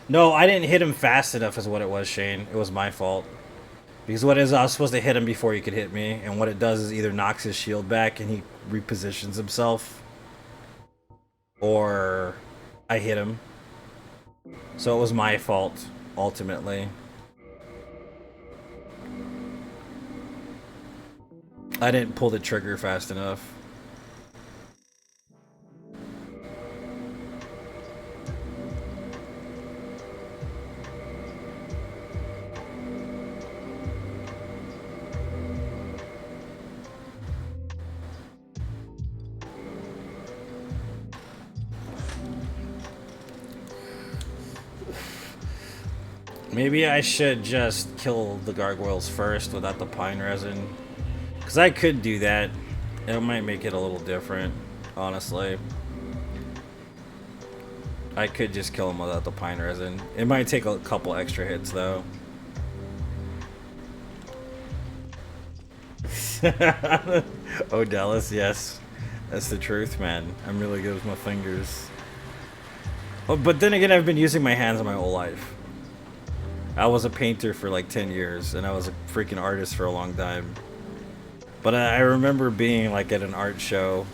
No, I didn't hit him fast enough is what it was, Shane. It was my fault. Because what it is, I was supposed to hit him before he could hit me, and what it does is either knocks his shield back and he repositions himself, or I hit him. So it was my fault, ultimately. I didn't pull the trigger fast enough. Maybe I should just kill the gargoyles first without the pine resin. Because I could do that. It might make it a little different, honestly. I could just kill them without the pine resin. It might take a couple extra hits, though. Oh, Dallas, yes. That's the truth, man. I'm really good with my fingers. Oh, but then again, I've been using my hands my whole life. I was a painter for like 10 years, and I was a freaking artist for a long time. But I remember being like at an art show.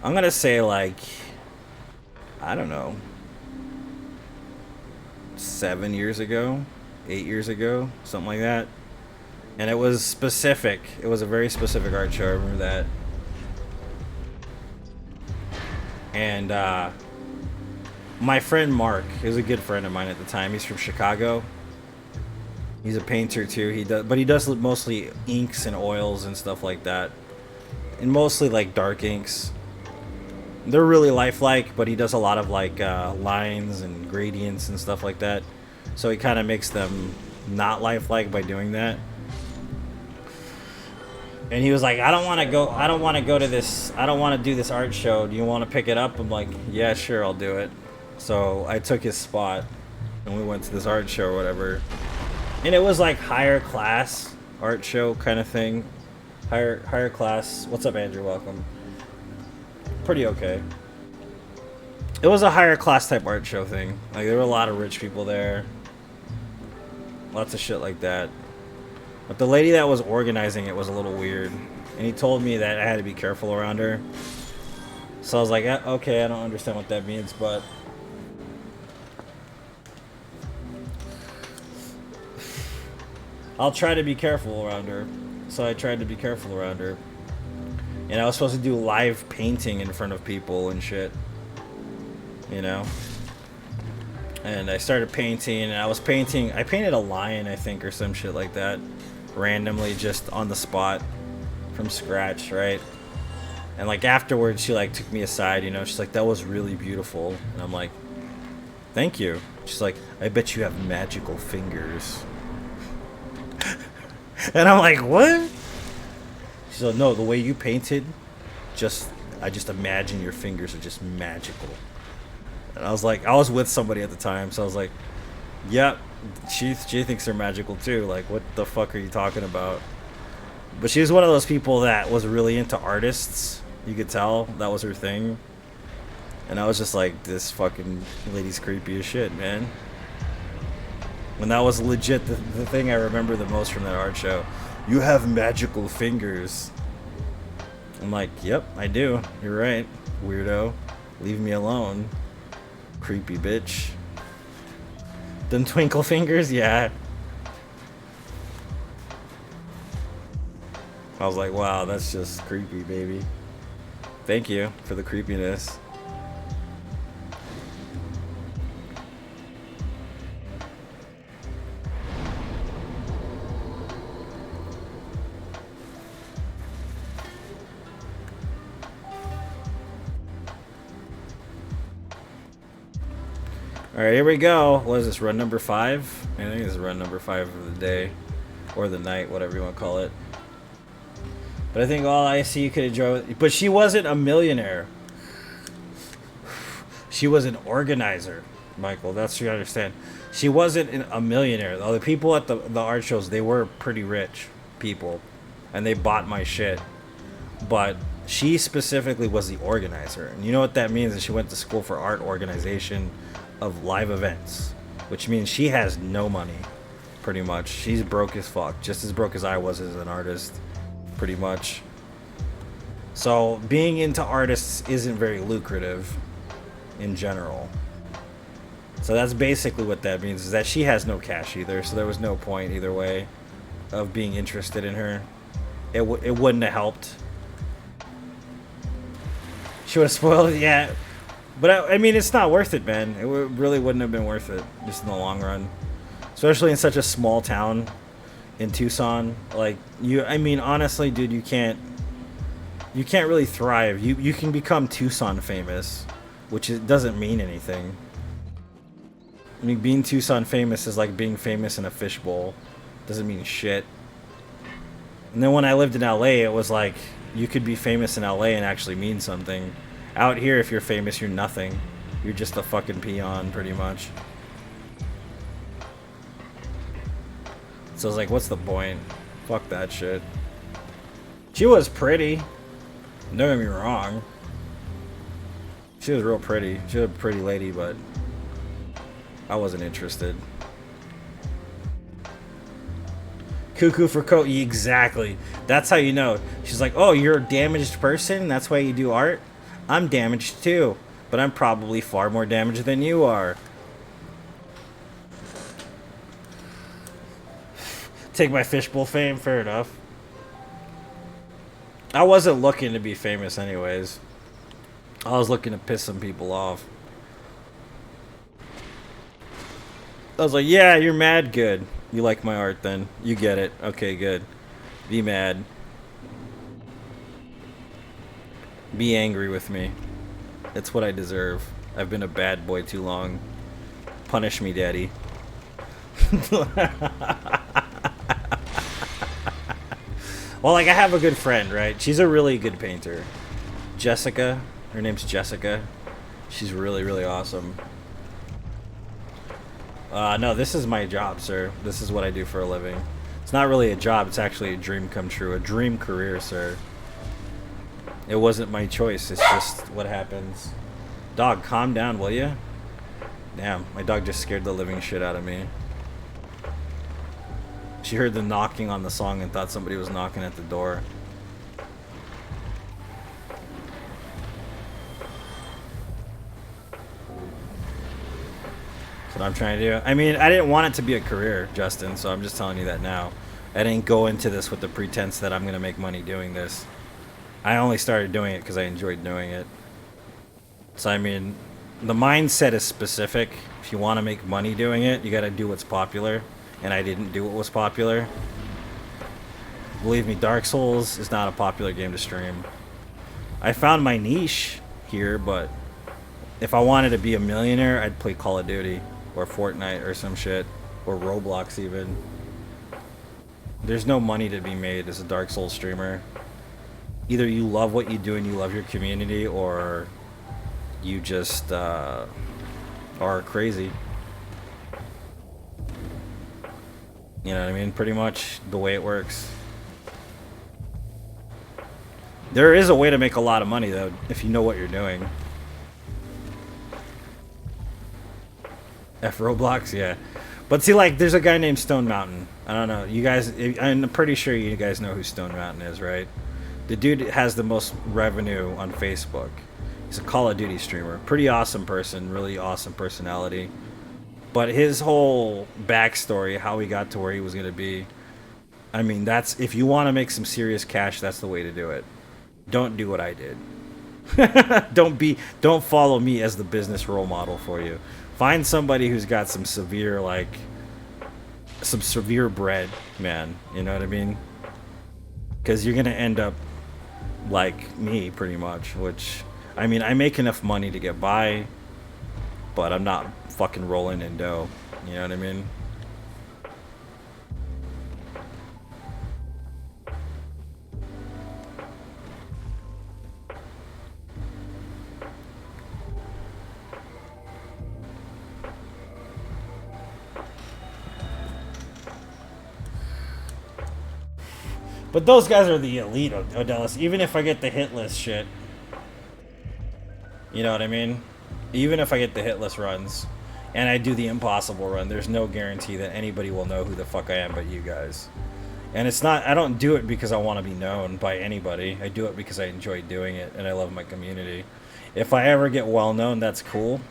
I'm gonna say like, I don't know, 7 years ago, 8 years ago, something like that. And it was specific. It was a very specific art show. I remember that. And my friend Mark, he was a good friend of mine at the time. He's from Chicago. He's a painter too. But he does mostly inks and oils and stuff like that, and mostly like dark inks. They're really lifelike, but he does a lot of like lines and gradients and stuff like that. So he kind of makes them not lifelike by doing that. And he was like, I don't want to go. I don't want to go to this. I don't want to do this art show. Do you want to pick it up? I'm like, yeah, sure, I'll do it. So I took his spot, and we went to this art show or whatever. And it was like higher class art show kind of thing. Higher class. What's up, Andrew? Welcome. Pretty okay. It was a higher class type art show thing. Like there were a lot of rich people there. Lots of shit like that. But the lady that was organizing it was a little weird. And he told me that I had to be careful around her. So I was like, okay, I don't understand what that means, but I'll try to be careful around her. So I tried to be careful around her. And I was supposed to do live painting in front of people and shit. You know? And I started painting, and I painted a lion, I think, or some shit like that. Randomly, just on the spot. From scratch, right? And like afterwards, she like took me aside, you know? She's like, that was really beautiful. And I'm like, thank you. She's like, I bet you have magical fingers. And I'm like, what? She's like, no, the way you painted, I just imagine your fingers are just magical. And I was like, I was with somebody at the time, so I was like, yeah, she thinks they're magical too. Like, what the fuck are you talking about? But she was one of those people that was really into artists. You could tell that was her thing. And I was just like, this fucking lady's creepy as shit, man. And that was legit the thing I remember the most from that art show. You have magical fingers. I'm like, yep, I do. You're right, weirdo. Leave me alone. Creepy bitch. Them twinkle fingers? Yeah. I was like, wow, that's just creepy, baby. Thank you for the creepiness. Alright, here we go. What is this, run number 5? I think this is run number 5 of the day. Or the night, whatever you want to call it. But I think all I see you could enjoy. But she wasn't a millionaire. She was an organizer, Michael. That's what you understand. She wasn't a millionaire. The people at the art shows, they were pretty rich people. And they bought my shit. But she specifically was the organizer. And you know what that means? Is she went to school for art organization of live events. which means she has no money, pretty much. She's broke as fuck, just as broke as I was as an artist, pretty much. So being into artists isn't very lucrative in general. So that's basically what that means, is that she has no cash either, so there was no point either way of being interested in her. It wouldn't have helped. She would have spoiled it, yeah. But I mean, it's not worth it, man. It really wouldn't have been worth it, just in the long run. Especially in such a small town in Tucson. Like, I mean, honestly, dude, you can't really thrive. You can become Tucson famous, which doesn't mean anything. I mean, being Tucson famous is like being famous in a fishbowl. Doesn't mean shit. And then when I lived in LA, it was like, you could be famous in LA and actually mean something. Out here, if you're famous, you're nothing. You're just a fucking peon, pretty much. So I was like, what's the point? Fuck that shit. She was pretty. Don't get me wrong. She was real pretty. She was a pretty lady, but I wasn't interested. Cuckoo for coat. Exactly. That's how you know. She's like, oh, you're a damaged person? That's why you do art? I'm damaged too, but I'm probably far more damaged than you are. Take my fishbowl fame? Fair enough. I wasn't looking to be famous anyways. I was looking to piss some people off. I was like, yeah, you're mad, good. You like my art then. You get it. Okay, good. Be mad. Be angry with me. It's what I deserve. I've been a bad boy too long. Punish me, daddy. Well, like, I have a good friend, right? She's a really good painter. Jessica. Her name's Jessica. She's really, really awesome. No, this is my job, sir. This is what I do for a living. It's not really a job. It's actually a dream come true. A dream career, sir. It wasn't my choice. It's just what happens. Dog, calm down, will you? Damn, my dog just scared the living shit out of me. She heard the knocking on the song and thought somebody was knocking at the door. That's what I'm trying to do. I mean, I didn't want it to be a career, Justin, so I'm just telling you that now. I didn't go into this with the pretense that I'm going to make money doing this. I only started doing it because I enjoyed doing it. So, I mean, the mindset is specific. If you want to make money doing it, you got to do what's popular. And I didn't do what was popular. Believe me, Dark Souls is not a popular game to stream. I found my niche here, but if I wanted to be a millionaire, I'd play Call of Duty or Fortnite or some shit, or Roblox even. There's no money to be made as a Dark Souls streamer. Either you love what you do and you love your community, or you just are crazy. You know what I mean? Pretty much the way it works. There is a way to make a lot of money, though, if you know what you're doing. F Roblox, yeah. But see, like, there's a guy named Stone Mountain. I don't know. You guys, I'm pretty sure you guys know who Stone Mountain is, right? The dude has the most revenue on Facebook. He's a Call of Duty streamer. Pretty awesome person. Really awesome personality. But his whole backstory, how he got to where he was going to be, I mean, that's, if you want to make some serious cash, that's the way to do it. Don't do what I did. Don't follow me as the business role model for you. Find somebody who's got some severe bread, man. You know what I mean? Because you're going to end up like me, pretty much. Which, I mean, I make enough money to get by, but I'm not fucking rolling in dough. You know what I mean? But those guys are the elite, Odellis. Even if I get the hit list shit. You know what I mean? Even if I get the hit list runs. And I do the impossible run. There's no guarantee that anybody will know who the fuck I am but you guys. And it's not, I don't do it because I want to be known by anybody. I do it because I enjoy doing it and I love my community. If I ever get well known, that's cool.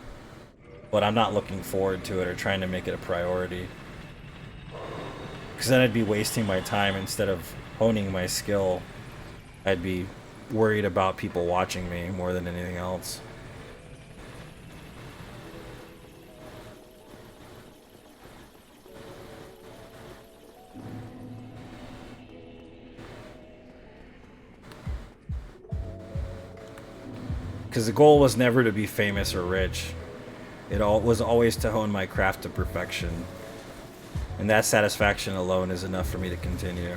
But I'm not looking forward to it or trying to make it a priority. Because then I'd be wasting my time instead of honing my skill. I'd be worried about people watching me more than anything else. Because the goal was never to be famous or rich. It was always to hone my craft to perfection. And that satisfaction alone is enough for me to continue.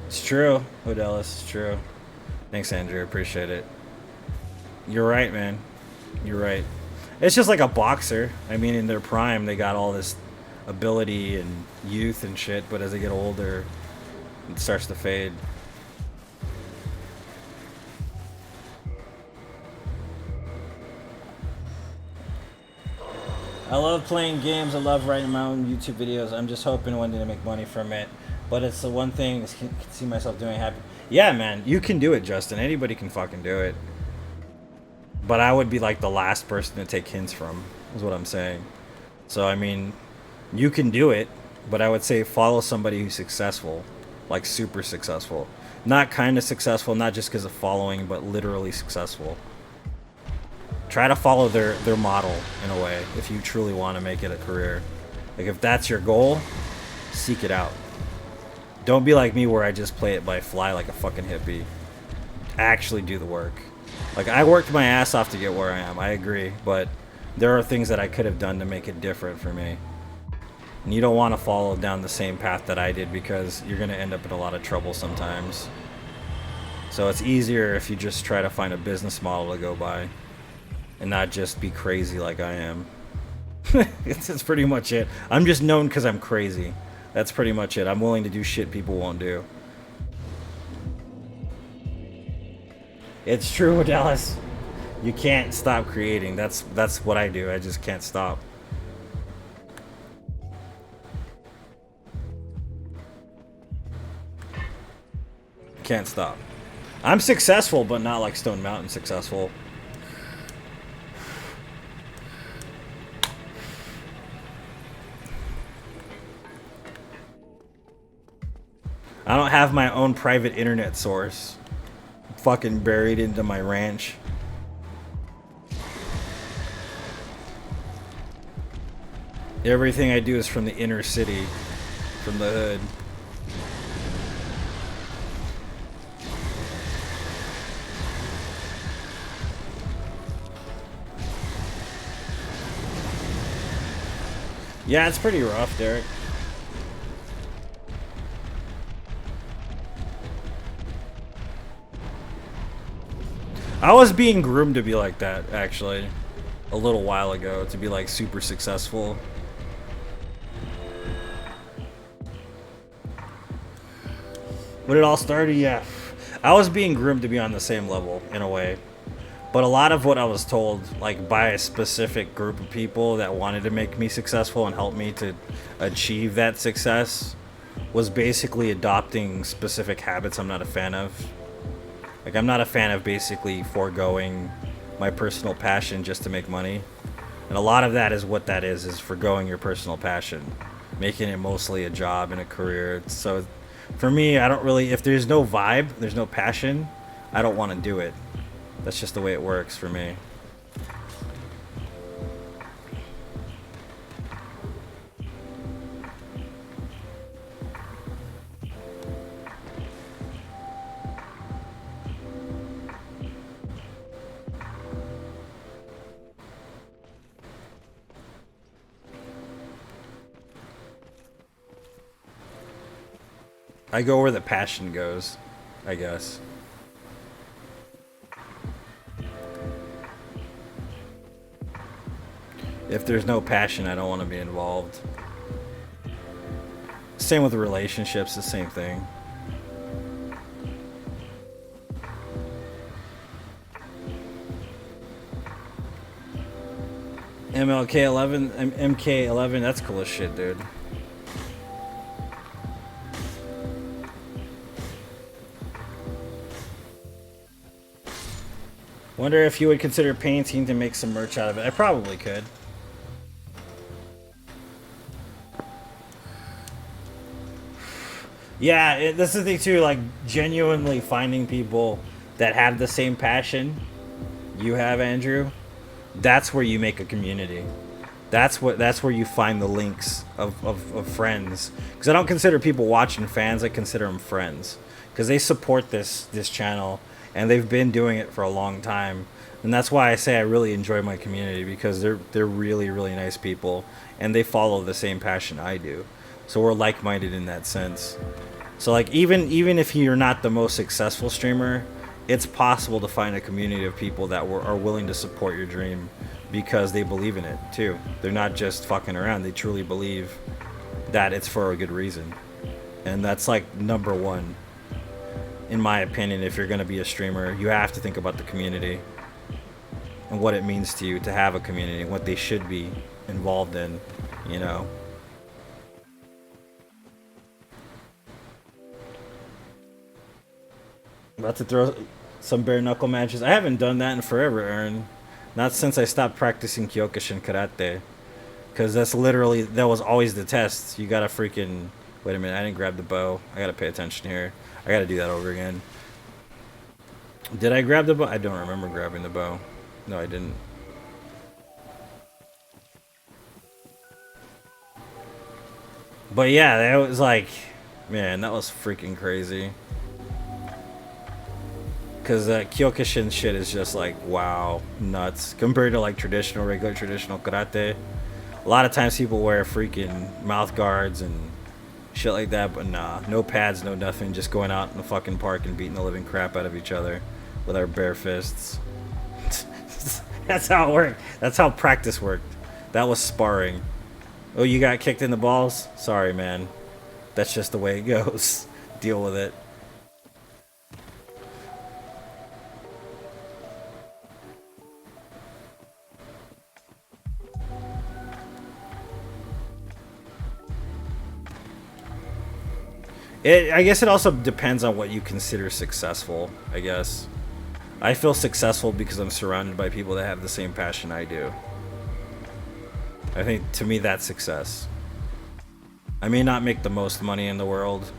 It's true, Odellis, it's true. Thanks, Andrew, appreciate it. You're right, man. You're right. It's just like a boxer. I mean, in their prime, they got all this ability and youth and shit, but as they get older, it starts to fade. I love playing games. I love writing my own YouTube videos. I'm just hoping one day to make money from it. But it's the one thing I can see myself doing happy. Yeah, man, you can do it, Justin. Anybody can fucking do it. But I would be like the last person to take hints from, is what I'm saying. So, I mean, you can do it, but I would say follow somebody who's successful. Like super successful. Not kind of successful, not just because of following, but literally successful. Try to follow their model in a way if you truly want to make it a career. Like if that's your goal, seek it out. Don't be like me where I just play it by fly like a fucking hippie. Actually do the work. Like I worked my ass off to get where I am, I agree, but there are things that I could have done to make it different for me. And you don't want to follow down the same path that I did because you're going to end up in a lot of trouble sometimes. So it's easier if you just try to find a business model to go by. And not just be crazy like I am. That's pretty much it. I'm just known because I'm crazy. That's pretty much it. I'm willing to do shit people won't do. It's true, Dallas. You can't stop creating. That's what I do. I just can't stop. Can't stop. I'm successful, but not like Stone Mountain successful. I don't have my own private internet source. I'm fucking buried into my ranch. Everything I do is from the inner city, from the hood. Yeah, it's pretty rough, Derek. I was being groomed to be like that, actually, a little while ago, to be like super successful. When it all started, yeah. I was being groomed to be on the same level, in a way. But a lot of what I was told, like by a specific group of people that wanted to make me successful and help me to achieve that success, was basically adopting specific habits I'm not a fan of. Like, I'm not a fan of basically foregoing my personal passion just to make money. And a lot of that is what that is foregoing your personal passion. Making it mostly a job and a career. So, for me, I don't really, if there's no vibe, there's no passion, I don't want to do it. That's just the way it works for me. I go where the passion goes, I guess. If there's no passion, I don't want to be involved. Same with relationships, the same thing. MLK11, MK11, that's cool as shit, dude. Wonder if you would consider painting to make some merch out of it. I probably could. Yeah, this is the thing too. Like genuinely finding people that have the same passion you have, Andrew. That's where you make a community. That's where you find the links of friends. Because I don't consider people watching fans. I consider them friends because they support this channel and they've been doing it for a long time. And that's why I say I really enjoy my community because they're really nice people and they follow the same passion I do. So we're like-minded in that sense. So like even if you're not the most successful streamer, it's possible to find a community of people that are willing to support your dream because they believe in it too. They're not just fucking around. They truly believe that it's for a good reason. And that's like number one. In my opinion, if you're going to be a streamer, you have to think about the community and what it means to you to have a community and what they should be involved in, you know. About to throw some bare knuckle matches. I haven't done that in forever, Aaron. Not since I stopped practicing Kyokushin karate. Because that was always the test. You gotta freaking... Wait a minute, I didn't grab the bow. I gotta pay attention here. I gotta do that over again. Did I grab the bow? I don't remember grabbing the bow. No, I didn't. But yeah, that was like... Man, that was freaking crazy. Because Kyokushin shit is just like, wow, nuts. Compared to like regular traditional karate. A lot of times people wear freaking mouth guards and shit like that, but nah. No pads, no nothing. Just going out in the fucking park and beating the living crap out of each other with our bare fists. That's how it worked. That's how practice worked. That was sparring. Oh, you got kicked in the balls? Sorry, man. That's just the way it goes. Deal with it. I guess it also depends on what you consider successful, I guess. I feel successful because I'm surrounded by people that have the same passion I do. I think, to me, that's success. I may not make the most money in the world,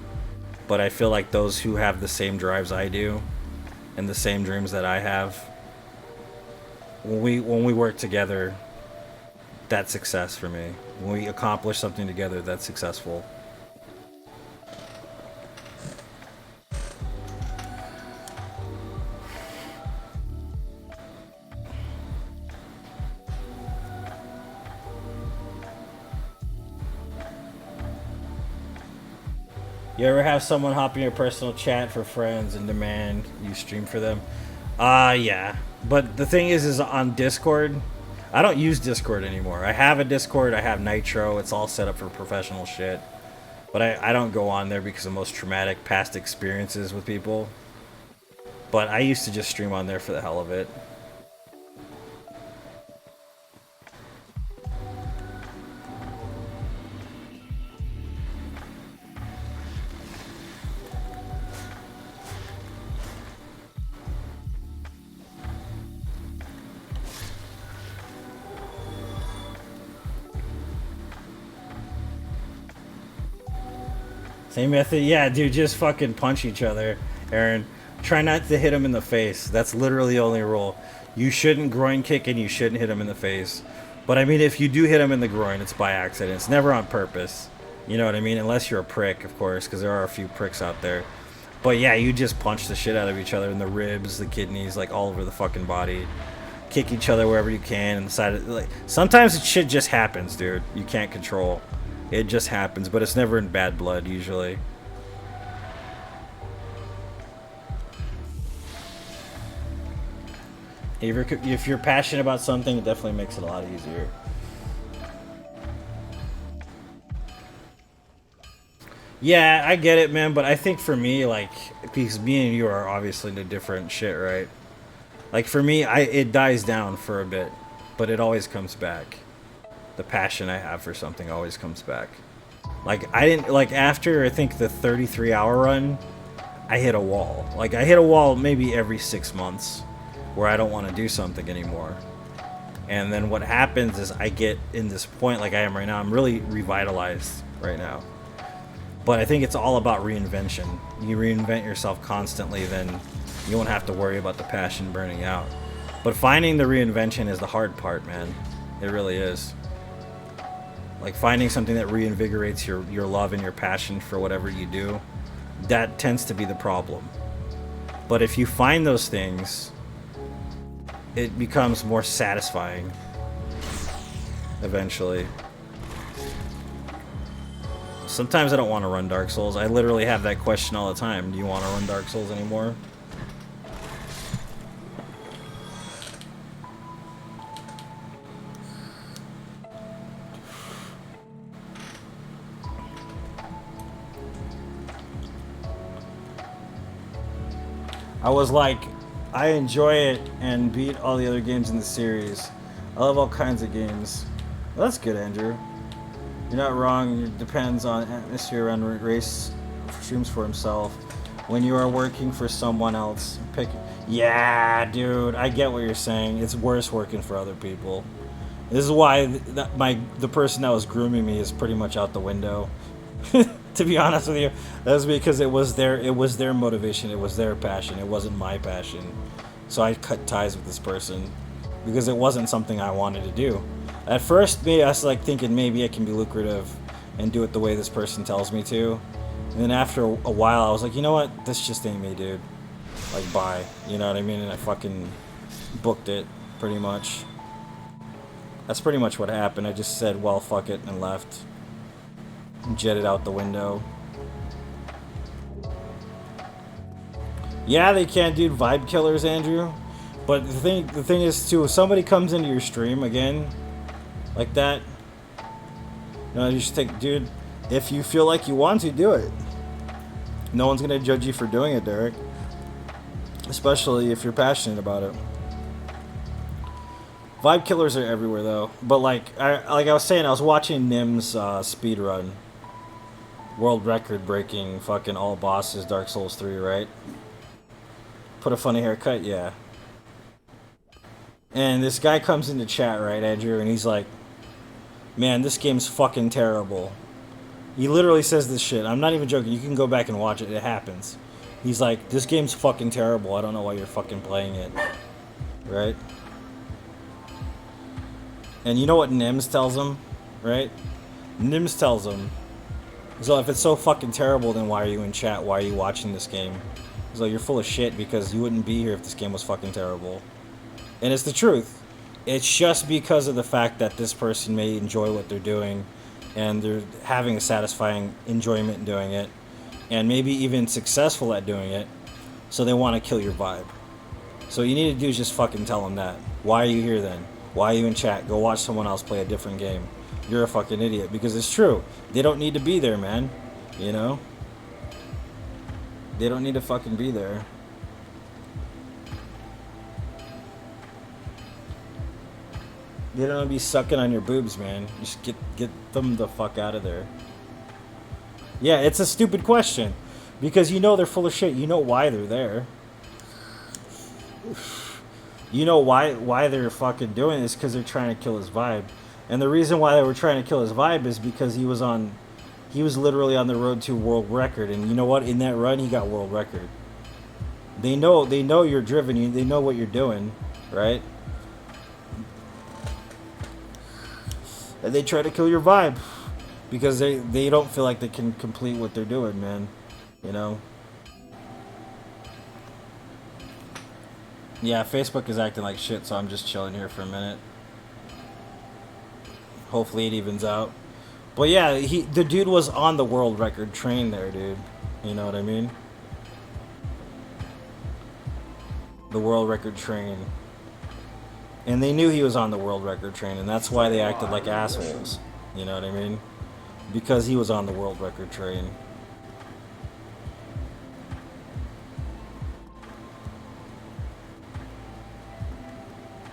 but I feel like those who have the same drives I do and the same dreams that I have, when we work together, that's success for me. When we accomplish something together, that's successful. You ever have someone hop in your personal chat for friends and demand you stream for them? Yeah. But the thing is on Discord, I don't use Discord anymore. I have a Discord, I have Nitro, it's all set up for professional shit. But I don't go on there because of most traumatic past experiences with people. But I used to just stream on there for the hell of it. Same method? Yeah, dude, just fucking punch each other, Aaron. Try not to hit him in the face. That's literally the only rule. You shouldn't groin kick and you shouldn't hit him in the face. But I mean, if you do hit him in the groin, it's by accident. It's never on purpose. You know what I mean? Unless you're a prick, of course, because there are a few pricks out there. But yeah, you just punch the shit out of each other in the ribs, the kidneys, like all over the fucking body. Kick each other wherever you can, and the side of, like, sometimes shit just happens, dude. You can't control. It just happens, but it's never in bad blood, usually. If you're passionate about something, it definitely makes it a lot easier. Yeah, I get it, man, but I think for me, like, because me and you are obviously into different shit, right? Like, for me, it dies down for a bit, but it always comes back. the passion I have for something always comes back. Like I didn't like after I think the 33-hour run, I hit a wall. Like I hit a wall maybe every 6 months where I don't want to do something anymore. And then what happens is I get in this point like I am right now. I'm really revitalized right now. But I think it's all about reinvention. You reinvent yourself constantly, then you won't have to worry about the passion burning out. But finding the reinvention is the hard part, man. It really is. Like finding something that reinvigorates your love and your passion for whatever you do, that tends to be the problem. But if you find those things, it becomes more satisfying eventually. Sometimes I don't want to run Dark Souls. I literally have that question all the time. Do you want to run Dark Souls anymore? I was like, I enjoy it and beat all the other games in the series. I love all kinds of games. Well, that's good, Andrew. You're not wrong. It depends on atmosphere around race streams for himself. When you are working for someone else, pick. Yeah, dude, I get what you're saying. It's worse working for other people. This is why the person that was grooming me is pretty much out the window. To be honest with you, that's because it was their motivation, it was their passion, it wasn't my passion. So I cut ties with this person because it wasn't something I wanted to do. At first, maybe I was like thinking maybe it can be lucrative and do it the way this person tells me to. And then after a while, I was like, you know what? This just ain't me, dude. Like, bye. You know what I mean? And I fucking booked it, pretty much. That's pretty much what happened. I just said, well, fuck it, and left. Jetted out the window. Yeah, they can't do vibe killers, Andrew. But the thing is too, if somebody comes into your stream again, like that, you should take, dude. If you feel like you want to, do it. No one's gonna judge you for doing it, Derek. Especially if you're passionate about it. Vibe killers are everywhere though. But like I was saying, I was watching Nim's speed run. World record breaking fucking all bosses Dark Souls 3, right? Put a funny haircut, yeah. And this guy comes into chat, right, Andrew, and he's like, man, this game's fucking terrible. He literally says this shit. I'm not even joking. You can go back and watch it. It happens. He's like, this game's fucking terrible. I don't know why you're fucking playing it. Right? And you know what Nims tells him? Right? Nims tells him, so if it's so fucking terrible, then why are you in chat? Why are you watching this game? He's like, you're full of shit because you wouldn't be here if this game was fucking terrible. And it's the truth. It's just because of the fact that this person may enjoy what they're doing and they're having a satisfying enjoyment in doing it and maybe even successful at doing it, so they want to kill your vibe. So what you need to do is just fucking tell them that. Why are you here then? Why are you in chat? Go watch someone else play a different game. You're a fucking idiot. Because it's true. They don't need to be there, man. You know? They don't need to fucking be there. They don't want to be sucking on your boobs, man. Just get them the fuck out of there. Yeah, it's a stupid question. Because you know they're full of shit. You know why they're there. You know why they're fucking doing this, because they're trying to kill his vibe. And the reason why they were trying to kill his vibe is because he was literally on the road to world record. And you know what? In that run, he got world record. They know you're driven. They know what you're doing, right? And they try to kill your vibe because they don't feel like they can complete what they're doing, man. You know? Yeah, Facebook is acting like shit, so I'm just chilling here for a minute. Hopefully it evens out. But yeah, the dude was on the world record train there, dude. You know what I mean? The world record train. And they knew he was on the world record train, and that's why they acted like assholes. You know what I mean? Because he was on the world record train.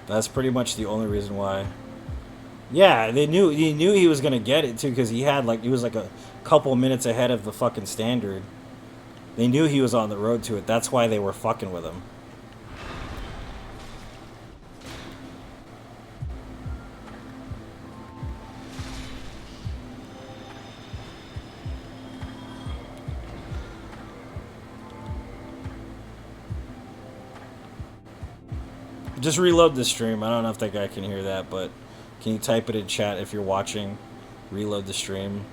That's pretty much the only reason why. Yeah, they knew he was gonna get it too because he was like a couple minutes ahead of the fucking standard. They knew he was on the road to it. That's why they were fucking with him. Just reload the stream. I don't know if that guy can hear that, but can you type it in chat if you're watching? Reload the stream.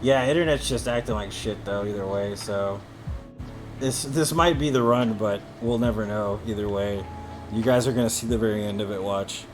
Yeah, internet's just acting like shit though. Either way, so this might be the run, but we'll never know. Either way, you guys are gonna see the very end of it. Watch.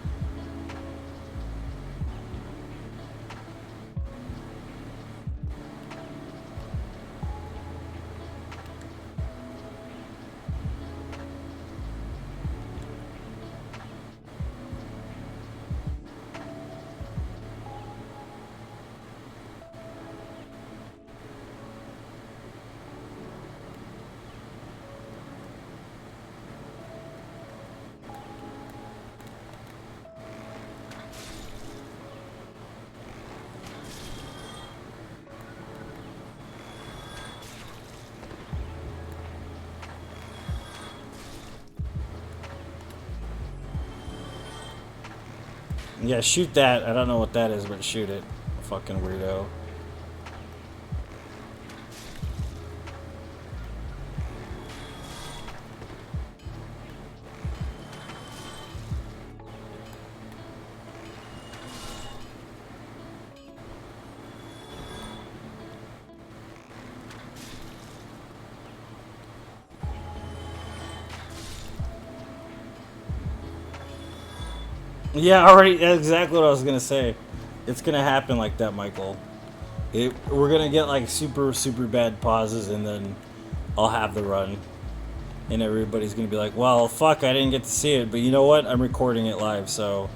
Yeah, shoot that. I don't know what that is, but shoot it. Fucking weirdo. Yeah, already. That's exactly what I was gonna say. It's gonna happen like that, Michael. We're gonna get like super bad pauses, and then I'll have the run, and everybody's gonna be like, "Well, fuck, I didn't get to see it." But you know what? I'm recording it live, so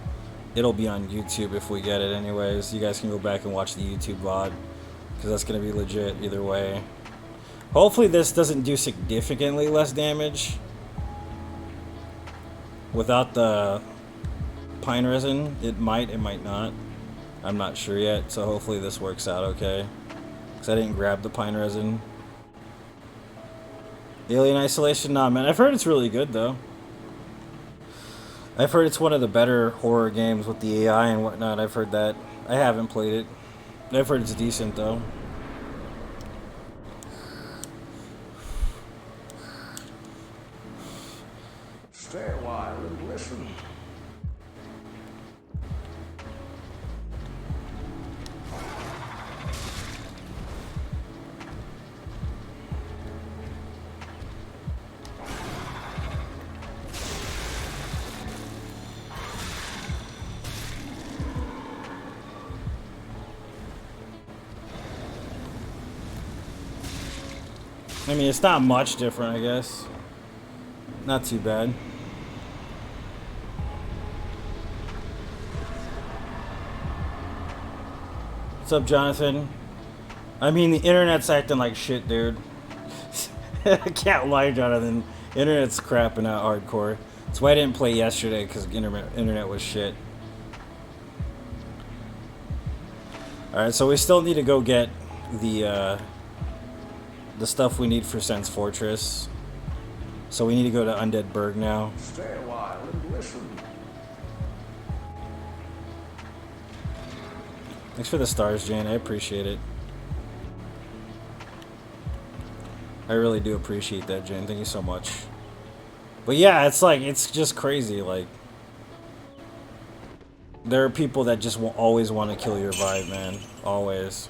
it'll be on YouTube if we get it. Anyways, you guys can go back and watch the YouTube VOD because that's gonna be legit either way. Hopefully, this doesn't do significantly less damage without the pine resin. It might not. I'm not sure yet, so hopefully this works out okay. Because I didn't grab the pine resin. Alien Isolation? Nah, man. I've heard it's really good, though. I've heard it's one of the better horror games with the AI and whatnot. I've heard that. I haven't played it. I've heard it's decent, though. Stay a while and listen. I mean, it's not much different, I guess. Not too bad. What's up, Jonathan? I mean, the internet's acting like shit, dude. I can't lie, Jonathan. Internet's crapping out hardcore. That's why I didn't play yesterday, because internet was shit. Alright, so we still need to go get the stuff we need for Sense Fortress. So we need to go to Undead Burg now. Stay a while and listen. Thanks for the stars, Jane. I appreciate it. I really do appreciate that, Jane. Thank you so much. But yeah, it's like, it's just crazy. Like, there are people that just will always want to kill your vibe, man. Always.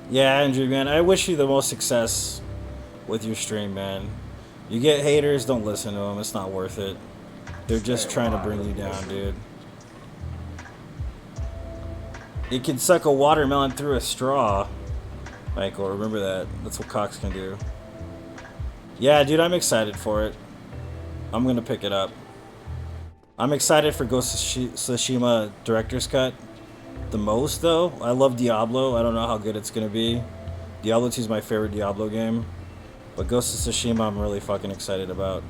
Yeah, Andrew, man, I wish you the most success with your stream, man. You get haters, don't listen to them. It's not worth it. They're Stay just a trying to while bring you and down, listen. dude. It can suck a watermelon through a straw, Michael. Remember that. That's what Cox can do. Yeah, dude, I'm excited for it. I'm gonna pick it up. I'm excited for Ghost of Tsushima Director's Cut the most, though. I love Diablo. I don't know how good it's gonna be. Diablo 2 is my favorite Diablo game. But Ghost of Tsushima, I'm really fucking excited about.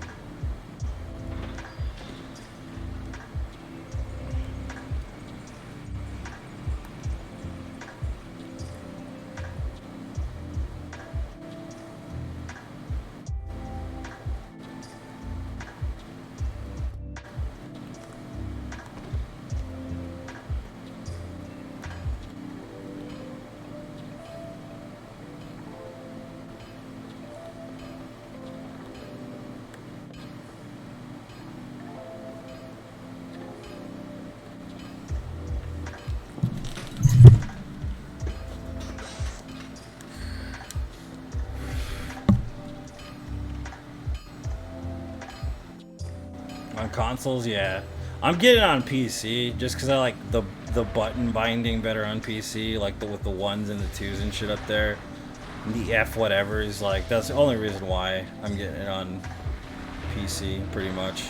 On consoles, yeah. I'm getting on PC just because I like the button binding better on PC, like with the ones and the twos and shit up there. And the F whatever is like that's the only reason why I'm getting it on PC, pretty much.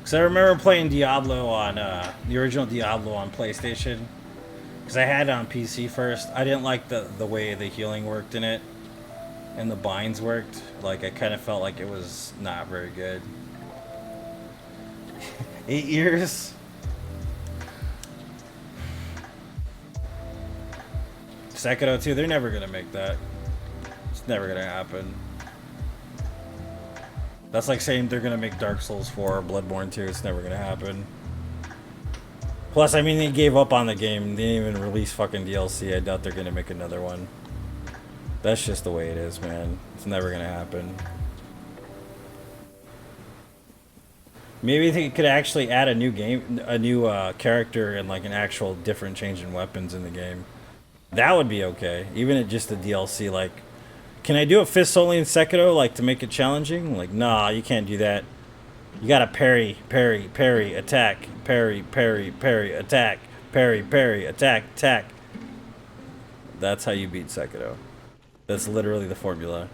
Because I remember playing Diablo on the original Diablo on PlayStation. Because I had it on PC first. I didn't like the way the healing worked in it. And the binds worked. Like, I kind of felt like it was not very good. 8 years? Sekiro 2, they're never going to make that. It's never going to happen. That's like saying they're going to make Dark Souls 4 or Bloodborne 2. It's never going to happen. Plus, I mean, they gave up on the game. They didn't even release fucking DLC. I doubt they're going to make another one. That's just the way it is, man. It's never going to happen. Maybe they could actually add a new character and like an actual different change in weapons in the game. That would be okay. Even at just the DLC, like, can I do it fists only in Sekiro, like to make it challenging? Like, nah, you can't do that. You gotta parry, parry, parry, attack, parry, parry, parry, attack, parry, parry, attack, attack. That's how you beat Sekiro. That's literally the formula.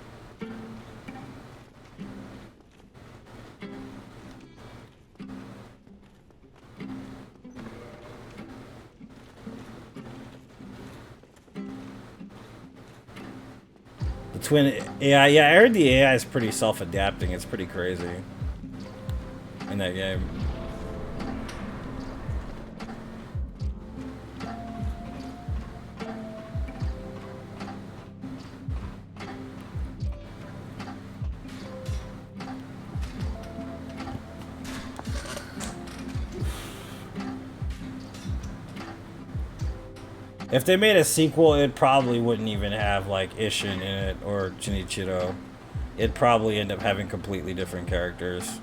The twin AI, yeah, I heard the AI is pretty self-adapting. It's pretty crazy in that game. If they made a sequel, it probably wouldn't even have like Ishin in it or Jinichiro. It'd probably end up having completely different characters.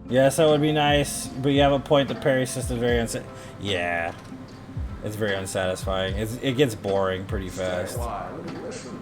Yes, that would be nice, but you have a point. The parry system is very yeah, it's very unsatisfying. It gets boring pretty Stay a fast. while and listen.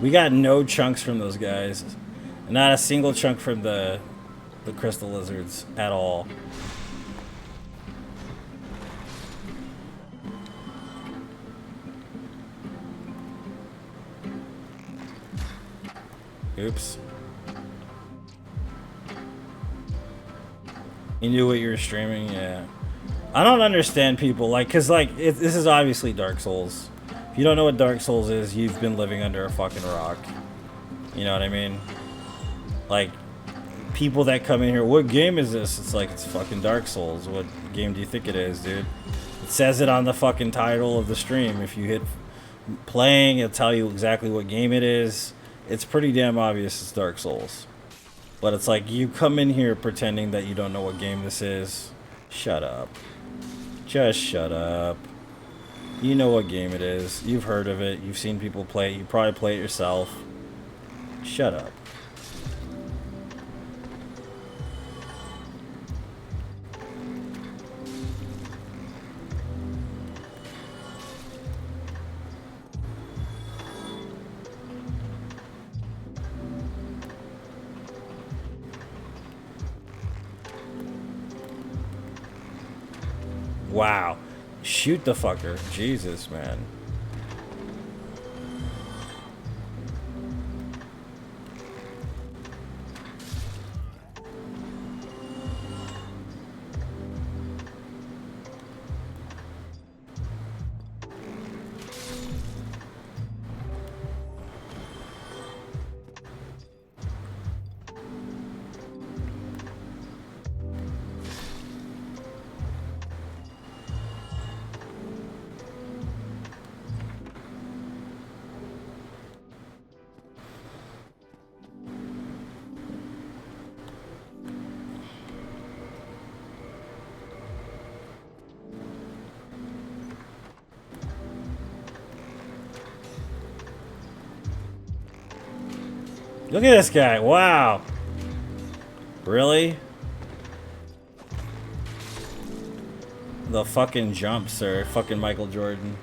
We got no chunks from those guys. Not a single chunk from the crystal lizards at all. Oops. You knew what you were streaming? Yeah. I don't understand people, like, because, like, this is obviously Dark Souls. If you don't know what Dark Souls is, you've been living under a fucking rock. You know what I mean? Like, people that come in here, what game is this? It's like, it's fucking Dark Souls. What game do you think it is, dude? It says it on the fucking title of the stream. If you hit playing, it'll tell you exactly what game it is. It's pretty damn obvious it's Dark Souls. But it's like, you come in here pretending that you don't know what game this is. Shut up. Just shut up. You know what game it is. You've heard of it. You've seen people play it. You probably play it yourself. Shut up. Wow. Shoot the fucker. Jesus, man. Look at this guy. Wow. Really? The fucking jumps are fucking Michael Jordan.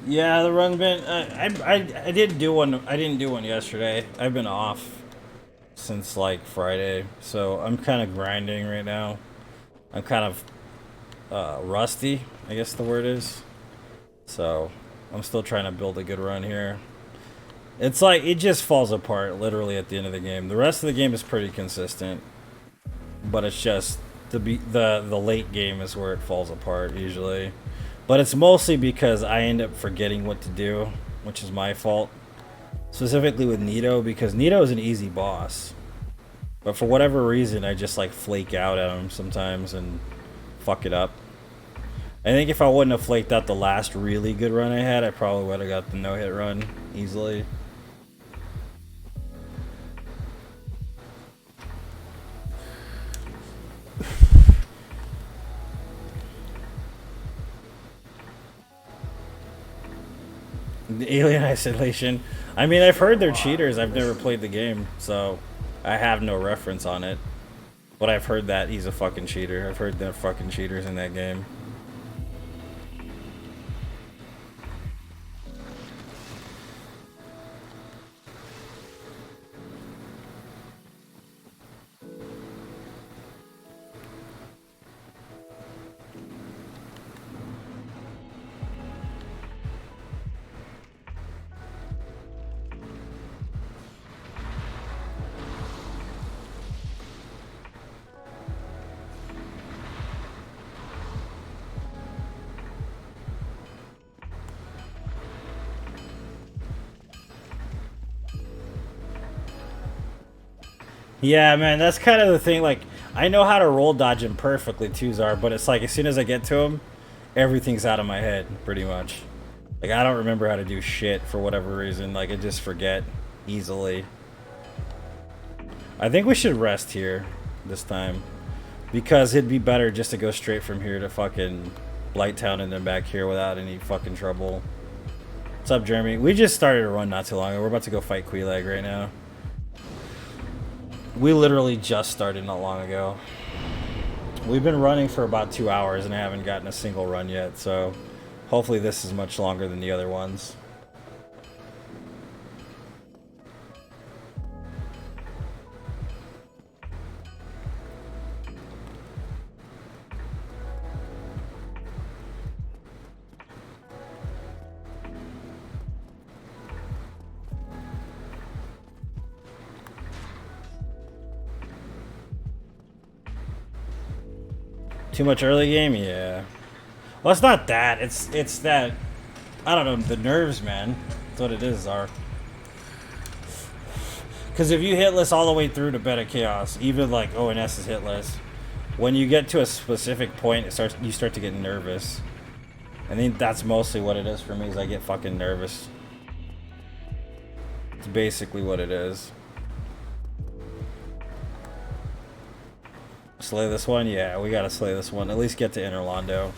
Yeah, the run bin. I did do one. I didn't do one yesterday. I've been off since like Friday, so I'm kind of grinding right now. I'm kind of rusty, I guess the word is. So I'm still trying to build a good run here. It's like it just falls apart literally at the end of the game. The rest of the game is pretty consistent, but it's just the late game is where it falls apart usually. But it's mostly because I end up forgetting what to do, which is my fault. Specifically with Nito, because Nito is an easy boss. But for whatever reason, I just like flake out at him sometimes and fuck it up. I think if I wouldn't have flaked out the last really good run I had, I probably would have got the no-hit run easily. The Alien Isolation. I mean, I've heard they're cheaters. I've never played the game, so I have no reference on it. But I've heard that he's a fucking cheater. I've heard they're fucking cheaters in that game. Yeah, man, that's kind of the thing. Like, I know how to roll dodge him perfectly, too, Czar, but it's like as soon as I get to him, everything's out of my head, pretty much. Like, I don't remember how to do shit for whatever reason. Like, I just forget easily. I think we should rest here this time. Because it'd be better just to go straight from here to fucking Blighttown and then back here without any fucking trouble. What's up, Jeremy? We just started a run not too long ago. We're about to go fight Queelag right now. We literally just started not long ago. We've been running for about 2 hours and I haven't gotten a single run yet, so hopefully this is much longer than the other ones. Too much early game? Yeah. Well, it's not that. It's that, I don't know, the nerves, man. That's what it is, are. Because if you hitless all the way through to Beta Chaos, even like ONS is hitless, when you get to a specific point, you start to get nervous. I think that's mostly what it is for me, is I get fucking nervous. It's basically what it is. Slay this one? Yeah, we gotta slay this one. At least get to Inner Londo.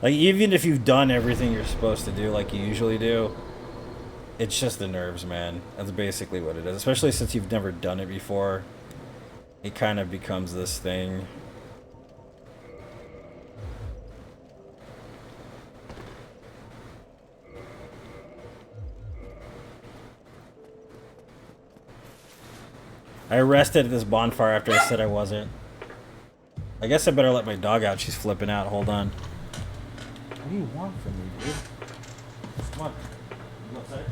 Like, even if you've done everything you're supposed to do like you usually do, it's just the nerves, man. That's basically what it is. Especially since you've never done it before. It kind of becomes this thing. I rested at this bonfire after I said I wasn't. I guess I better let my dog out. She's flipping out. Hold on. What do you want from me, dude? Come on. You go outside?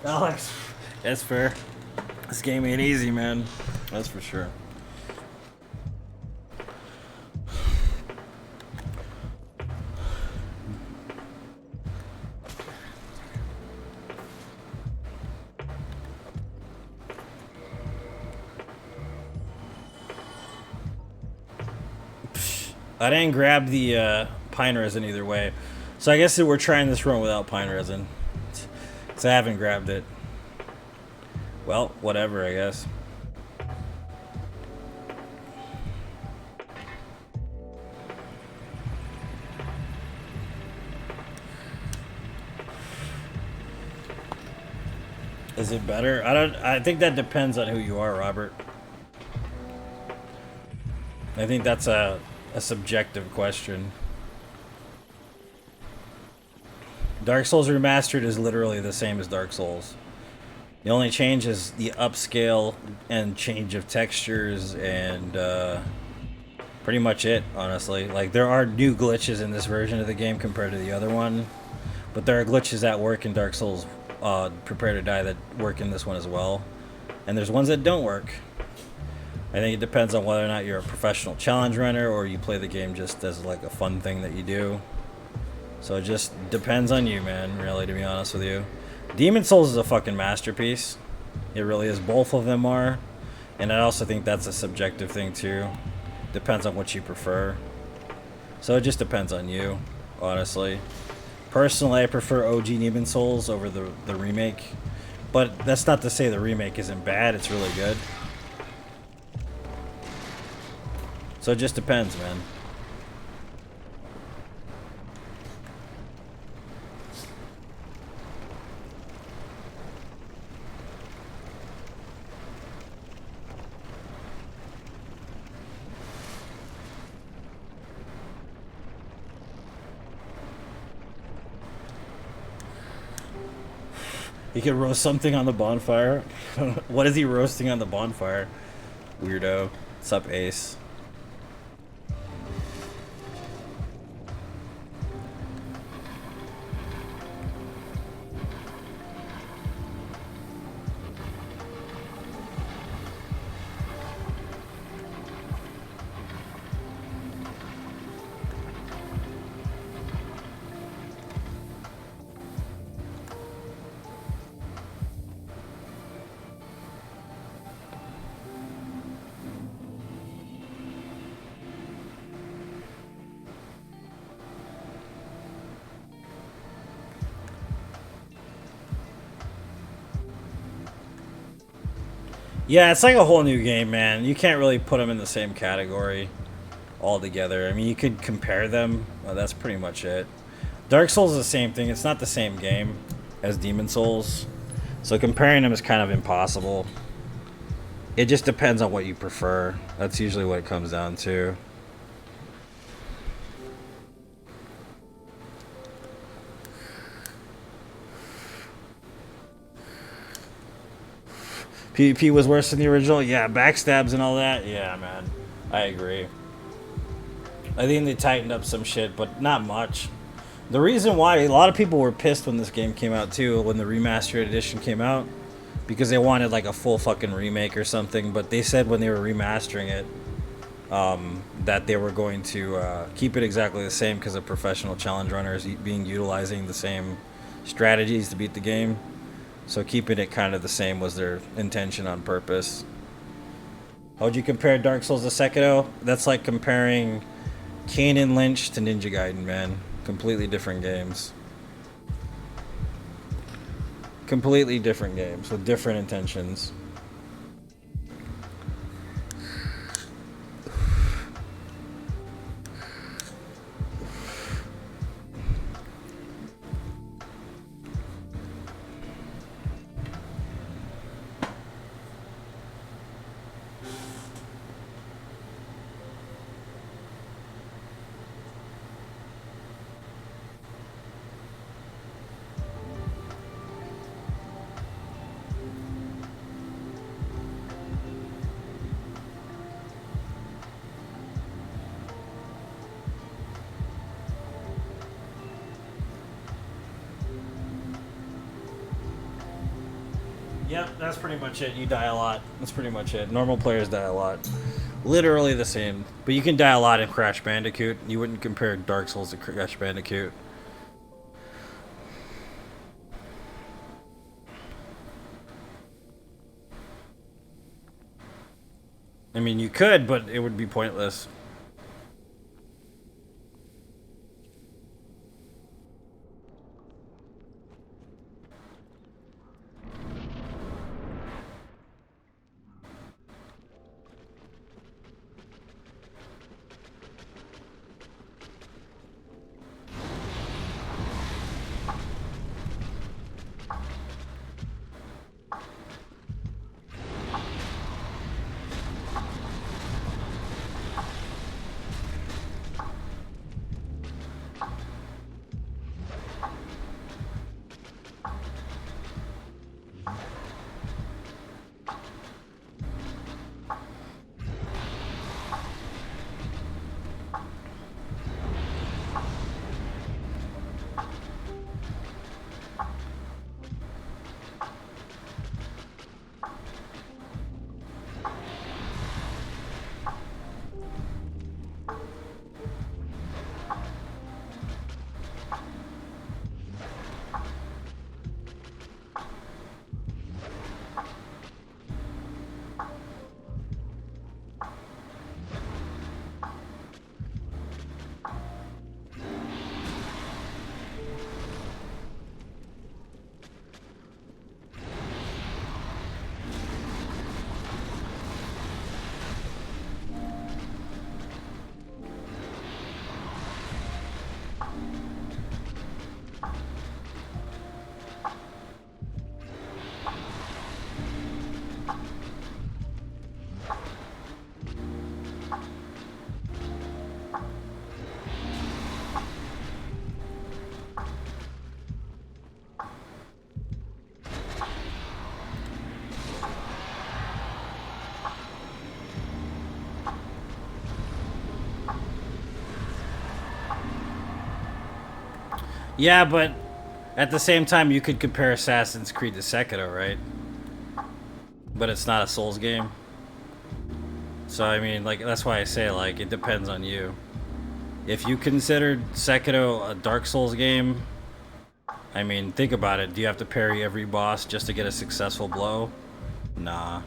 Alex, that's fair. This game ain't easy, man. That's for sure. I didn't grab the pine resin either way. So I guess that we're trying this run without pine resin. So I haven't grabbed it. Well, whatever, I guess. Is it better? I think that depends on who you are, Robert. I think that's a subjective question. Dark Souls Remastered is literally the same as Dark Souls. The only change is the upscale and change of textures and pretty much it, honestly. Like, there are new glitches in this version of the game compared to the other one, but there are glitches that work in Dark Souls Prepare to Die that work in this one as well. And there's ones that don't work. I think it depends on whether or not you're a professional challenge runner or you play the game just as like a fun thing that you do. So it just depends on you, man, really, to be honest with you. Demon Souls is a fucking masterpiece. It really is. Both of them are. And I also think that's a subjective thing, too. Depends on what you prefer. So it just depends on you, honestly. Personally, I prefer OG Demon Souls over the remake. But that's not to say the remake isn't bad. It's really good. So it just depends, man. He could roast something on the bonfire. What is he roasting on the bonfire? Weirdo. What's up, Ace? Yeah, it's like a whole new game, man. You can't really put them in the same category altogether. I mean, you could compare them. Well, that's pretty much it. Dark Souls is the same thing. It's not the same game as Demon Souls. So comparing them is kind of impossible. It just depends on what you prefer. That's usually what it comes down to. PvP was worse than the original? Yeah, backstabs and all that? Yeah, man. I agree. I think they tightened up some shit, but not much. The reason why a lot of people were pissed when this game came out too, when the remastered edition came out, because they wanted like a full fucking remake or something, but they said when they were remastering it, that they were going to keep it exactly the same because of professional challenge runners utilizing the same strategies to beat the game. So keeping it kind of the same was their intention on purpose. How would you compare Dark Souls to Sekiro? That's like comparing Kane and Lynch to Ninja Gaiden, man. Completely different games. Completely different games with different intentions. Yep, that's pretty much it. You die a lot. That's pretty much it. Normal players die a lot. Literally the same. But you can die a lot in Crash Bandicoot. You wouldn't compare Dark Souls to Crash Bandicoot. I mean, you could, but it would be pointless. Yeah, but at the same time, you could compare Assassin's Creed to Sekiro, right? But it's not a Souls game. So I mean, like that's why I say like it depends on you. If you considered Sekiro a Dark Souls game, I mean, think about it. Do you have to parry every boss just to get a successful blow? Nah.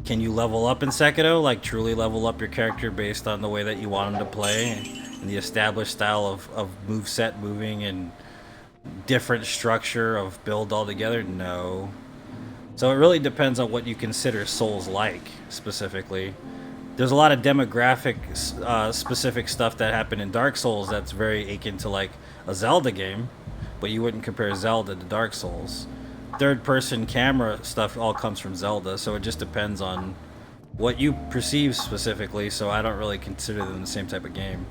Can you level up in Sekiro? Like truly level up your character based on the way that you want him to play and the established style of moveset moving and different structure of build altogether? No. So it really depends on what you consider Souls like specifically. There's a lot of demographic specific stuff that happened in Dark Souls that's very akin to like a Zelda game, but you wouldn't compare Zelda to Dark Souls. Third person camera stuff all comes from Zelda, so it just depends on what you perceive specifically, so I don't really consider them the same type of game.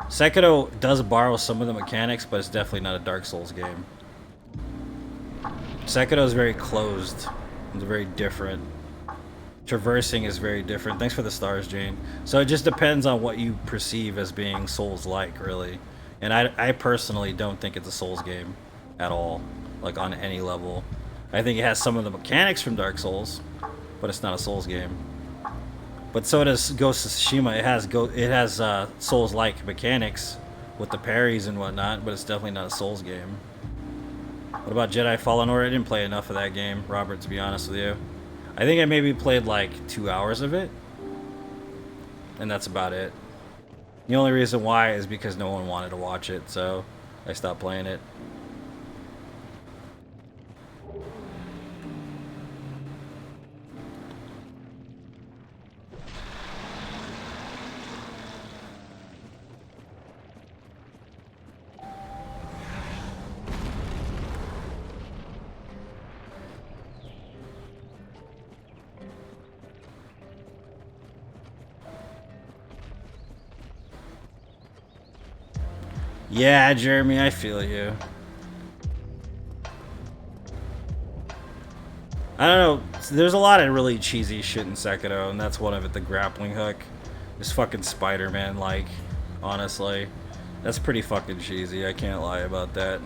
Sekiro does borrow some of the mechanics, but it's definitely not a Dark Souls game. Sekiro is very closed. It's very different. Traversing is very different. Thanks for the stars, Jane. So it just depends on what you perceive as being Souls-like, really. And I personally don't think it's a Souls game at all, like on any level. I think it has some of the mechanics from Dark Souls, but it's not a Souls game. But so does Ghost of Tsushima. It has Souls-like mechanics with the parries and whatnot, but it's definitely not a Souls game. What about Jedi Fallen Order? I didn't play enough of that game, Robert, to be honest with you. I think I maybe played like 2 hours of it, and that's about it. The only reason why is because no one wanted to watch it, so I stopped playing it. Yeah, Jeremy, I feel you. I don't know. There's a lot of really cheesy shit in Sekiro, and that's one of it. The grappling hook, this fucking Spider-Man, like, honestly, that's pretty fucking cheesy. I can't lie about that.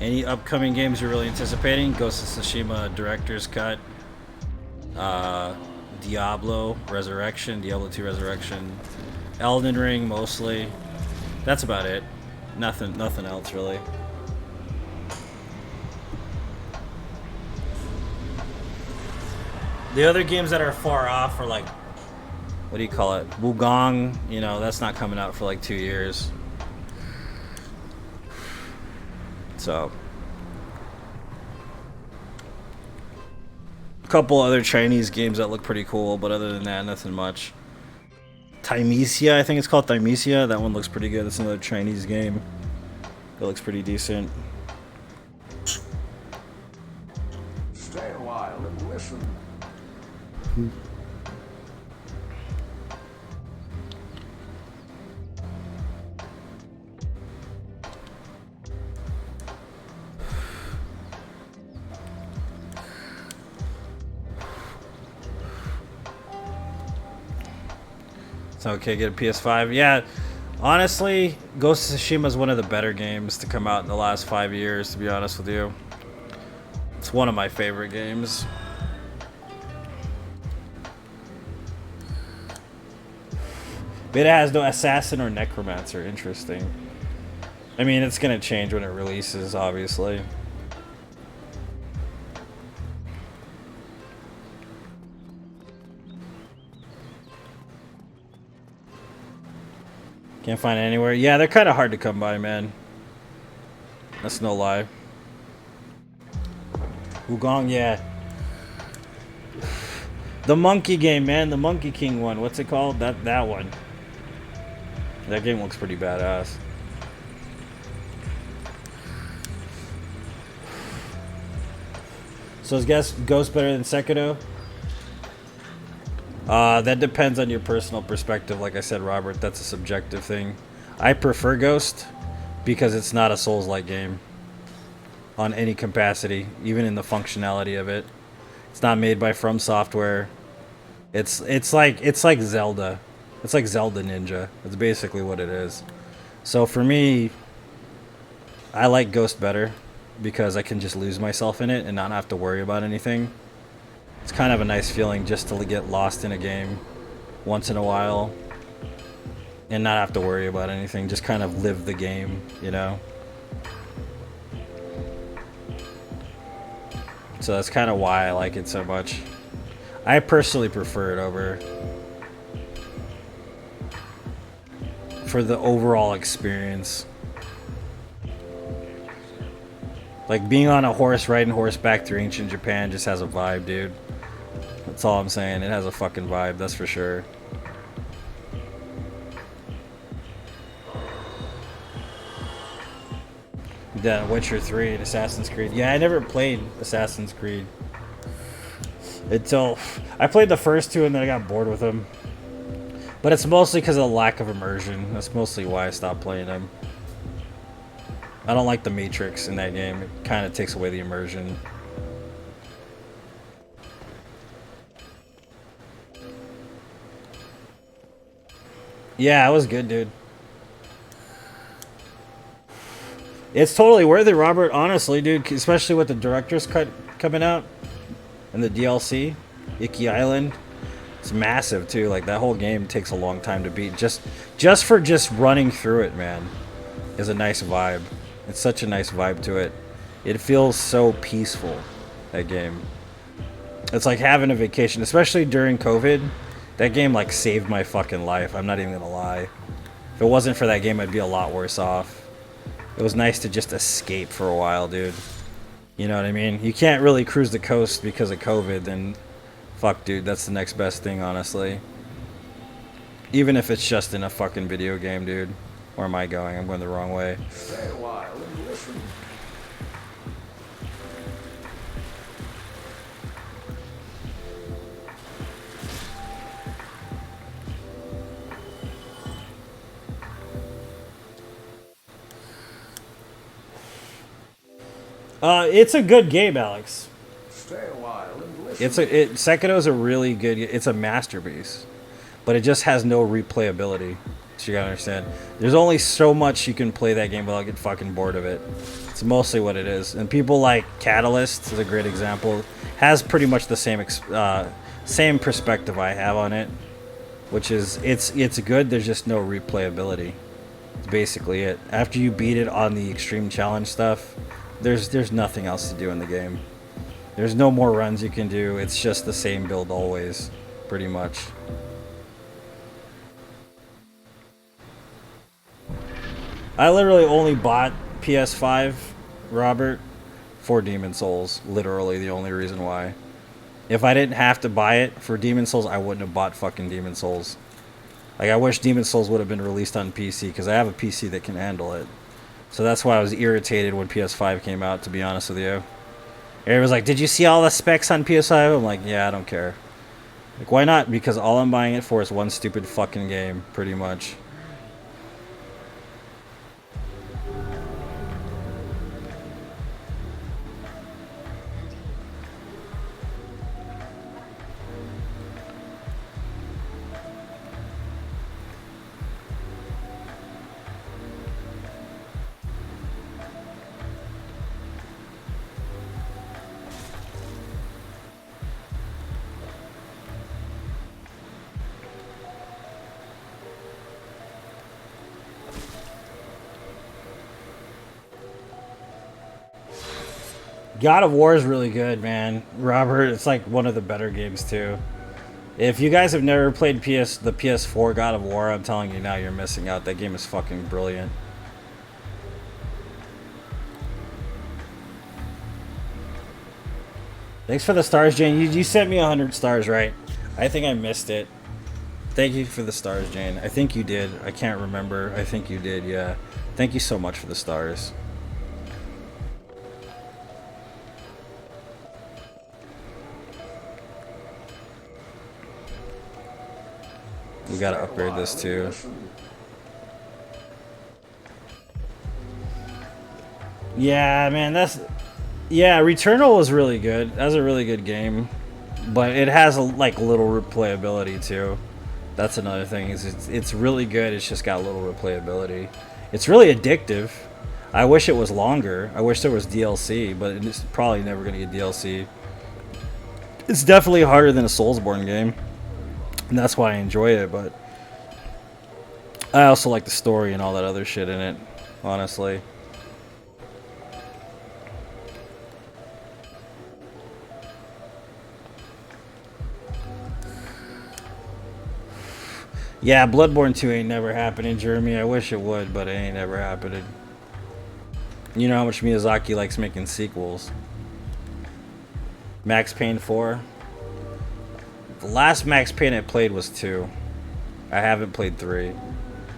Any upcoming games you're really anticipating? Ghost of Tsushima Director's Cut, Diablo Resurrection, Diablo 2 Resurrection, Elden Ring mostly. That's about it. Nothing else really. The other games that are far off are like, what do you call it? Wugong, you know, that's not coming out for like 2 years. So, a couple other Chinese games that look pretty cool, but other than that, nothing much. Thymesia, I think it's called Thymesia. That one looks pretty good. That's another Chinese game. It looks pretty decent. Stay a while and listen. It's okay, get a PS5. Yeah, honestly, Ghost of Tsushima is one of the better games to come out in the last 5 years, to be honest with you. It's one of my favorite games. But it has no assassin or necromancer. Interesting. I mean, it's gonna change when it releases, obviously. Can't find it anywhere. Yeah, they're kind of hard to come by, man. That's no lie. Wugong, yeah. The monkey game, man. The Monkey King one. What's it called? That one. That game looks pretty badass. So is Ghost better than Sekiro? That depends on your personal perspective. Like I said, Robert, that's a subjective thing. I prefer Ghost because it's not a Souls-like game on any capacity, even in the functionality of it. It's not made by From Software. It's like Zelda. It's like Zelda Ninja. That's basically what it is. So for me, I like Ghost better because I can just lose myself in it and not have to worry about anything. It's kind of a nice feeling just to get lost in a game once in a while and not have to worry about anything. Just kind of live the game, you know? So that's kind of why I like it so much. I personally prefer it over for the overall experience. Like being on a horse, riding horseback through ancient Japan just has a vibe, dude. That's all I'm saying. It has a fucking vibe, that's for sure. Yeah, Witcher 3 and Assassin's Creed. Yeah, I never played Assassin's Creed until I played the first two and then I got bored with them. But it's mostly because of the lack of immersion. That's mostly why I stopped playing them. I don't like the Matrix in that game. It kind of takes away the immersion. Yeah, it was good, dude. It's totally worth it, Robert. Honestly, dude, especially with the director's cut coming out and the DLC, Icky Island. It's massive too. Like that whole game takes a long time to beat. Just for just running through it, man, is a nice vibe. It's such a nice vibe to it. It feels so peaceful. That game. It's like having a vacation, especially during COVID. That game like saved my fucking life. I'm not even gonna lie. If it wasn't for that game, I'd be a lot worse off. It was nice to just escape for a while, dude. You know what I mean? You can't really cruise the coast because of COVID, then fuck, dude, that's the next best thing, honestly. Even if it's just in a fucking video game, dude. Where am I going? I'm going the wrong way. Stay a while and listen. It's a good game, Alex. Stay a while and listen. Sekiro's a really good. It's a masterpiece, but it just has no replayability. So you gotta understand. There's only so much you can play that game without getting fucking bored of it. It's mostly what it is. And people like Catalyst is a great example. Has pretty much the same perspective I have on it, which is it's good. There's just no replayability. It's basically it. After you beat it on the extreme challenge stuff, there's nothing else to do in the game. There's no more runs you can do. It's just the same build always, pretty much. I literally only bought PS5, Robert, for Demon Souls. Literally the only reason why. If I didn't have to buy it for Demon Souls, I wouldn't have bought fucking Demon Souls. Like, I wish Demon Souls would have been released on PC, because I have a PC that can handle it. So that's why I was irritated when PS5 came out, to be honest with you. Everybody was like, did you see all the specs on PS5? I'm like, yeah, I don't care. Like, why not? Because all I'm buying it for is one stupid fucking game, pretty much. God of War is really good, man. Robert, it's like one of the better games too. If you guys have never played the PS4 God of War, I'm telling you now, you're missing out. That game is fucking brilliant. Thanks for the stars, Jane. You sent me 100 stars, right? I think I missed it. Thank you for the stars, Jane. I think you did. I can't remember. I think you did, yeah. Thank you so much for the stars. We gotta upgrade this too. Yeah, man, yeah, Returnal was really good. That was a really good game. but it has like little replayability too. That's another thing. Is it's really good. It's just got little replayability. It's really addictive. I wish it was longer. I wish there was DLC, but it's probably never gonna get DLC. It's definitely harder than a Soulsborne game, and that's why I enjoy it. But I also like the story and all that other shit in it. Honestly. Yeah, Bloodborne 2 ain't never happening, Jeremy. I wish it would, but it ain't never happening. You know how much Miyazaki likes making sequels. Max Payne 4. The last Max Payne I played was 2. I haven't played 3.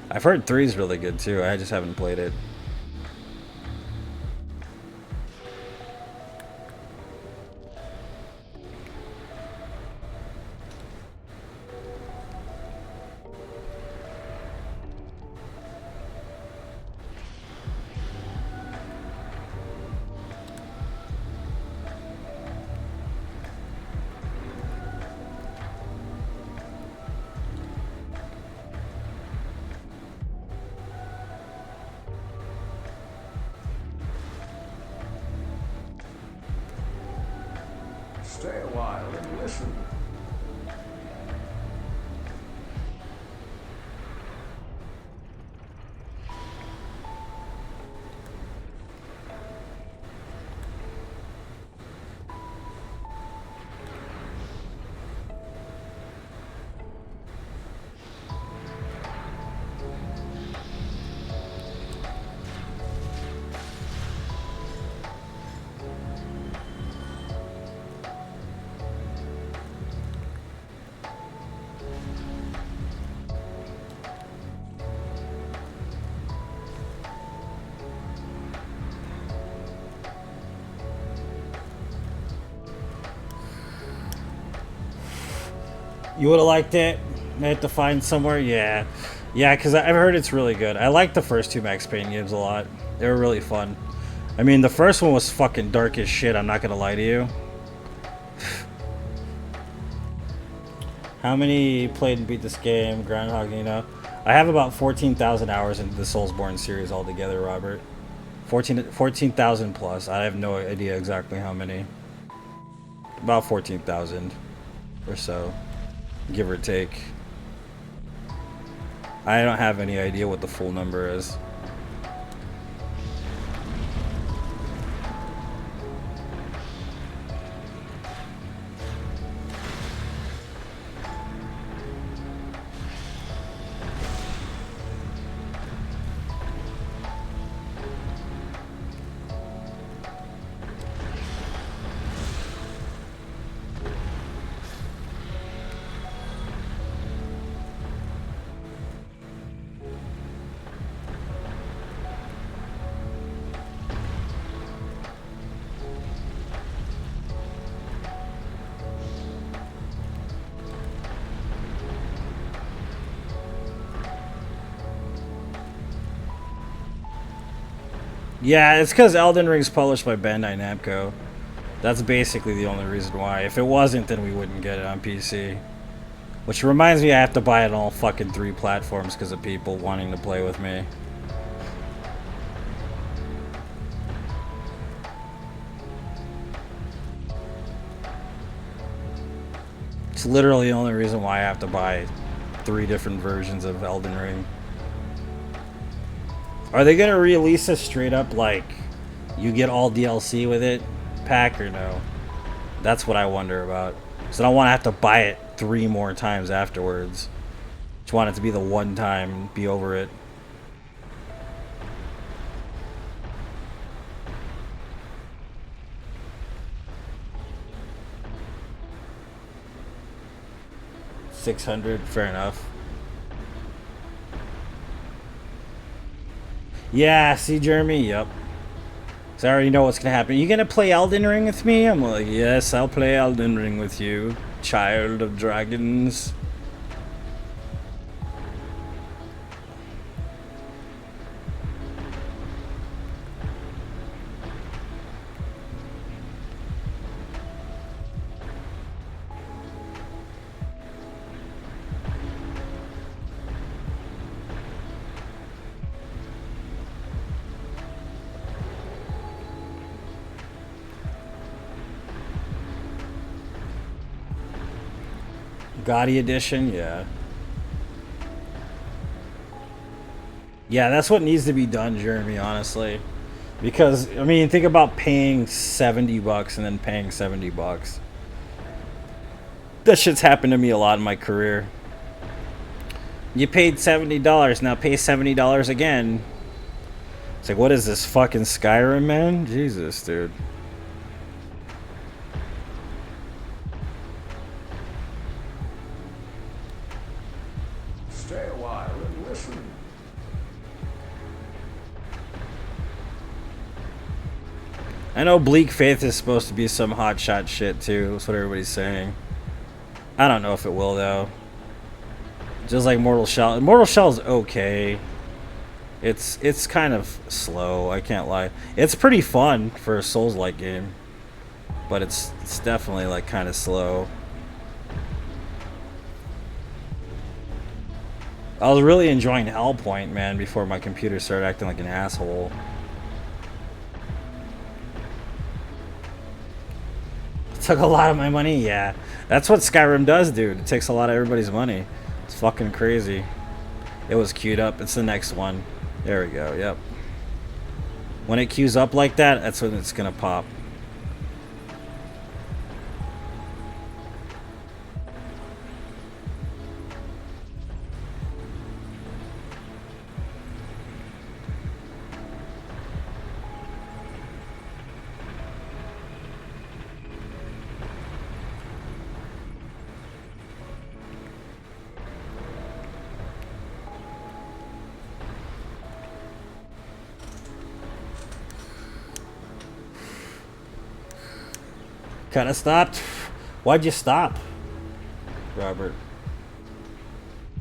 I've heard 3 is really good too. I just haven't played it. Stay a while and listen. You would have liked it? I had to find somewhere? Yeah. Yeah, because I've heard it's really good. I like the first 2 Max Payne games a lot. They were really fun. I mean, the first one was fucking dark as shit, I'm not gonna lie to you. How many played and beat this game? Groundhog, you know? I have about 14,000 hours into the Soulsborne series altogether, Robert. 14,000 plus. I have no idea exactly how many. About 14,000 or so, give or take. I don't have any idea what the full number is. Yeah, it's because Elden Ring's published by Bandai Namco. That's basically the only reason why. If it wasn't, then we wouldn't get it on PC. Which reminds me I have to buy it on all fucking 3 platforms because of people wanting to play with me. It's literally the only reason why I have to buy 3 different versions of Elden Ring. Are they gonna release a straight up like you get all DLC with it pack or no? That's what I wonder about. So I don't want to have to buy it 3 more times afterwards. Just want it to be the one time and be over it. $600, fair enough. Yeah, see, Jeremy? Yep. So I already know what's gonna happen. You gonna play Elden Ring with me? I'm like, yes, I'll play Elden Ring with you, child of dragons. Gotti edition, yeah. Yeah, that's what needs to be done, Jeremy, honestly. Because, I mean, think about paying $70 and then paying $70. That shit's happened to me a lot in my career. You paid $70, now pay $70 again. It's like, what is this, fucking Skyrim, man? Jesus, dude. Stay a while and listen. I know Bleak Faith is supposed to be some hotshot shit, too. That's what everybody's saying. I don't know if it will, though. Just like Mortal Shell. Mortal Shell's okay. It's kind of slow, I can't lie. It's pretty fun for a Souls-like game. But it's definitely, like, kind of slow. I was really enjoying Hellpoint, man, before my computer started acting like an asshole. It took a lot of my money, yeah. That's what Skyrim does, dude. It takes a lot of everybody's money. It's fucking crazy. It was queued up. It's the next one. There we go, yep. When it queues up like that, that's when it's gonna pop. Kinda stopped. Why'd you stop, Robert?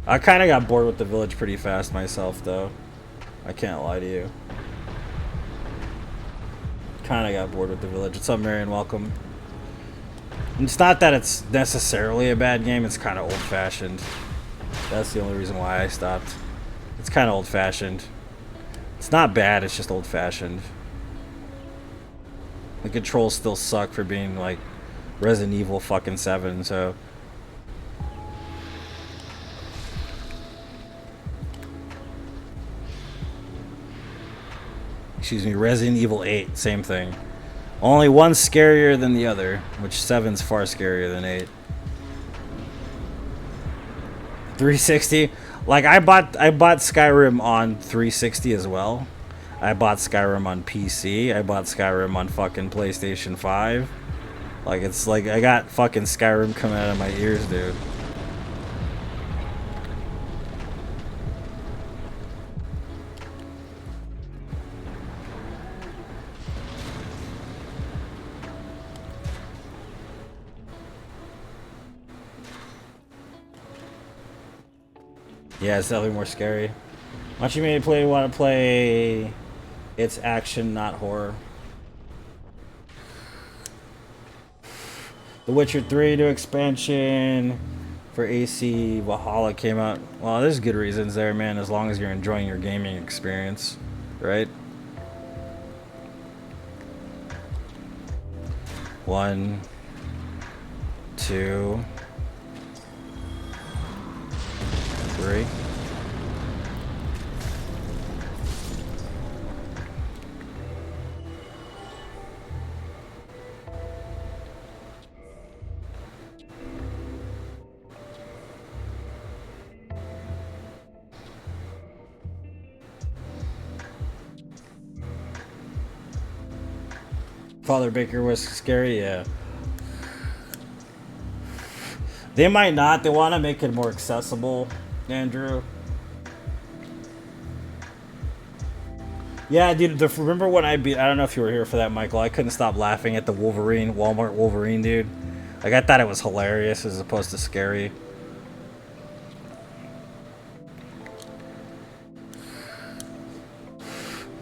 I kinda got bored with the village pretty fast myself, though. I can't lie to you. Kinda got bored with the village. What's up, Marion? Welcome. It's not that it's necessarily a bad game, it's kinda old-fashioned. That's the only reason why I stopped. It's kinda old-fashioned. It's not bad, it's just old-fashioned. The controls still suck for being like Resident Evil fucking 7, so. Excuse me, Resident Evil 8, same thing. Only one's scarier than the other, which 7's far scarier than 8. 360? Like I bought Skyrim on 360 as well. I bought Skyrim on PC. I bought Skyrim on fucking PlayStation 5. Like, it's like I got fucking Skyrim coming out of my ears, dude. Yeah, it's definitely more scary. Why don't you maybe want to play... It's action, not horror. The Witcher 3 new expansion for AC Valhalla came out. Well, there's good reasons there, man, as long as you're enjoying your gaming experience, right? 1, 2, 3. Father Baker was scary, yeah. They might not. They want to make it more accessible, Andrew. Yeah, dude, remember when I don't know if you were here for that, Michael. I couldn't stop laughing at the Walmart Wolverine, dude. Like, I thought it was hilarious as opposed to scary.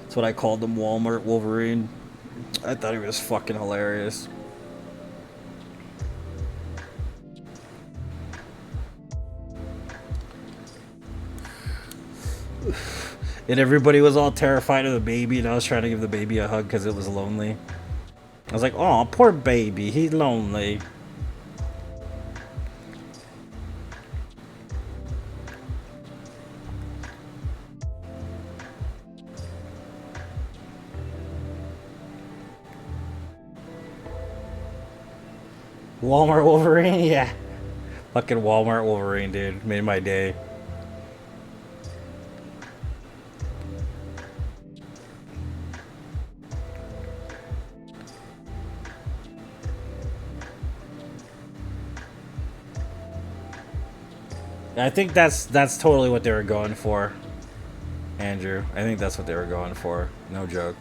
That's what I called him, Walmart Wolverine. I thought he was fucking hilarious. And everybody was all terrified of the baby, and I was trying to give the baby a hug because it was lonely. I was like, oh, poor baby, he's lonely. Walmart Wolverine, yeah. Fucking Walmart Wolverine, dude. Made my day. I think that's totally what they were going for, Andrew. I think that's what they were going for. No joke.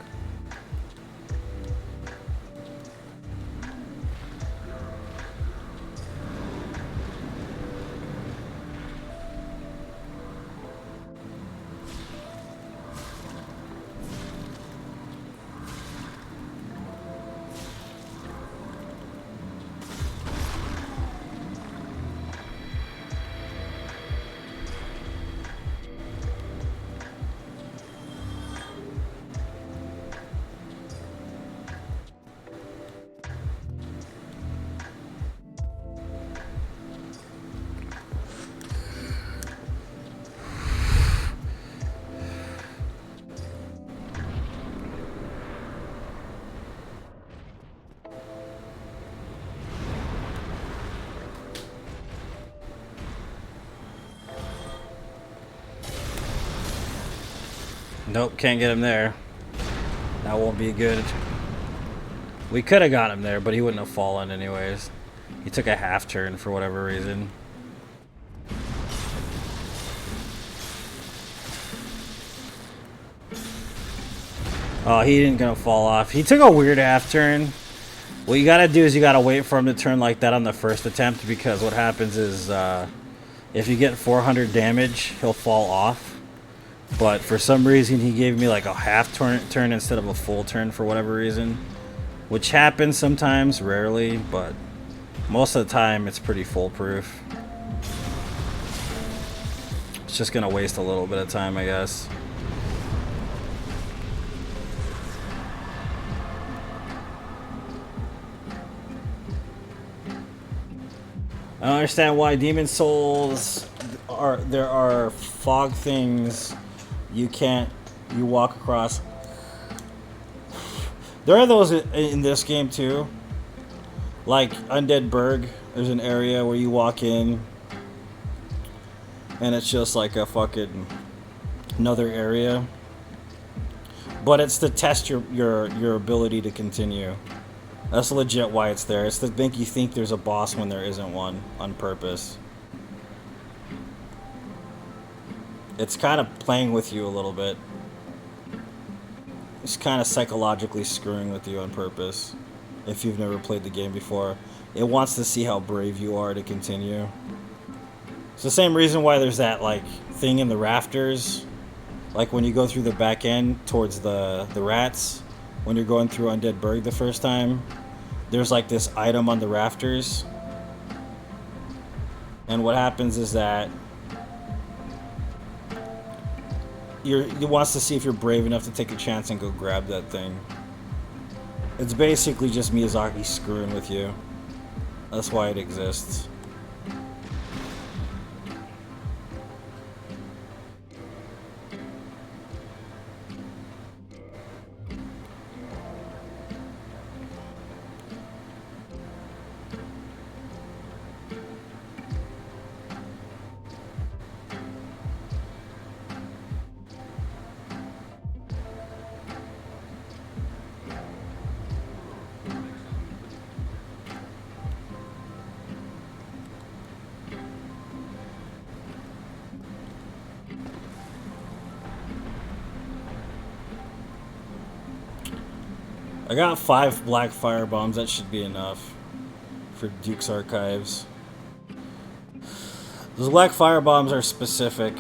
Nope, can't get him there. That won't be good. We could have got him there, but he wouldn't have fallen anyways. He took a half turn for whatever reason. Oh, he didn't gonna fall off. He took a weird half turn. What you gotta do is you gotta wait for him to turn like that on the first attempt, because what happens is if you get 400 damage, he'll fall off. But for some reason, he gave me like a half turn instead of a full turn for whatever reason. Which happens sometimes, rarely, but most of the time it's pretty foolproof. It's just gonna waste a little bit of time, I guess. I don't understand why Demon Souls there are fog things you walk across. There are those in this game too. Like Undead Burg, there's an area where you walk in and it's just like a fucking another area. But it's to test your ability to continue. That's legit why it's there. It's to make you think there's a boss when there isn't one on purpose. It's kind of playing with you a little bit. It's kind of psychologically screwing with you on purpose. If you've never played the game before, it wants to see how brave you are to continue. It's the same reason why there's that like thing in the rafters, like when you go through the back end towards the rats. When you're going through Undead Burg the first time, there's like this item on the rafters. And what happens is that it wants to see if you're brave enough to take a chance and go grab that thing. It's basically just Miyazaki screwing with you. That's why it exists. I got 5 black fire bombs. That should be enough for Duke's Archives. Those black fire bombs are specific.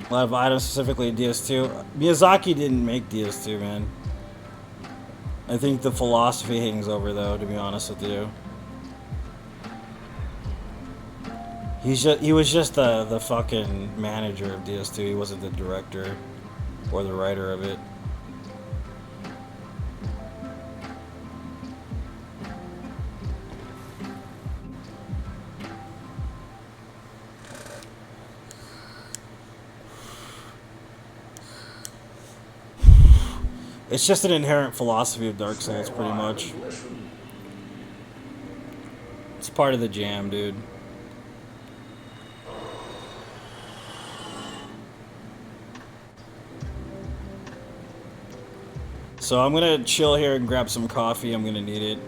A lot of items specifically in DS2. Miyazaki didn't make DS2, man. I think the philosophy hangs over, though, to be honest with you. He was just the fucking manager of DS2. He wasn't the director or the writer of it. It's just an inherent philosophy of Dark Souls, Stay a pretty while much. and listen. It's part of the jam, dude. So I'm gonna chill here and grab some coffee. I'm gonna need it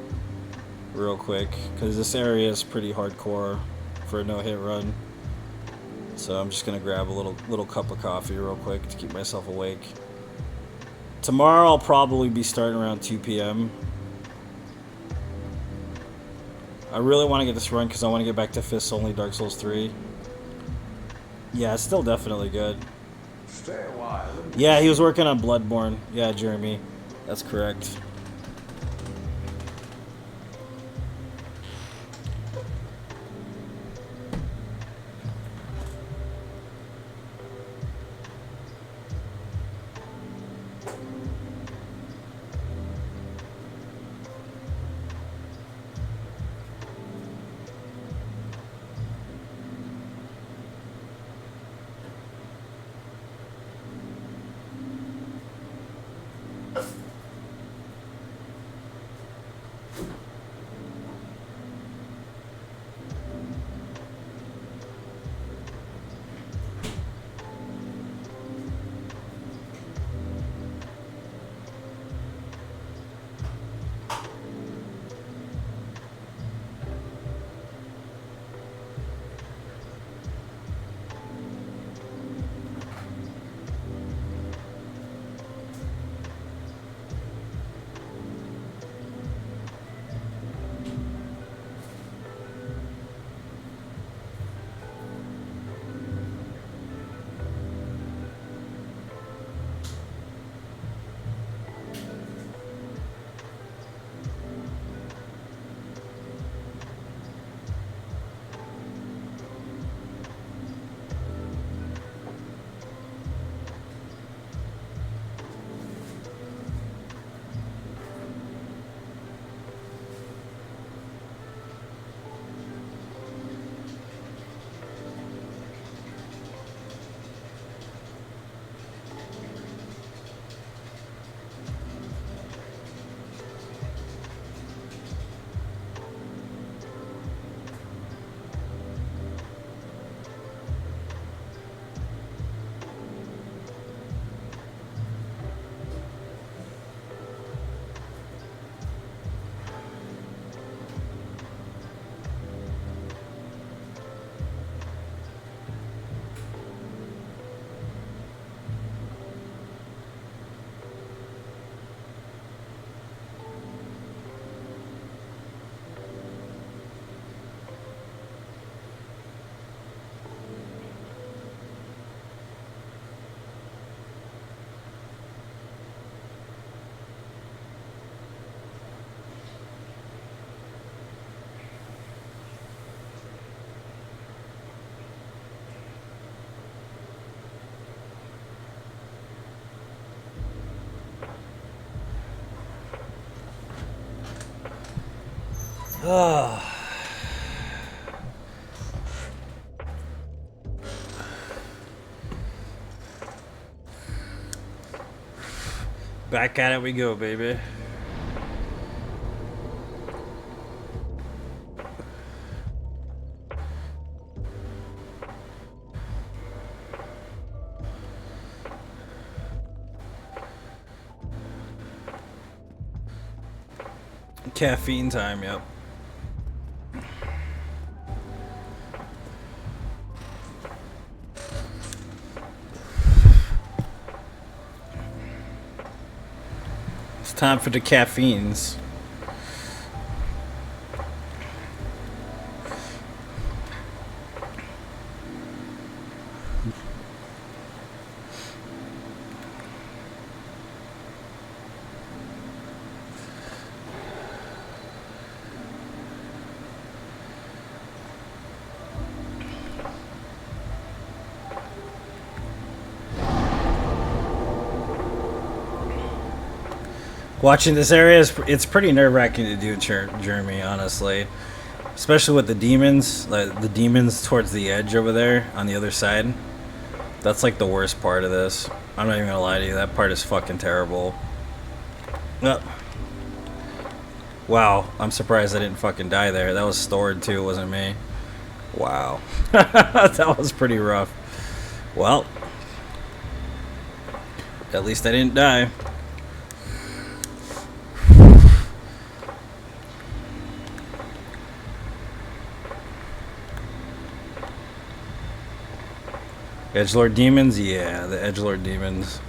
real quick because this area is pretty hardcore for a no-hit run. So I'm just gonna grab a little cup of coffee real quick to keep myself awake. Tomorrow I'll probably be starting around 2 p.m. I really want to get this run because I want to get back to Fists Only Dark Souls 3. Yeah, it's still definitely good. Stay a while and Yeah, he was working on Bloodborne. Yeah, Jeremy. That's correct. Back at it we go, baby. Caffeine time, yep. It's time for the caffeines. Watching this area it's pretty nerve-wracking to do, Jeremy, honestly. Especially with the demons, like the demons towards the edge over there on the other side. That's like the worst part of this. I'm not even gonna lie to you, that part is fucking terrible. Yep. Wow, I'm surprised I didn't fucking die there. That was stored too, it wasn't me. Wow. That was pretty rough. Well, at least I didn't die. Edgelord demons? Yeah, the Edgelord demons.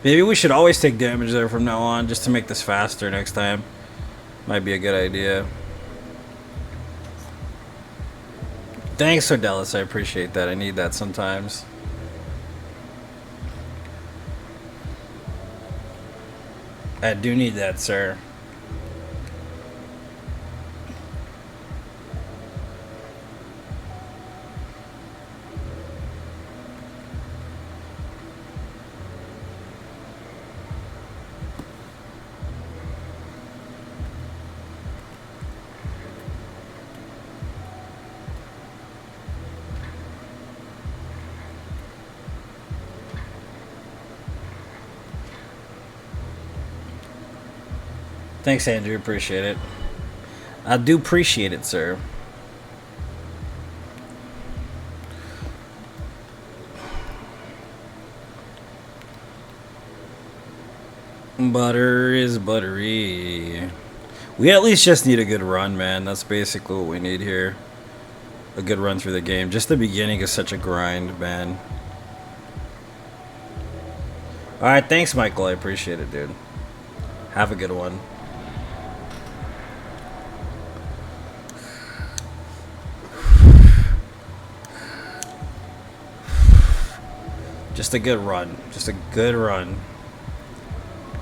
Maybe we should always take damage there from now on, just to make this faster next time. Might be a good idea. Thanks, Sordelis. I appreciate that. I need that sometimes. I do need that, sir. Thanks, Andrew. Appreciate it. I do appreciate it, sir. Butter is buttery. We at least just need a good run, man. That's basically what we need here. A good run through the game. Just the beginning is such a grind, man. Alright, thanks, Michael. I appreciate it, dude. Have a good one. Just a good run. Just a good run.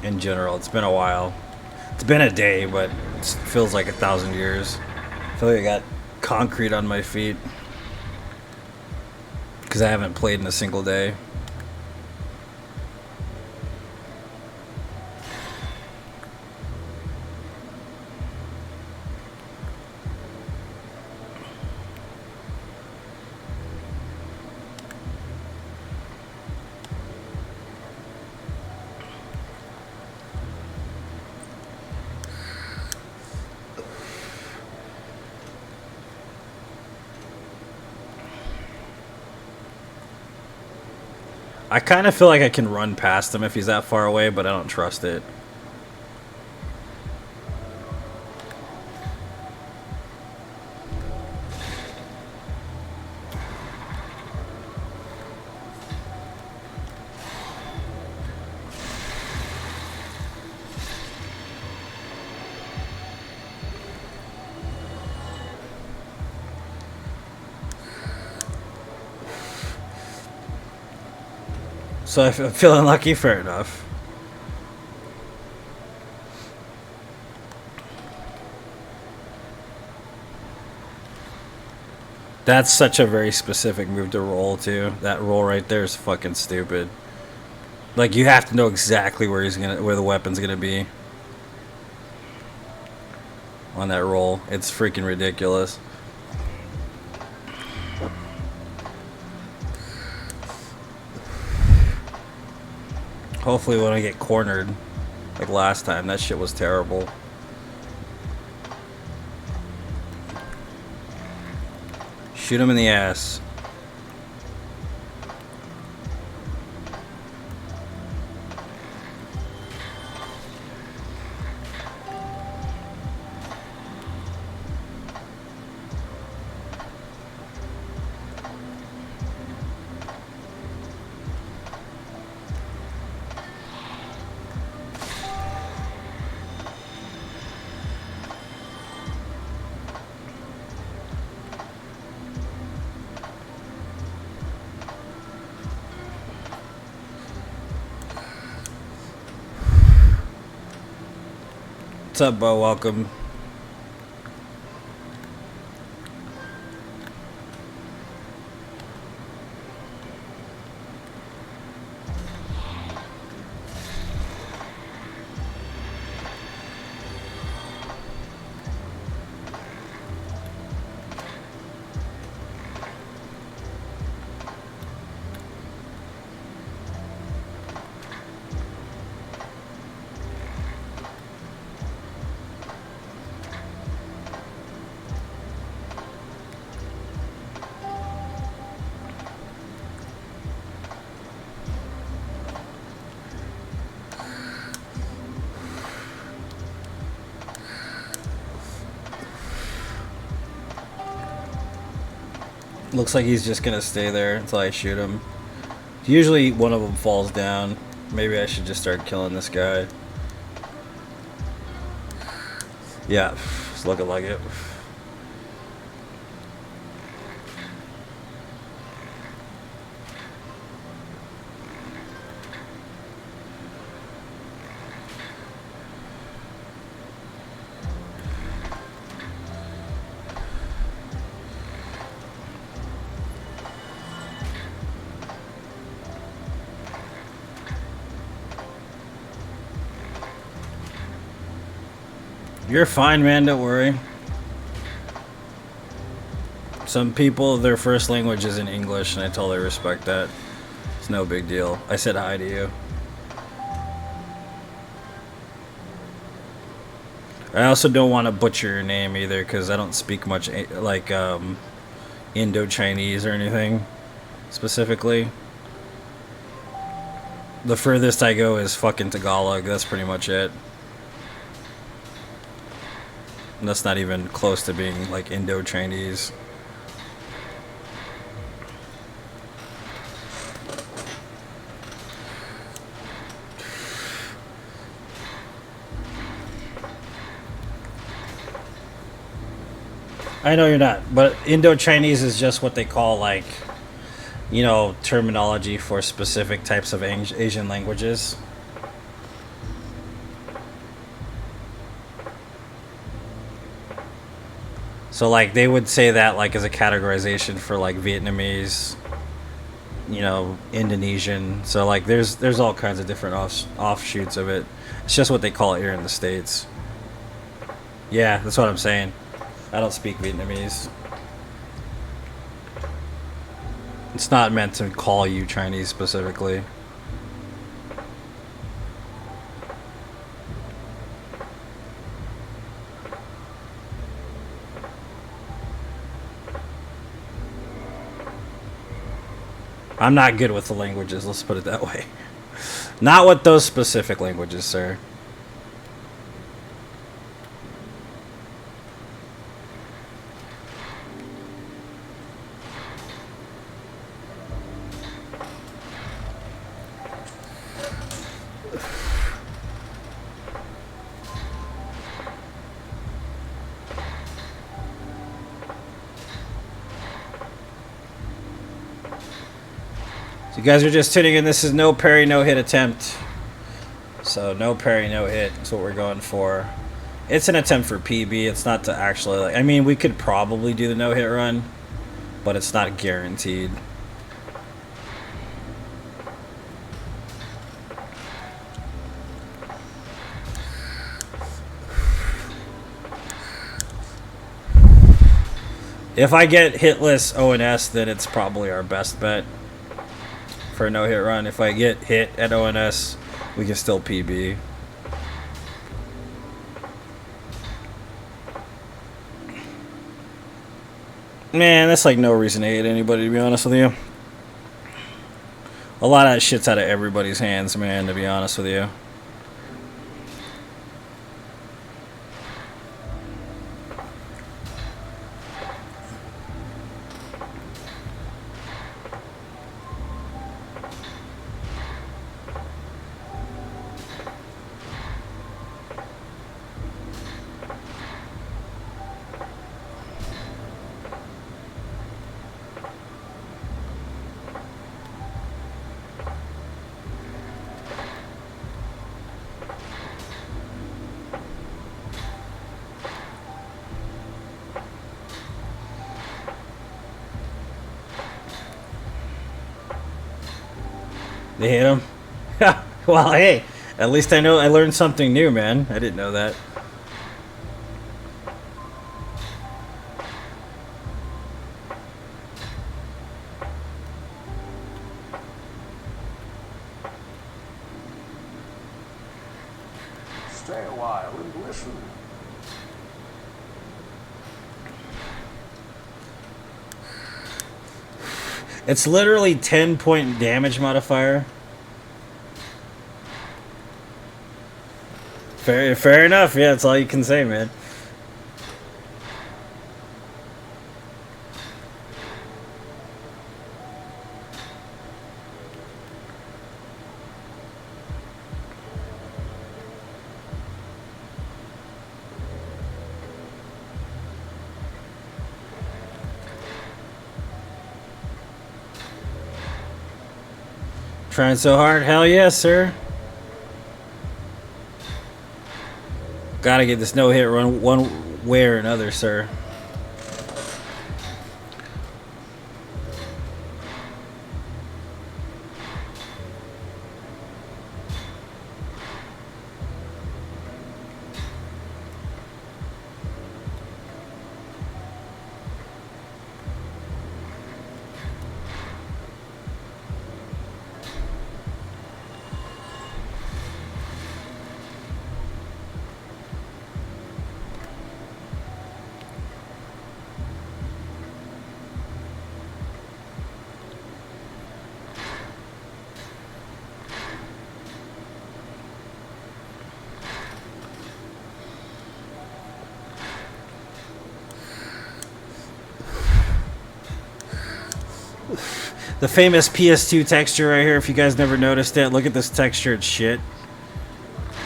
In general, it's been a while. It's been a day, but it feels like 1,000 years. I feel like I got concrete on my feet. Because I haven't played in a single day. I kind of feel like I can run past him if he's that far away, but I don't trust it. So if I'm feeling lucky, fair enough. That's such a very specific move to roll too. That roll right there is fucking stupid. Like you have to know exactly where the weapon's gonna be on that roll. It's freaking ridiculous. Hopefully we don't get cornered like last time. That shit was terrible. Shoot him in the ass. What's up, Bo? Welcome. Looks like he's just gonna stay there until I shoot him. Usually one of them falls down. Maybe I should just start killing this guy. Yeah, it's looking like it. You're fine, man, don't worry. Some people, their first language is in English, and I totally respect that. It's no big deal. I said hi to you. I also don't want to butcher your name either, because I don't speak much, like, Indo-Chinese or anything, specifically. The furthest I go is fucking Tagalog, that's pretty much it. And that's not even close to being like Indo-Chinese. I know you're not, but Indo-Chinese is just what they call like, you know, terminology for specific types of Asian languages. So like they would say that like as a categorization for like Vietnamese, you know, Indonesian. So like there's all kinds of different offshoots of it. It's just what they call it here in the States. Yeah, that's what I'm saying. I don't speak Vietnamese. It's not meant to call you Chinese specifically. I'm not good with the languages, let's put it that way. Not with those specific languages, sir. You guys are just tuning in. This is no parry, no hit attempt. So no parry, no hit. That's what we're going for. It's an attempt for PB. It's not to actually like. I mean, we could probably do the no hit run, but it's not guaranteed. If I get hitless ONS, then it's probably our best bet for a no-hit run. If I get hit at ONS, we can still PB. Man, that's like no reason to hate anybody, to be honest with you. A lot of that shit's out of everybody's hands, man, to be honest with you. They hit him? Well, hey, at least I know I learned something new, man. I didn't know that. Stay a while and listen. It's literally 10-point damage modifier. Fair enough. Yeah, that's all you can say, man. Trying so hard? Hell yes, sir. Gotta get this no-hit run one way or another, sir. The famous PS2 texture right here, if you guys never noticed it, look at this texture, it's shit.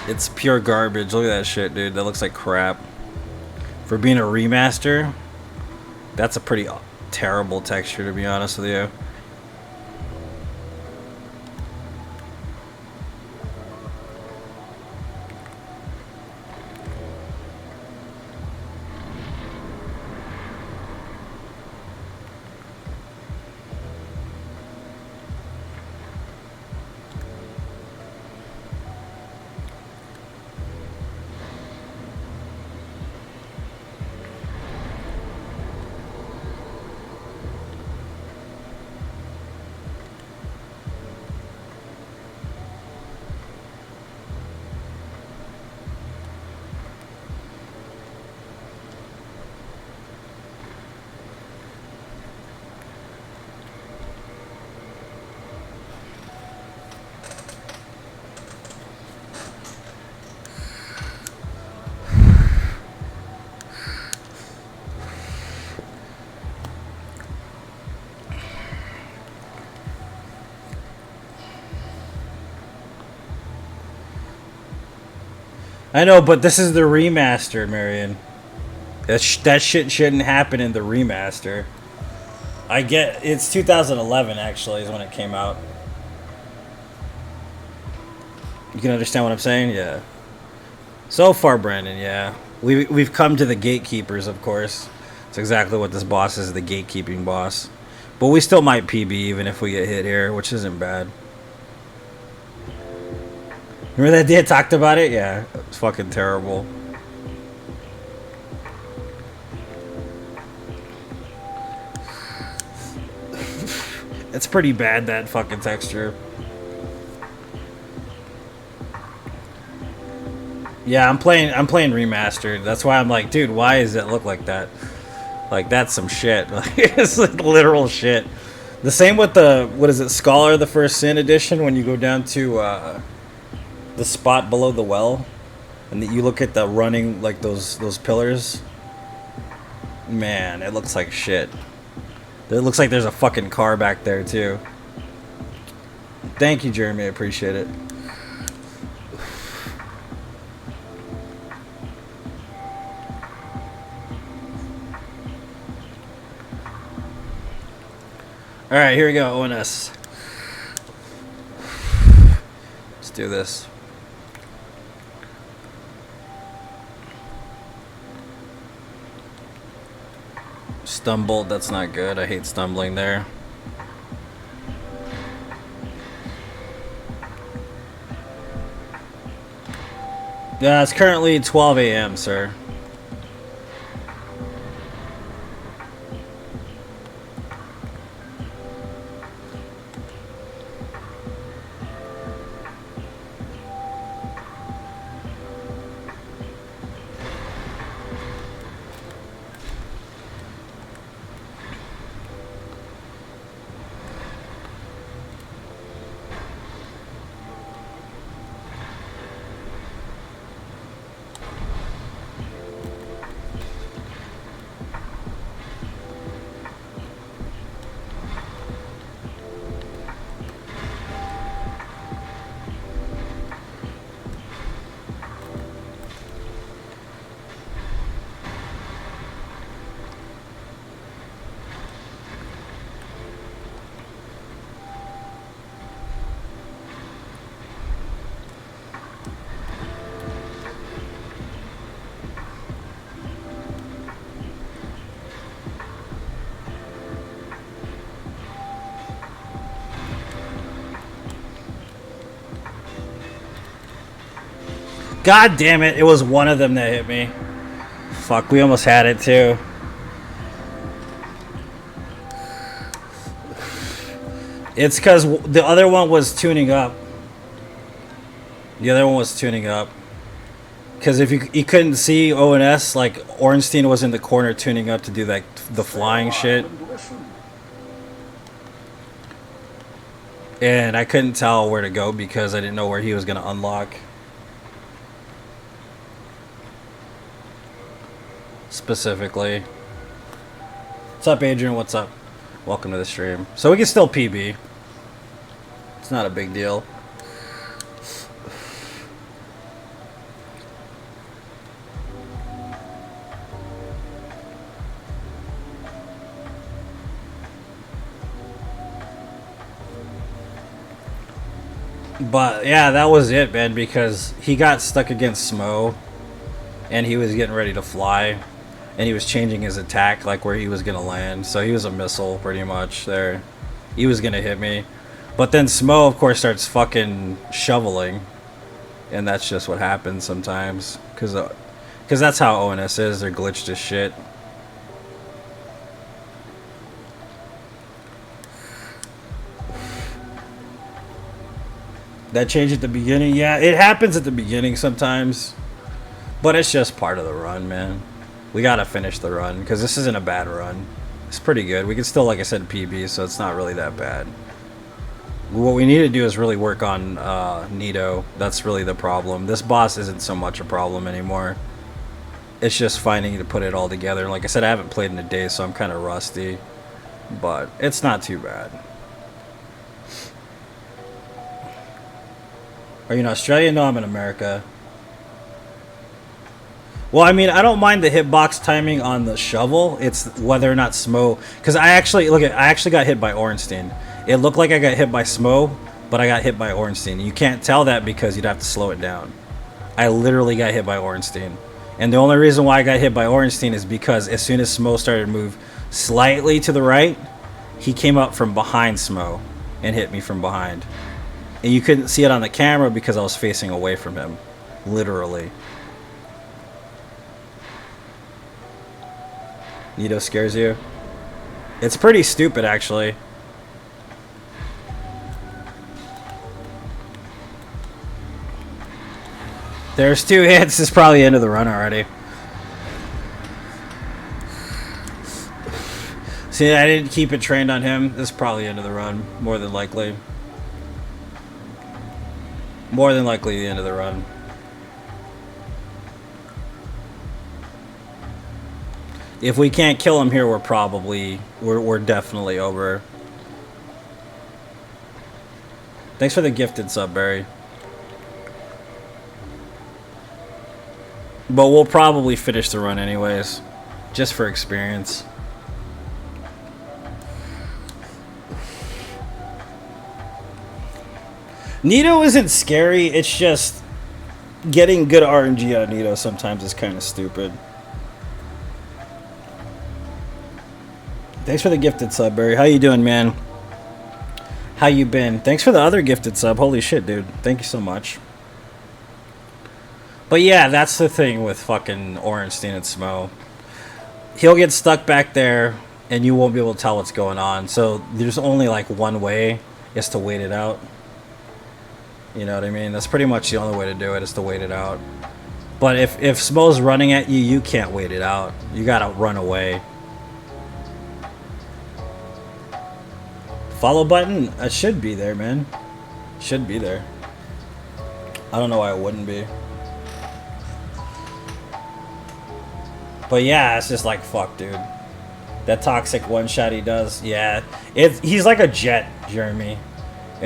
It's pure garbage. Look at that shit, dude. That looks like crap. For being a remaster, that's a pretty terrible texture, to be honest with you. I know, but this is the remaster, Marion. That shit shouldn't happen in the remaster. I get it's 2011 actually is when it came out. You can understand what I'm saying? Yeah. So far, Brandon, yeah. We've come to the gatekeepers, of course. It's exactly what this boss is, the gatekeeping boss. But we still might PB even if we get hit here, which isn't bad. Remember that day I talked about it? Yeah, it was fucking terrible. It's pretty bad, that fucking texture. Yeah, I'm playing remastered. That's why I'm like, dude, why does it look like that? Like, that's some shit. Like, it's like literal shit. The same with the, what is it, Scholar, the First Sin edition, when you go down to the spot below the well, and you look at the running, like, those pillars. Man, it looks like shit. It looks like there's a fucking car back there, too. Thank you, Jeremy. I appreciate it. Alright, here we go, ONS. Let's do this. Stumbled, that's not good. I hate stumbling there. Yeah, it's currently 12 a.m., sir. God damn it, it was one of them that hit me. Fuck, we almost had it too. It's because the other one was tuning up. The other one was tuning up. Because if you couldn't see ONS, like, Ornstein was in the corner tuning up to do, like, the flying shit. And I couldn't tell where to go because I didn't know where he was going to unlock. Specifically. What's up, Adrian? What's up? Welcome to the stream. So we can still PB. It's not a big deal. But yeah, that was it, man, because he got stuck against Smo and he was getting ready to fly. And he was changing his attack, like where he was going to land. So he was a missile, pretty much, there. He was going to hit me. But then Smo, of course, starts fucking shoveling. And that's just what happens sometimes. Because that's how ONS is. They're glitched as shit. That change at the beginning? Yeah, it happens at the beginning sometimes. But it's just part of the run, man. We gotta finish the run, because this isn't a bad run. It's pretty good. We can still, like I said, PB, so it's not really that bad. What we need to do is really work on Nito. That's really the problem. This boss isn't so much a problem anymore. It's just finding to put it all together. Like I said, I haven't played in a day, so I'm kind of rusty. But it's not too bad. Are you in Australia? No, I'm in America. Well, I mean, I don't mind the hitbox timing on the shovel. It's whether or not Smo... Because I actually got hit by Ornstein. It looked like I got hit by Smo, but I got hit by Ornstein. You can't tell that because you'd have to slow it down. I literally got hit by Ornstein. And the only reason why I got hit by Ornstein is because as soon as Smo started to move slightly to the right, he came up from behind Smo and hit me from behind. And you couldn't see it on the camera because I was facing away from him. Literally. Nito scares you? It's pretty stupid, actually. There's 2 hits. It's probably the end of the run already. See, I didn't keep it trained on him. This is probably the end of the run, more than likely. More than likely the end of the run. If we can't kill him here, we're definitely over. Thanks for the gifted sub, Barry. But we'll probably finish the run anyways, just for experience. Nito isn't scary, it's just getting good RNG on Nito sometimes is kind of stupid. Thanks for the gifted sub, Barry. How you doing, man? How you been? Thanks for the other gifted sub. Holy shit, dude. Thank you so much. But yeah, that's the thing with fucking Ornstein and Smo. He'll get stuck back there, and you won't be able to tell what's going on. So there's only like one way, is to wait it out. You know what I mean? That's pretty much the only way to do it, is to wait it out. But if Smo's running at you, you can't wait it out. You gotta run away. Follow button? It should be there, man. Should be there. I don't know why it wouldn't be. But yeah, it's just like, fuck, dude. That toxic one shot he does, yeah. He's like a jet, Jeremy.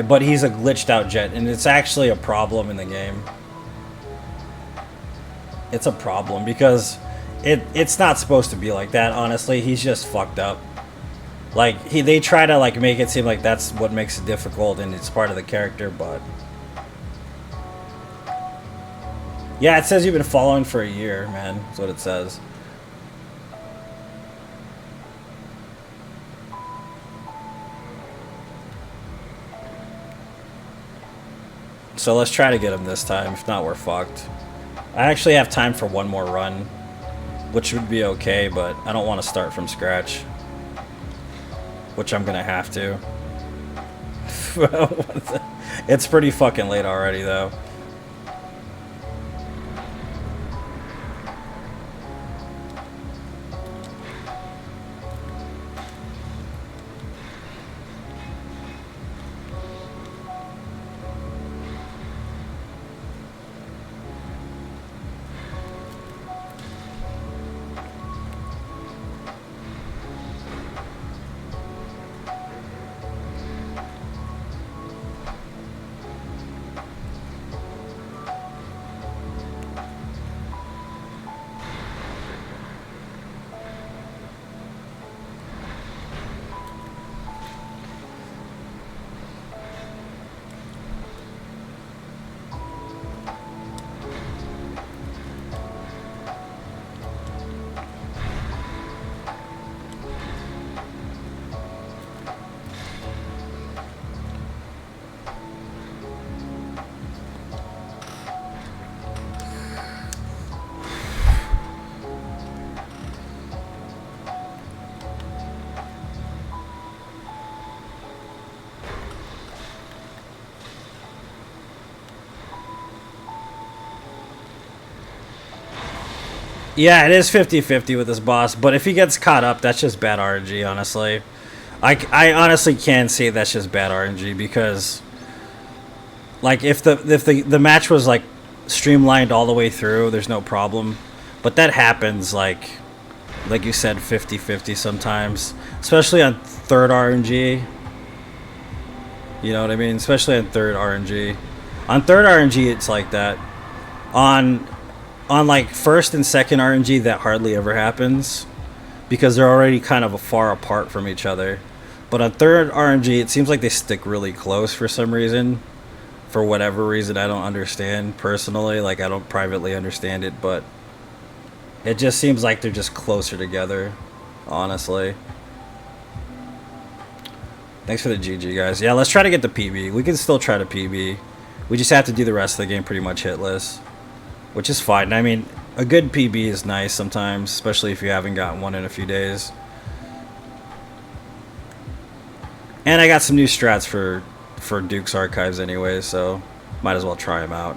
But he's a glitched out jet, and it's actually a problem in the game. It's a problem because it's not supposed to be like that, honestly. He's just fucked up. Like, they try to like make it seem like that's what makes it difficult and it's part of the character, but... Yeah, it says you've been following for a year, man. That's what it says. So let's try to get him this time. If not, we're fucked. I actually have time for one more run, which would be okay, but I don't want to start from scratch. Which I'm gonna have to. It's pretty fucking late already, though. Yeah, it is 50-50 with this boss, but if he gets caught up, that's just bad RNG, honestly. I honestly can say that's just bad RNG because, like, if the match was like streamlined all the way through, there's no problem. But that happens, like you said, 50-50 sometimes, especially on third RNG. You know what I mean? Especially on third RNG. On third RNG, it's like that. On like first and second RNG, that hardly ever happens because they're already kind of far apart from each other. But on third RNG, it seems like they stick really close for some reason. For whatever reason, I don't understand personally. Like, I don't privately understand it, but It just seems like they're just closer together, honestly. Thanks for the GG, guys. Yeah, let's try to get the PB. We can still try to PB. We just have to do the rest of the game pretty much hitless, which is fine. I mean, a good PB is nice sometimes, especially if you haven't gotten one in a few days. And I got some new strats for Duke's Archives anyway, so might as well try them out.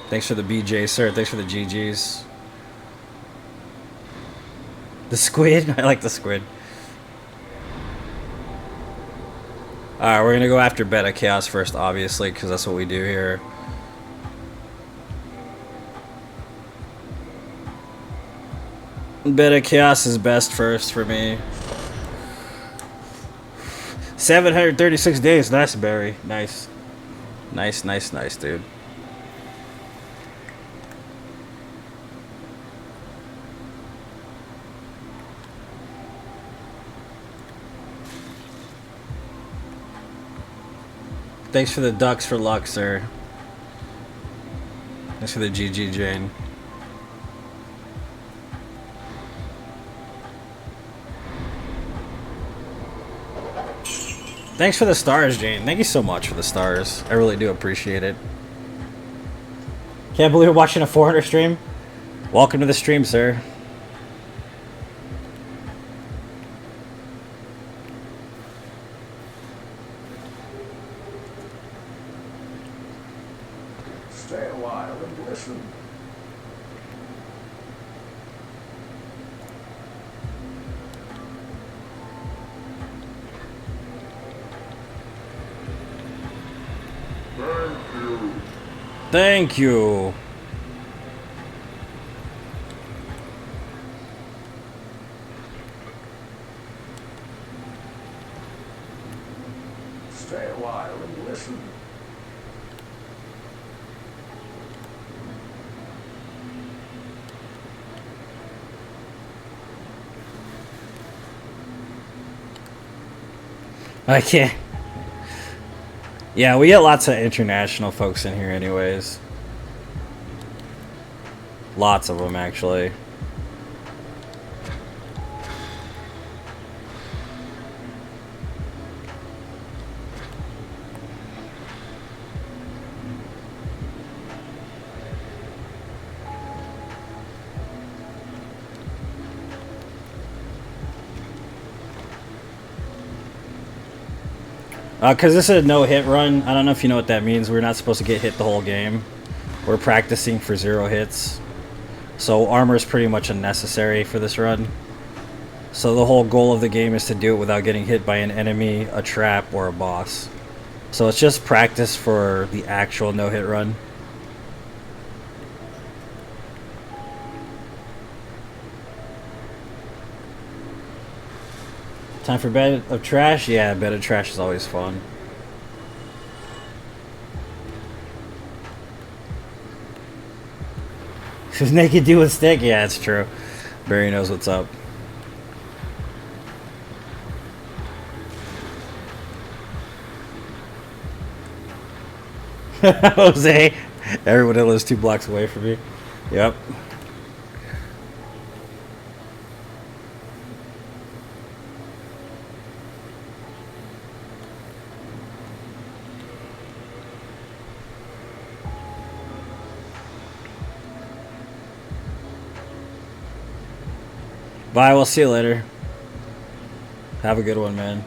Thanks for the BJ, sir. Thanks for the GGs. The squid? I like the squid. Alright, we're going to go after Beta Chaos first, obviously, because that's what we do here. Beta Chaos is best first for me. 736 days. Nice, Barry. Nice. Nice, nice, nice, dude. Thanks for the ducks for luck, sir. Thanks for the GG, Jane. Thanks for the stars, Jane. Thank you so much for the stars. I really do appreciate it. Can't believe we're watching a 400 stream. Welcome to the stream, sir. Stay a while and listen. Thank you. Stay a while and listen. I can't. Yeah, we get lots of international folks in here anyways. Lots of them, actually. Because this is a no-hit run. I don't know if you know what that means. We're not supposed to get hit the whole game. We're practicing for 0 hits. So armor is pretty much unnecessary for this run. So the whole goal of the game is to do it without getting hit by an enemy, a trap, or a boss. So it's just practice for the actual no-hit run. Time for bed of trash? Yeah, bed of trash is always fun. Naked dude with stick? Yeah, it's true. Barry knows what's up. Jose, everyone that lives 2 blocks away from me. Yep. Bye, we'll see you later. Have a good one, man.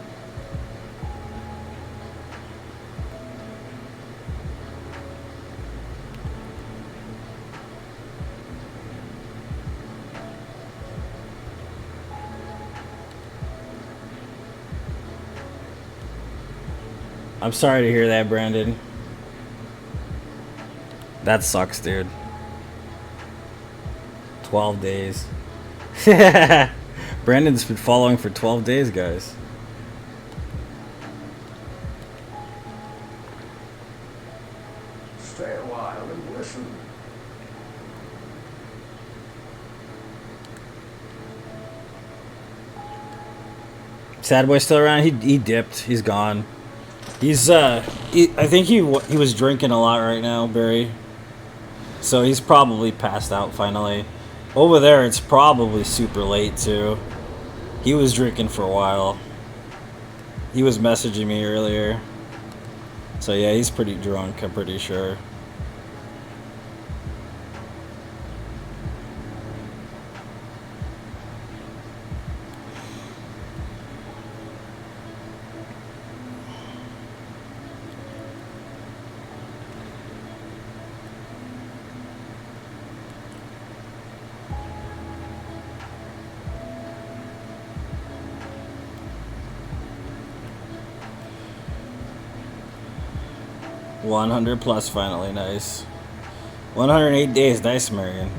I'm sorry to hear that, Brandon. That sucks, dude. 12 days. Brandon's been following for 12 days, guys. Stay a while and listen. Sad Boy still around? He dipped. He's gone. He's I think he was drinking a lot right now, Barry. So he's probably passed out finally. Over there, it's probably super late too. He was drinking for a while. He was messaging me earlier. So yeah, he's pretty drunk, I'm pretty sure. $100 plus finally, nice. 108 days, nice, Marion.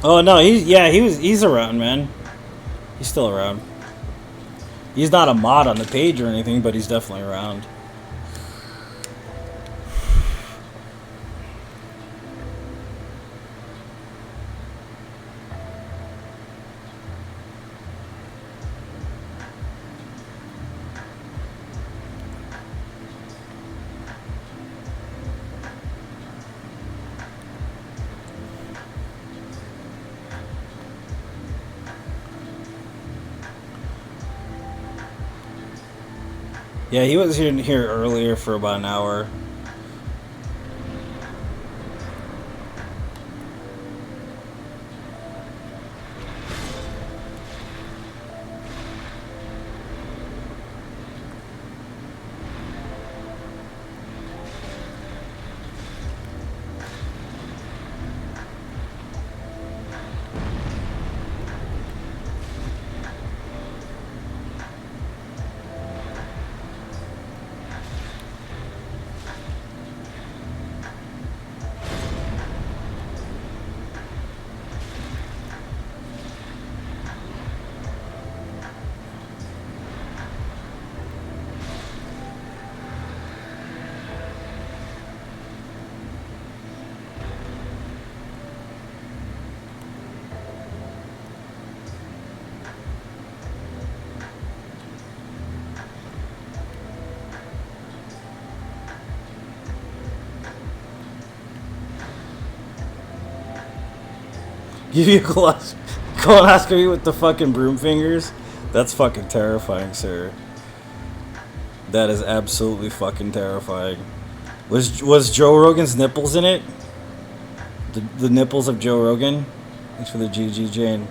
Oh no, he's around, man. He's still around. He's not a mod on the page or anything, but he's definitely around. Yeah, he was here earlier for about an hour. Give you a colonoscopy with the fucking broom fingers? That's fucking terrifying, sir. That is absolutely fucking terrifying. Was Joe Rogan's nipples in it? The nipples of Joe Rogan? Thanks for the GG, Jane.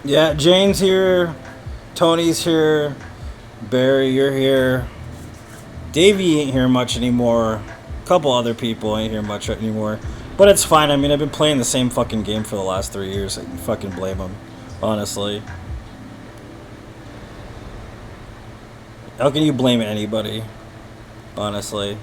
Yeah, Jane's here. Tony's here. Barry, you're here. Davey ain't here much anymore. A couple other people ain't here much anymore. But it's fine. I mean, I've been playing the same fucking game for the last 3 years. I can fucking blame them. Honestly. How can you blame anybody? Honestly.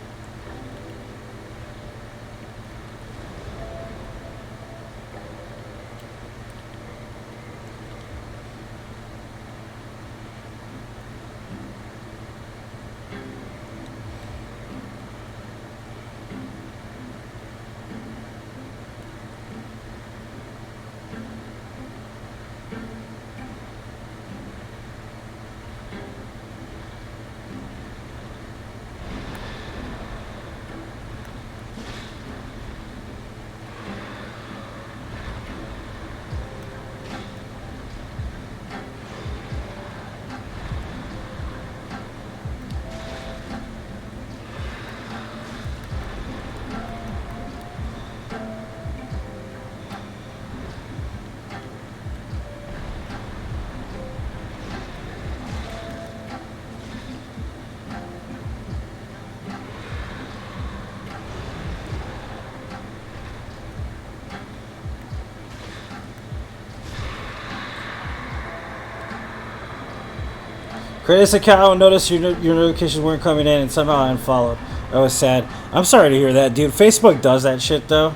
Create this account, notice your notifications weren't coming in, and somehow I unfollowed. That was sad. I'm sorry to hear that, dude. Facebook does that shit, though.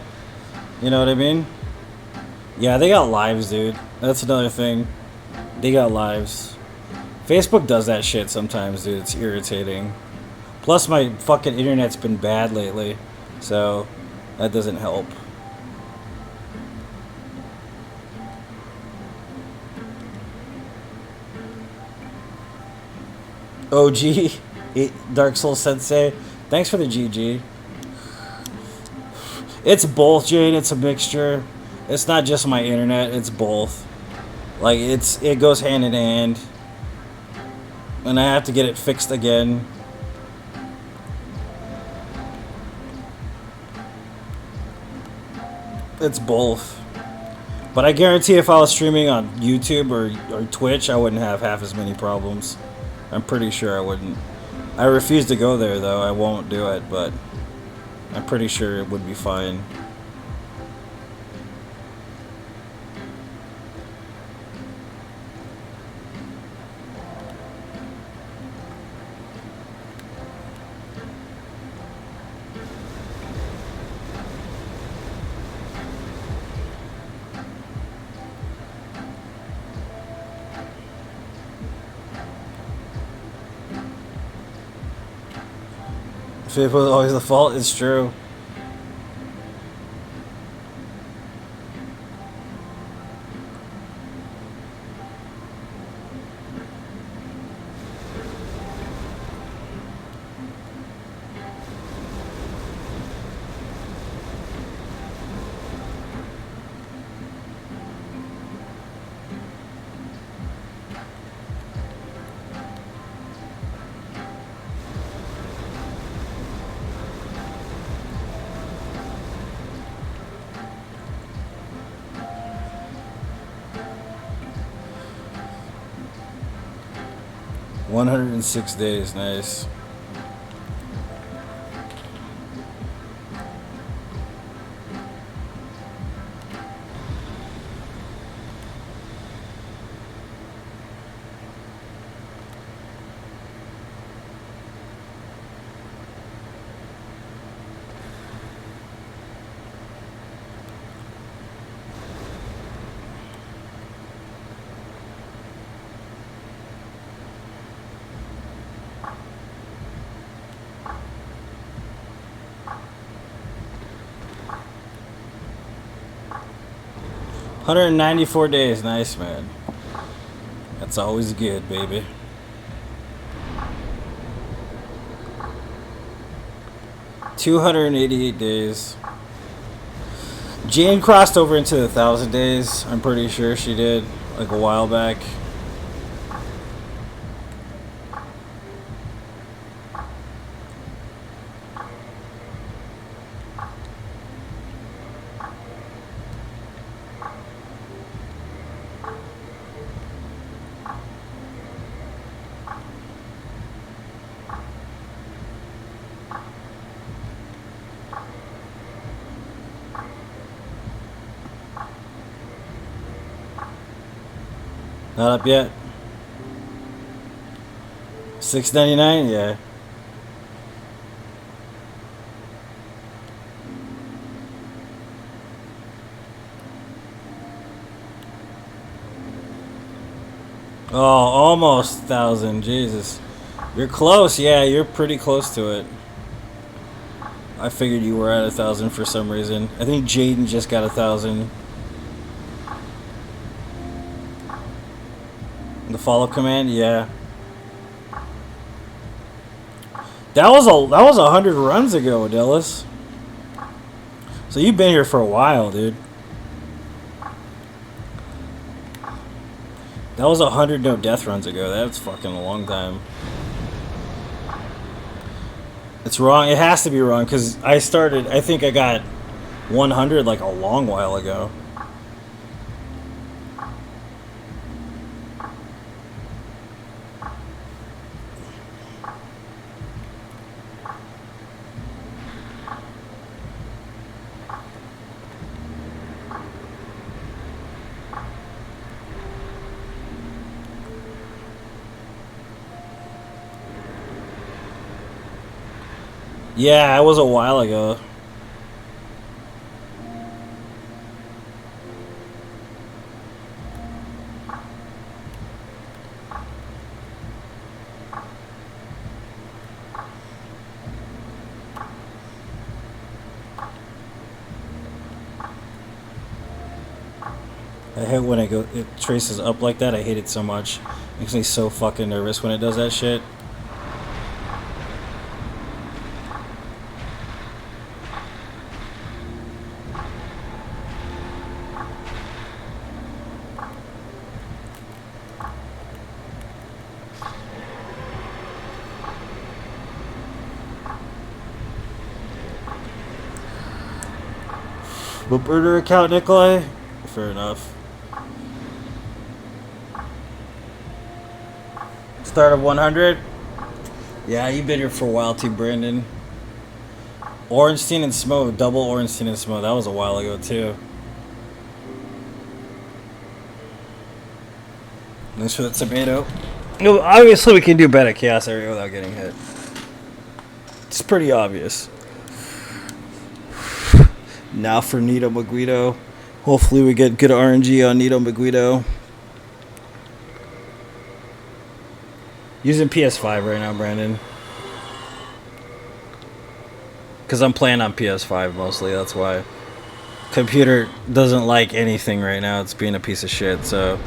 You know what I mean? Yeah, they got lives, dude. That's another thing. They got lives. Facebook does that shit sometimes, dude. It's irritating. Plus, my fucking internet's been bad lately, so that doesn't help. OG, Dark Soul Sensei, thanks for the GG. It's both, Jade. It's a mixture. It's not just my internet. It's both. Like it goes hand in hand, and I have to get it fixed again. It's both. But I guarantee if I was streaming on YouTube or Twitch, I wouldn't have half as many problems. I'm pretty sure I wouldn't. I refuse to go there, though. I won't do it, but I'm pretty sure it would be fine. If it was always the fault, it's true. $106, nice. $194, nice, man. That's always good, baby. $288. Jane crossed over into the 1,000 days. I'm pretty sure she did, like a while back. Not up yet. $6.99, yeah. Oh, almost 1,000. Jesus, you're close. Yeah, you're pretty close to it. I figured you were at 1,000 for some reason. I think Jaden just got 1,000. The follow command, yeah. That was 100 runs ago, Dillis. So you've been here for a while, dude. That was 100 no death runs ago. That's fucking a long time. It's wrong. It has to be wrong because I think I got 100 like a long while ago. Yeah, it was a while ago. I hate when it traces up like that. I hate it so much. Makes me so fucking nervous when it does that shit. But burner account, Nikolai? Fair enough. Start of 100? Yeah, you've been here for a while too, Brandon. Orenstein and Smo, double Orenstein and Smo. That was a while ago too. Thanks for the tomato. No, obviously we can do better chaos area without getting hit. It's pretty obvious. Now for Nito Maguido. Hopefully we get good RNG on Nito Maguido. Using PS5 right now, Brandon. Because I'm playing on PS5 mostly, that's why. Computer doesn't like anything right now. It's being a piece of shit, so...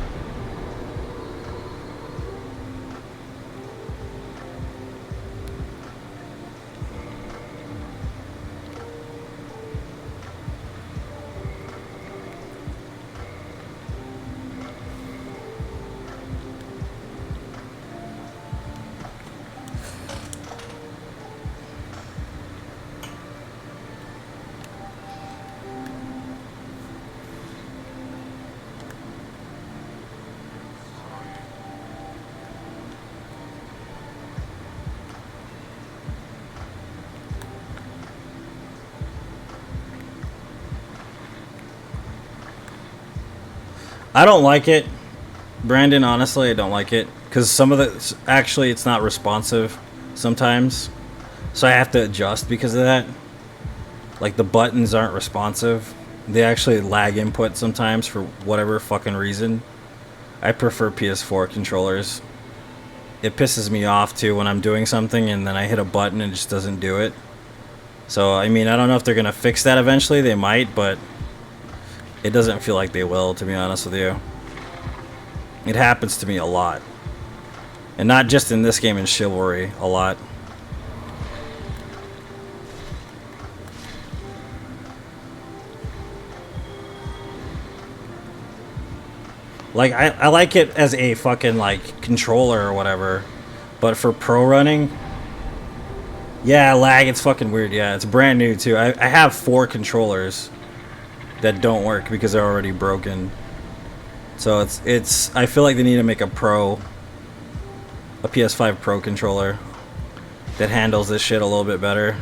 I don't like it, Brandon. Honestly, I don't like it because some of the actually it's not responsive sometimes, so I have to adjust because of that. Like the buttons aren't responsive; they actually lag input sometimes for whatever fucking reason. I prefer PS4 controllers. It pisses me off too when I'm doing something and then I hit a button and it just doesn't do it. So I mean, I don't know if they're gonna fix that eventually. They might, but. It doesn't feel like they will, to be honest with you. It happens to me a lot. And not just in this game, in Chivalry, a lot. Like, I like it as a fucking, like, controller or whatever. But for pro running... Yeah, lag, it's fucking weird, yeah. It's brand new, too. I have 4 controllers that don't work because they're already broken. So it's I feel like they need to make a PS5 Pro controller that handles this shit a little bit better.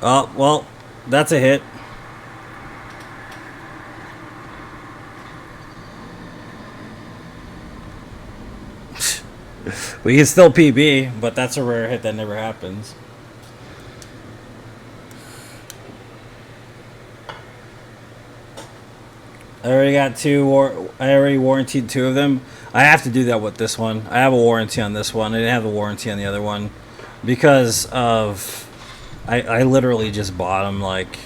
Oh, well, that's a hit. We can still PB, but that's a rare hit that never happens. I already got I already warranted 2 of them. I have to do that with this one. I have a warranty on this one. I didn't have a warranty on the other one because of I literally just bought them like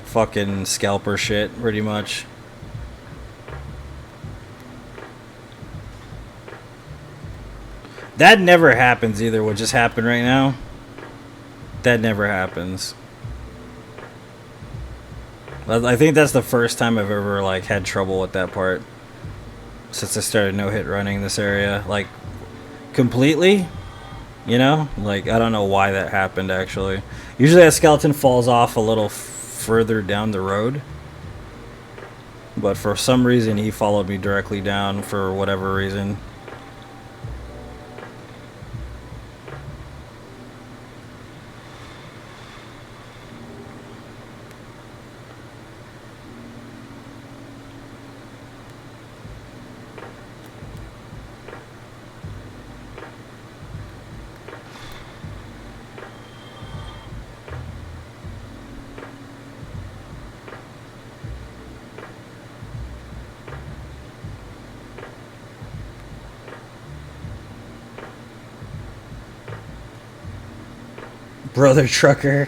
fucking scalper shit, pretty much. That never happens either. What just happened right now? That never happens. I think that's the first time I've ever like had trouble with that part since I started no hit running this area, like completely. You know, like I don't know why that happened actually. Usually a skeleton falls off a little further down the road, but for some reason he followed me directly down for whatever reason. Brother trucker.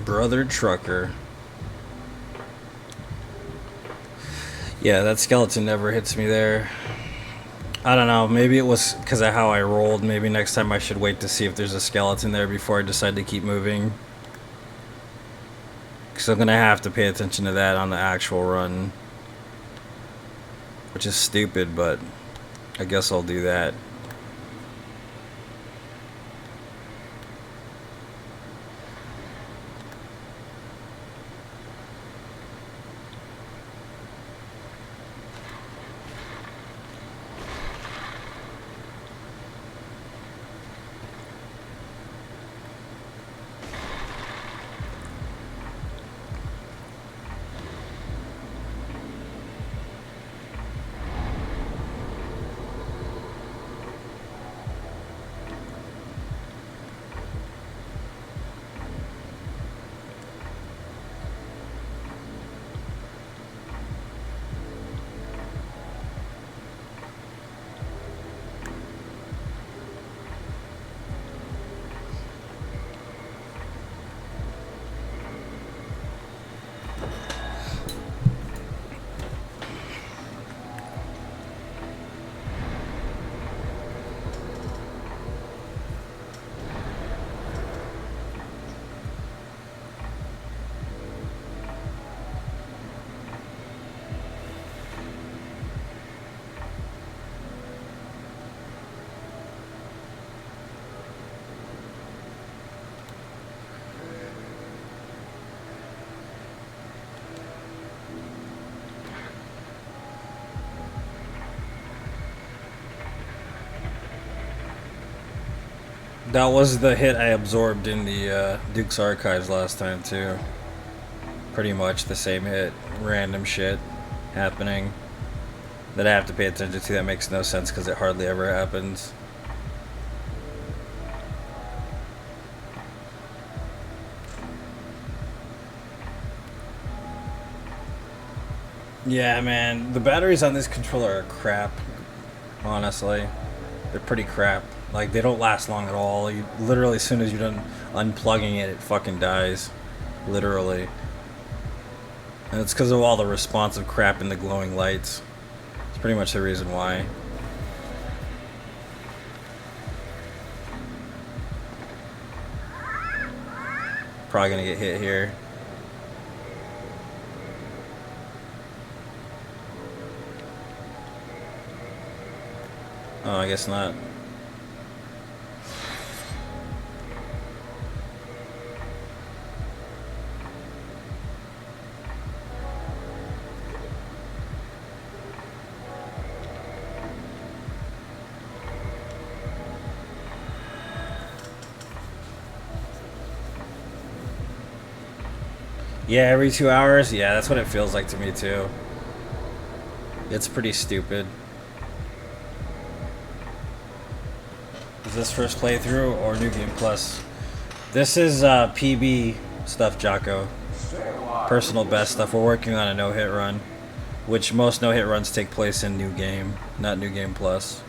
Brother trucker. Yeah, that skeleton never hits me there. I don't know, maybe it was because of how I rolled. Maybe next time I should wait to see if there's a skeleton there before I decide to keep moving. Because I'm going to have to pay attention to that on the actual run. Which is stupid, but I guess I'll do that. That was the hit I absorbed in the Duke's Archives last time, too. Pretty much the same hit. Random shit happening that I have to pay attention to that makes no sense because it hardly ever happens. Yeah, man. The batteries on this controller are crap, honestly. They're pretty crap. Like, they don't last long at all. You literally, as soon as you're done unplugging it, it fucking dies. Literally. And it's because of all the responsive crap in the glowing lights. It's pretty much the reason why. Probably gonna get hit here. Oh, I guess not. Yeah, every 2 hours? Yeah, that's what it feels like to me too. It's pretty stupid. Is this first playthrough or New Game Plus? This is PB stuff, Jocko. Stay alive. Personal best stuff. We're working on a no-hit run, which most no-hit runs take place in New Game, not New Game Plus.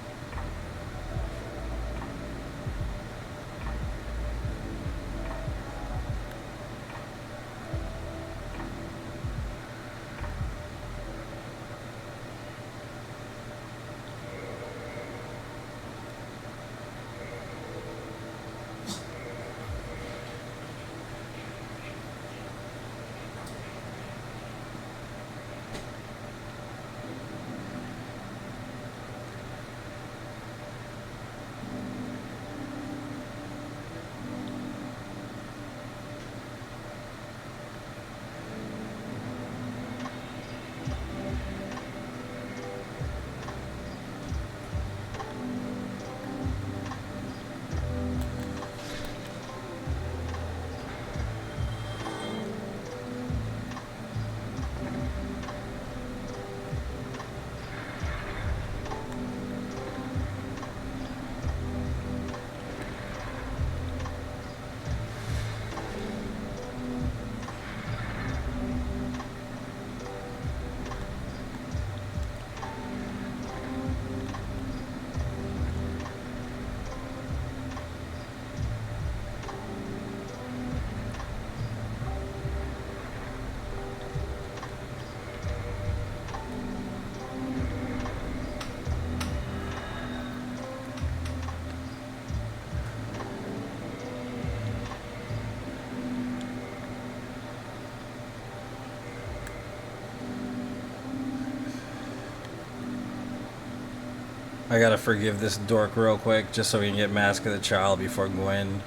I gotta forgive this dork real quick, just so we can get Mask of the Child before Gwen.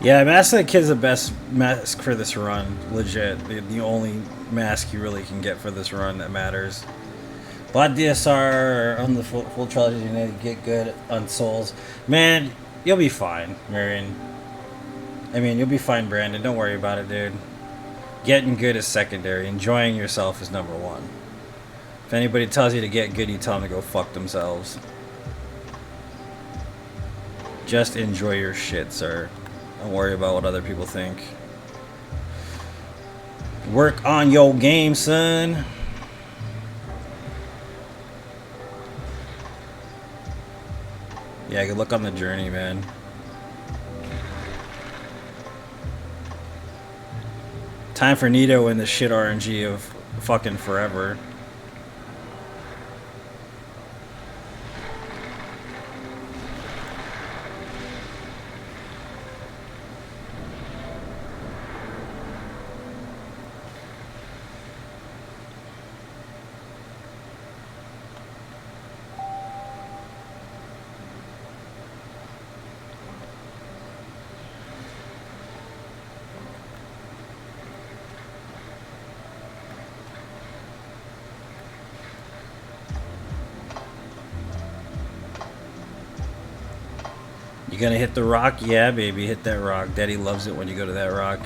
Yeah, Mask of the Kid's the best mask for this run. Legit. The only mask you really can get for this run that matters. Bought DSR on the full trilogy, you need to get good on Souls. Man, you'll be fine, Marion. I mean, you'll be fine, Brandon. Don't worry about it, dude. Getting good is secondary. Enjoying yourself is number one. If anybody tells you to get good, you tell them to go fuck themselves. Just enjoy your shit, sir. Don't worry about what other people think. Work on your game, son. Yeah, good luck on the journey, man. Time for Nito in the shit RNG of fucking forever. You gonna hit the rock? Yeah, baby, hit that rock. Daddy loves it when you go to that rock.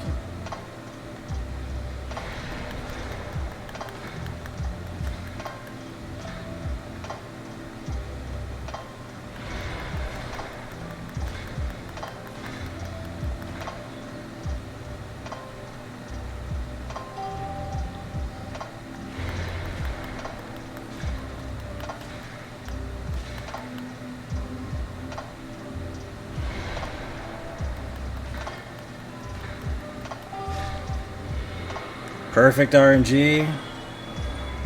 Perfect RNG.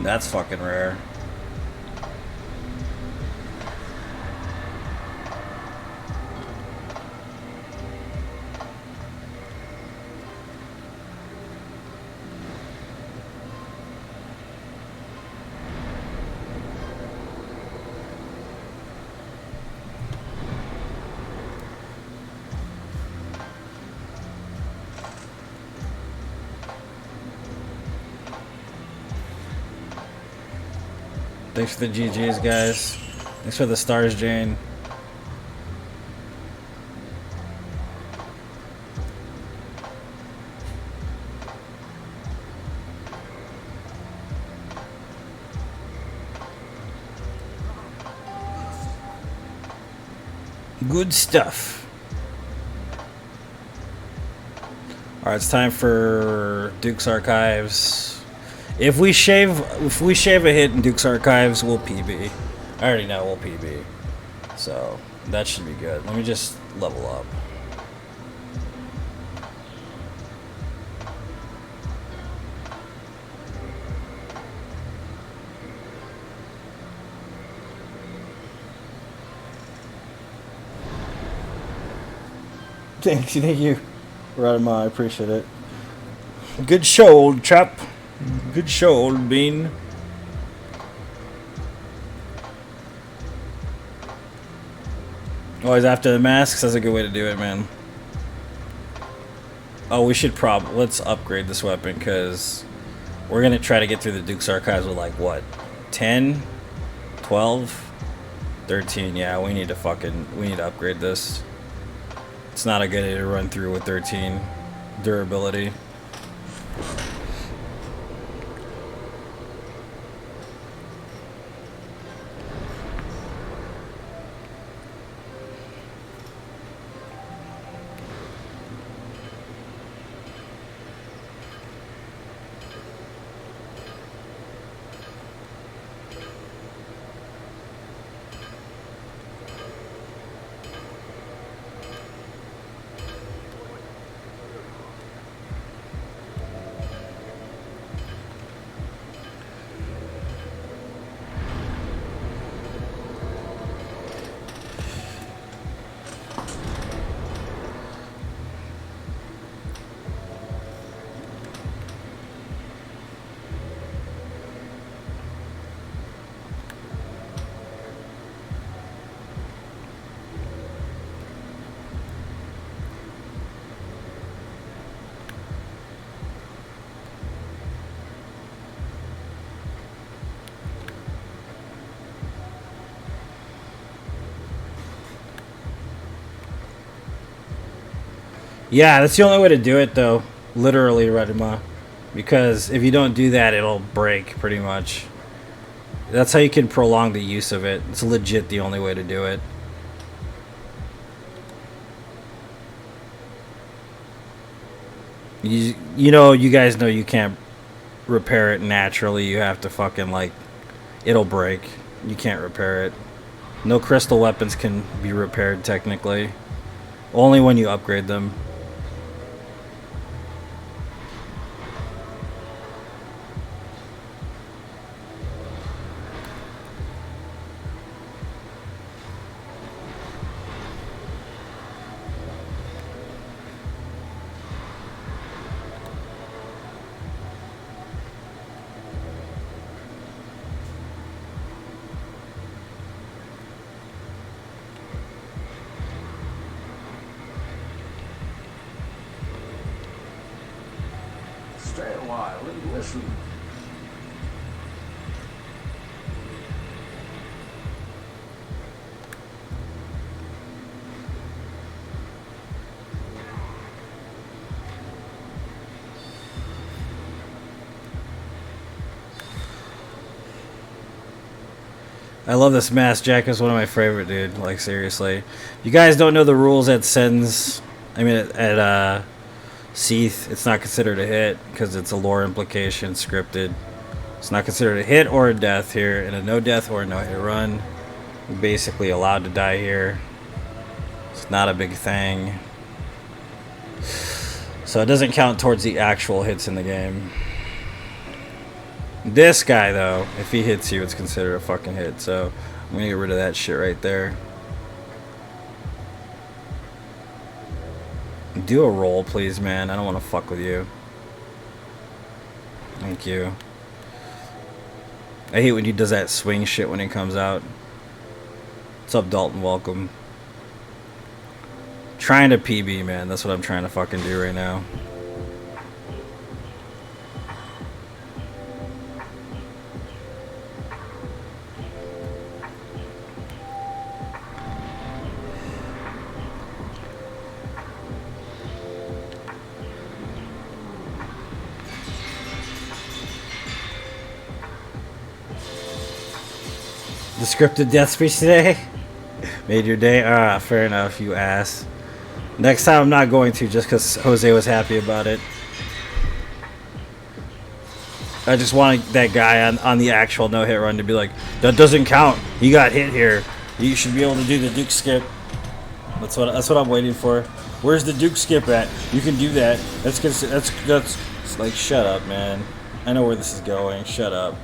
That's fucking rare. Thanks for the GGs, guys. Thanks for the stars, Jane. Good stuff. Alright, it's time for Duke's Archives. If we shave a hit in Duke's Archives, we'll PB. I already know we'll PB. So that should be good. Let me just level up. Thank you. Radima, I appreciate it. Good show, old chap. Good show, old bean. Always after the masks, that's a good way to do it, man. Oh, we should let's upgrade this weapon, because we're going to try to get through the Duke's Archives with, like, what? 10? 12? 13, yeah, we need to upgrade this. It's not a good idea to run through with 13 durability. Yeah, that's the only way to do it, though. Literally, Radima. Because if you don't do that, it'll break, pretty much. That's how you can prolong the use of it. It's legit the only way to do it. You guys know you can't repair it naturally. You have to fucking, like, it'll break. You can't repair it. No crystal weapons can be repaired, technically. Only when you upgrade them. Stay a while and listen. I love this mask. Jack is one of my favorite, dude. Like, seriously. You guys don't know the rules at Sens. I mean, at Seath, it's not considered a hit because it's a lore implication, scripted. It's not considered a hit or a death here. And a no death or a no hit run. You're basically allowed to die here. It's not a big thing. So it doesn't count towards the actual hits in the game. This guy, though, if he hits you, it's considered a fucking hit. So I'm going to get rid of that shit right there. Do a roll, please, man. I don't want to fuck with you. Thank you. I hate when he does that swing shit when he comes out. What's up, Dalton? Welcome. Trying to PB, man. That's what I'm trying to fucking do right now. The scripted death speech today made your day? Ah, fair enough, you ass. Next time I'm not going to, just because Jose was happy about it. I just wanted that guy on the actual no-hit run to be like, that doesn't count. He got hit here. You should be able to do the Duke skip. That's what I'm waiting for. Where's the Duke skip at? You can do that. That's like, shut up, man. I know where this is going. Shut up.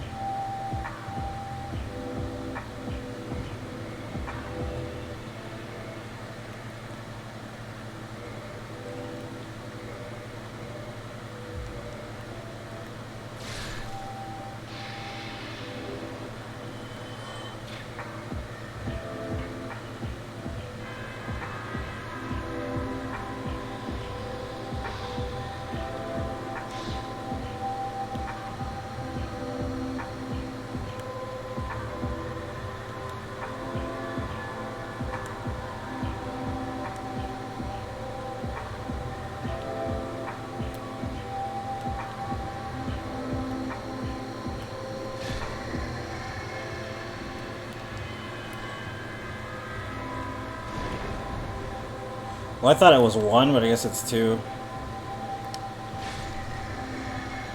Well, I thought it was 1, but I guess it's 2.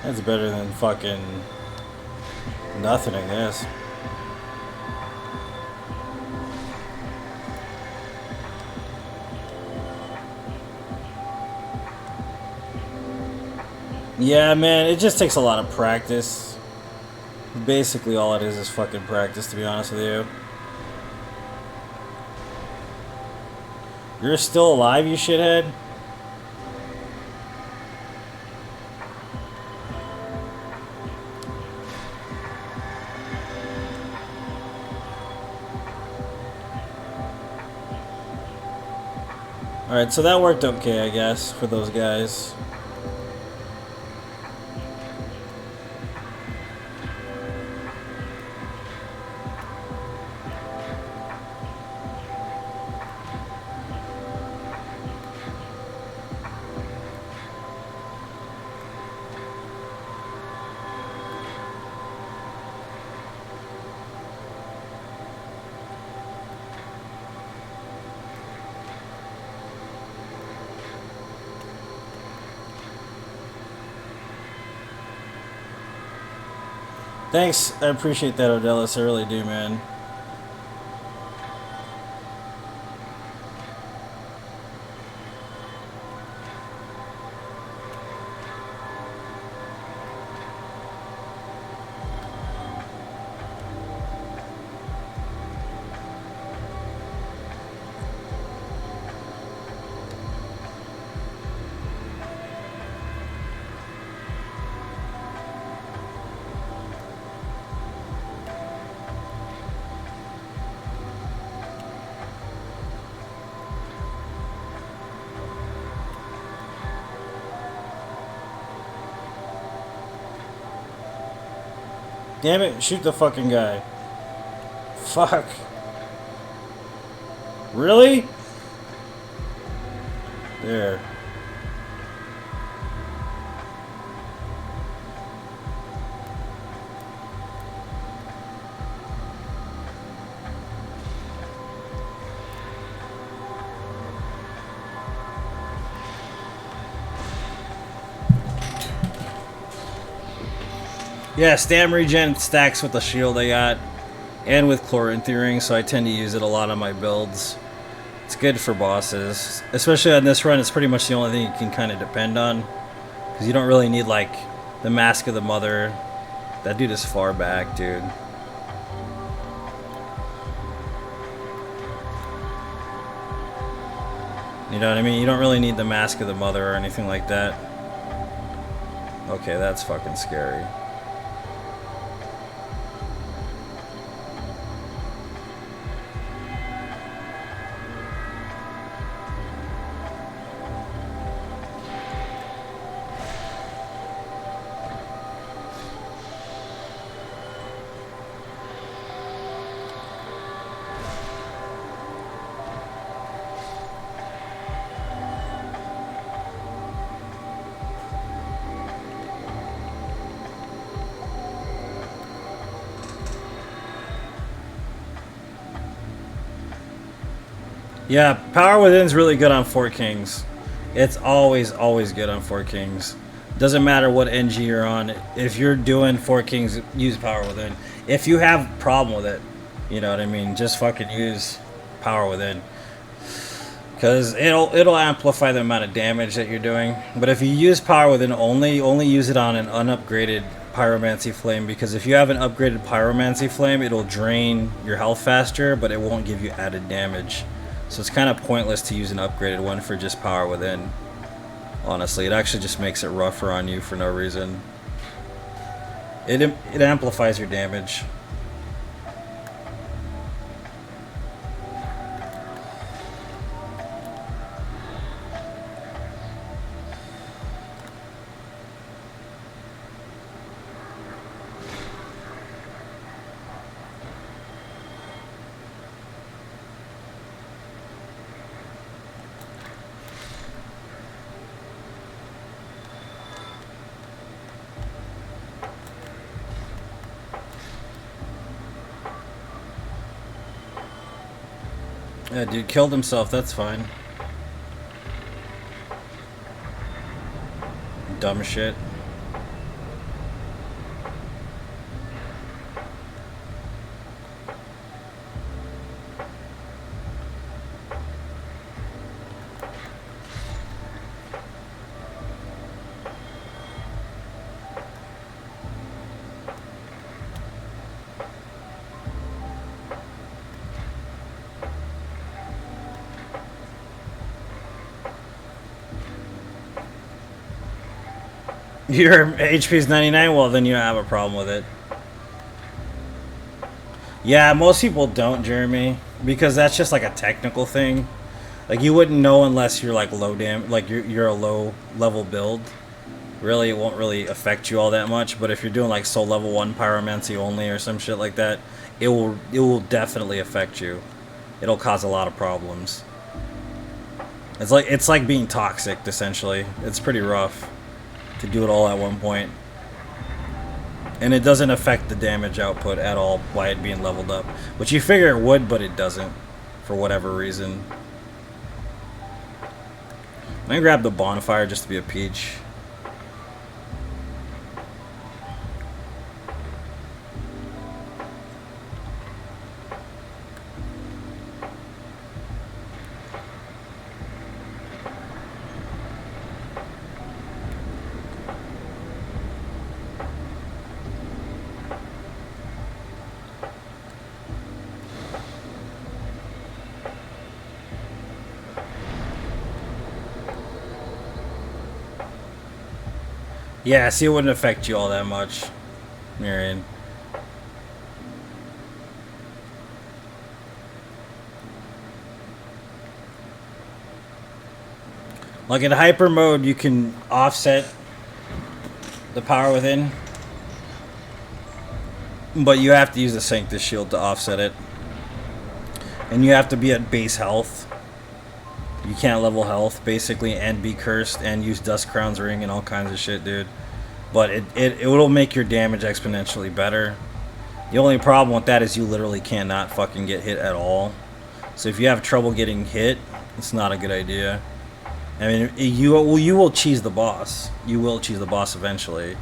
That's better than fucking nothing, I guess. Yeah, man, it just takes a lot of practice. Basically, all it is fucking practice, to be honest with you. You're still alive, you shithead? Alright, so that worked okay, I guess, for those guys. Thanks, I appreciate that, Odellis, I really do, man. Damn it, shoot the fucking guy. Fuck. Really? There. Yeah, stam regen stacks with the shield I got, and with chloranthy, so I tend to use it a lot on my builds. It's good for bosses, especially on this run. It's pretty much the only thing you can kind of depend on, because you don't really need like the Mask of the Mother. That dude is far back, dude. You know what I mean? You don't really need the Mask of the Mother or anything like that. Okay, that's fucking scary. Yeah, Power Within's really good on 4 Kings. It's always good on 4 Kings. Doesn't matter what NG you're on. If you're doing 4 Kings, use Power Within. If you have a problem with it, you know what I mean, just fucking use Power Within. Because it'll amplify the amount of damage that you're doing. But if you use Power Within only use it on an unupgraded Pyromancy Flame. Because if you have an upgraded Pyromancy Flame, it'll drain your health faster, but it won't give you added damage. So it's kind of pointless to use an upgraded one for just Power Within. Honestly, it actually just makes it rougher on you for no reason. It amplifies your damage. Yeah, dude killed himself, that's fine. Dumb shit. Your HP is 99, well then you don't have a problem with it. Yeah, most people don't, Jeremy, because that's just like a technical thing. Like you wouldn't know unless you're like low like you're a low level build. Really, it won't really affect you all that much. But if you're doing like soul level 1 pyromancy only or some shit like that, it will definitely affect you. It'll cause a lot of problems. It's like being toxic essentially. It's pretty rough to do it all at one point. And it doesn't affect the damage output at all by it being leveled up. Which you figure it would, but it doesn't. For whatever reason. I'm gonna grab the bonfire just to be a peach. Yeah, see, it wouldn't affect you all that much, Marion. Like in hyper mode, you can offset the power within, but you have to use the Sanctus Shield to offset it. And you have to be at base health. You can't level health, basically, and be cursed, and use Dust Crown's Ring and all kinds of shit, dude. But it will make your damage exponentially better. The only problem with that is you literally cannot fucking get hit at all. So if you have trouble getting hit, it's not a good idea. I mean, you will cheese the boss. You will cheese the boss eventually.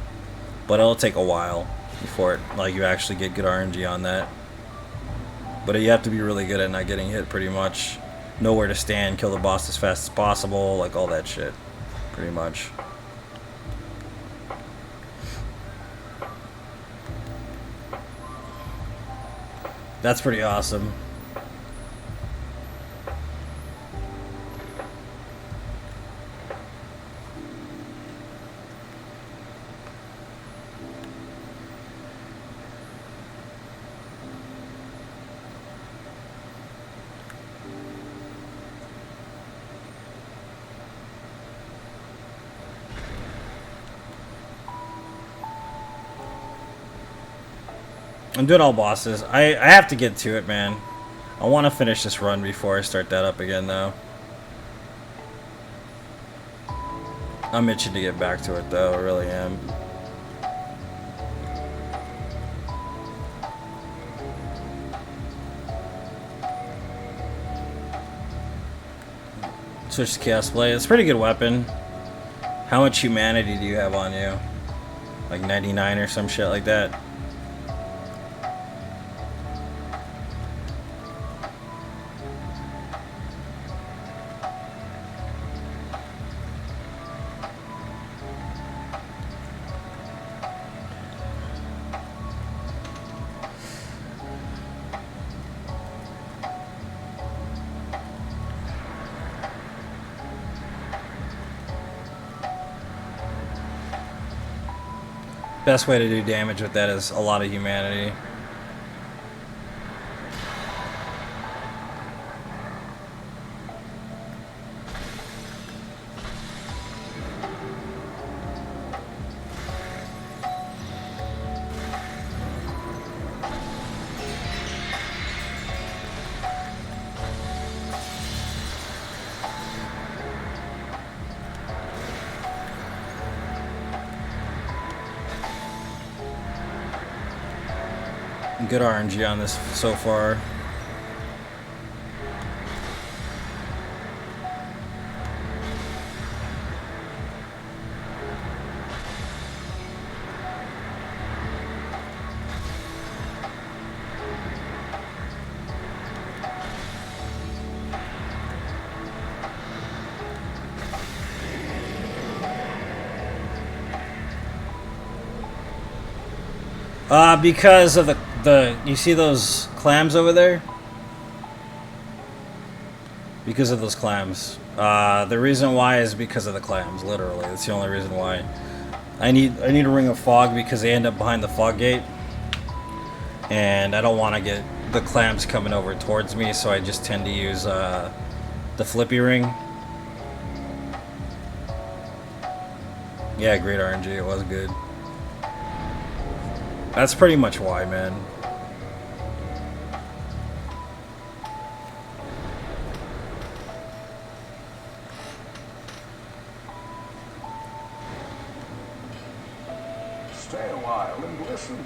But it'll take a while. before it, like, you actually get good RNG on that. But you have to be really good at not getting hit, pretty much. Know where to stand, kill the boss as fast as possible, like all that shit, pretty much. That's pretty awesome. I'm doing all bosses. I have to get to it, man. I want to finish this run before I start that up again, though. I'm itching to get back to it, though. I really am. Switch to Chaos Blade. It's a pretty good weapon. How much humanity do you have on you? Like 99 or some shit like that? Best way to do damage with that is a lot of humanity. Good RNG on this so far. Because of the you see those clams over there? Because of those clams. The reason why is because of the clams, literally. That's the only reason why. I need a ring of fog because they end up behind the fog gate. And I don't want to get the clams coming over towards me, so I just tend to use the flippy ring. Yeah, great RNG, it was good. That's pretty much why, man. Stay a while and listen.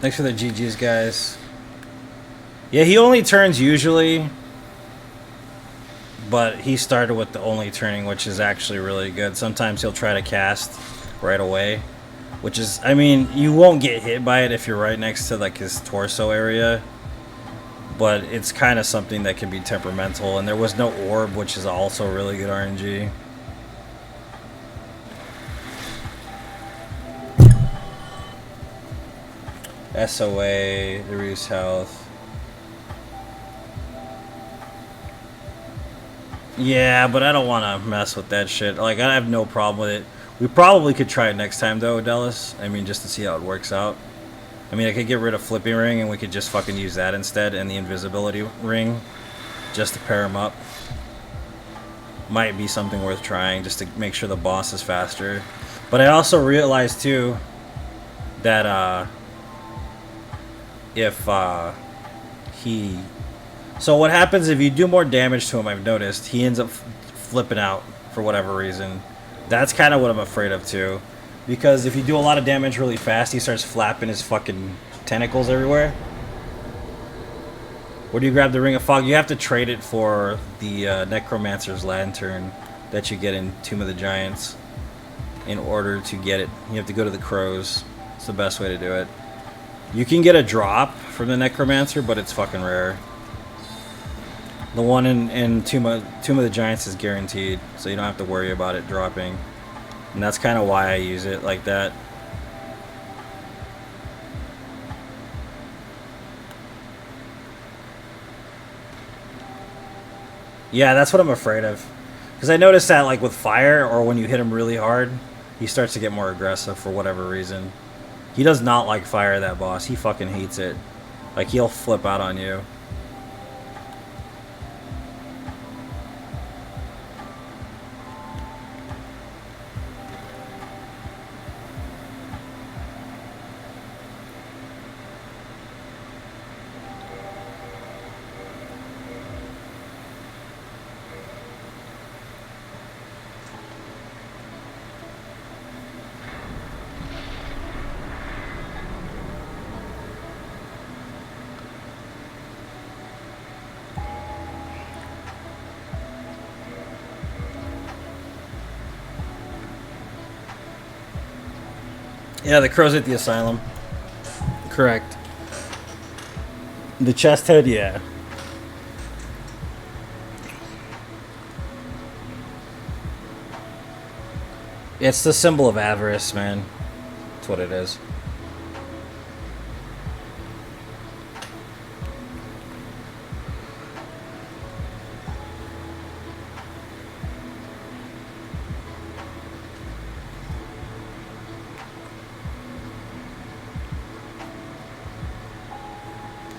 Thanks for the GGs, guys. Yeah, he only turns usually, but he started with the only turning, which is actually really good. Sometimes he'll try to cast right away, which is, I mean, you won't get hit by it if you're right next to like his torso area, but it's kind of something that can be temperamental. And there was no orb, which is also really good RNG. SOA, reduce health. Yeah, but I don't want to mess with that shit. Like, I have no problem with it. We probably could try it next time, though, Dallas. I mean, just to see how it works out. I mean, I could get rid of Flippy Ring, and we could just fucking use that instead, and the Invisibility Ring, just to pair them up. might be something worth trying just to make sure the boss is faster. But I also realized too that if he so what happens if you do more damage to him, I've noticed he ends up flipping out for whatever reason. That's kind of what I'm afraid of too, because if you do a lot of damage really fast, he starts flapping his fucking tentacles everywhere. Where do you grab the Ring of Fog? You have to trade it for the Necromancer's Lantern that you get in Tomb of the Giants. In order to get it, you have to go to the Crows. It's the best way to do it. You can get a drop from the Necromancer, but it's fucking rare. The one in Tomb of the Giants is guaranteed, so you don't have to worry about it dropping. And that's kind of why I use it like that. Yeah, that's what I'm afraid of. Because I noticed that, like, with fire, or when you hit him really hard, he starts to get more aggressive for whatever reason. He does not like fire, that boss. He fucking hates it. Like, he'll flip out on you. Yeah, the crow's at the asylum. Correct. The chest head, yeah. It's the symbol of avarice, man. That's what it is.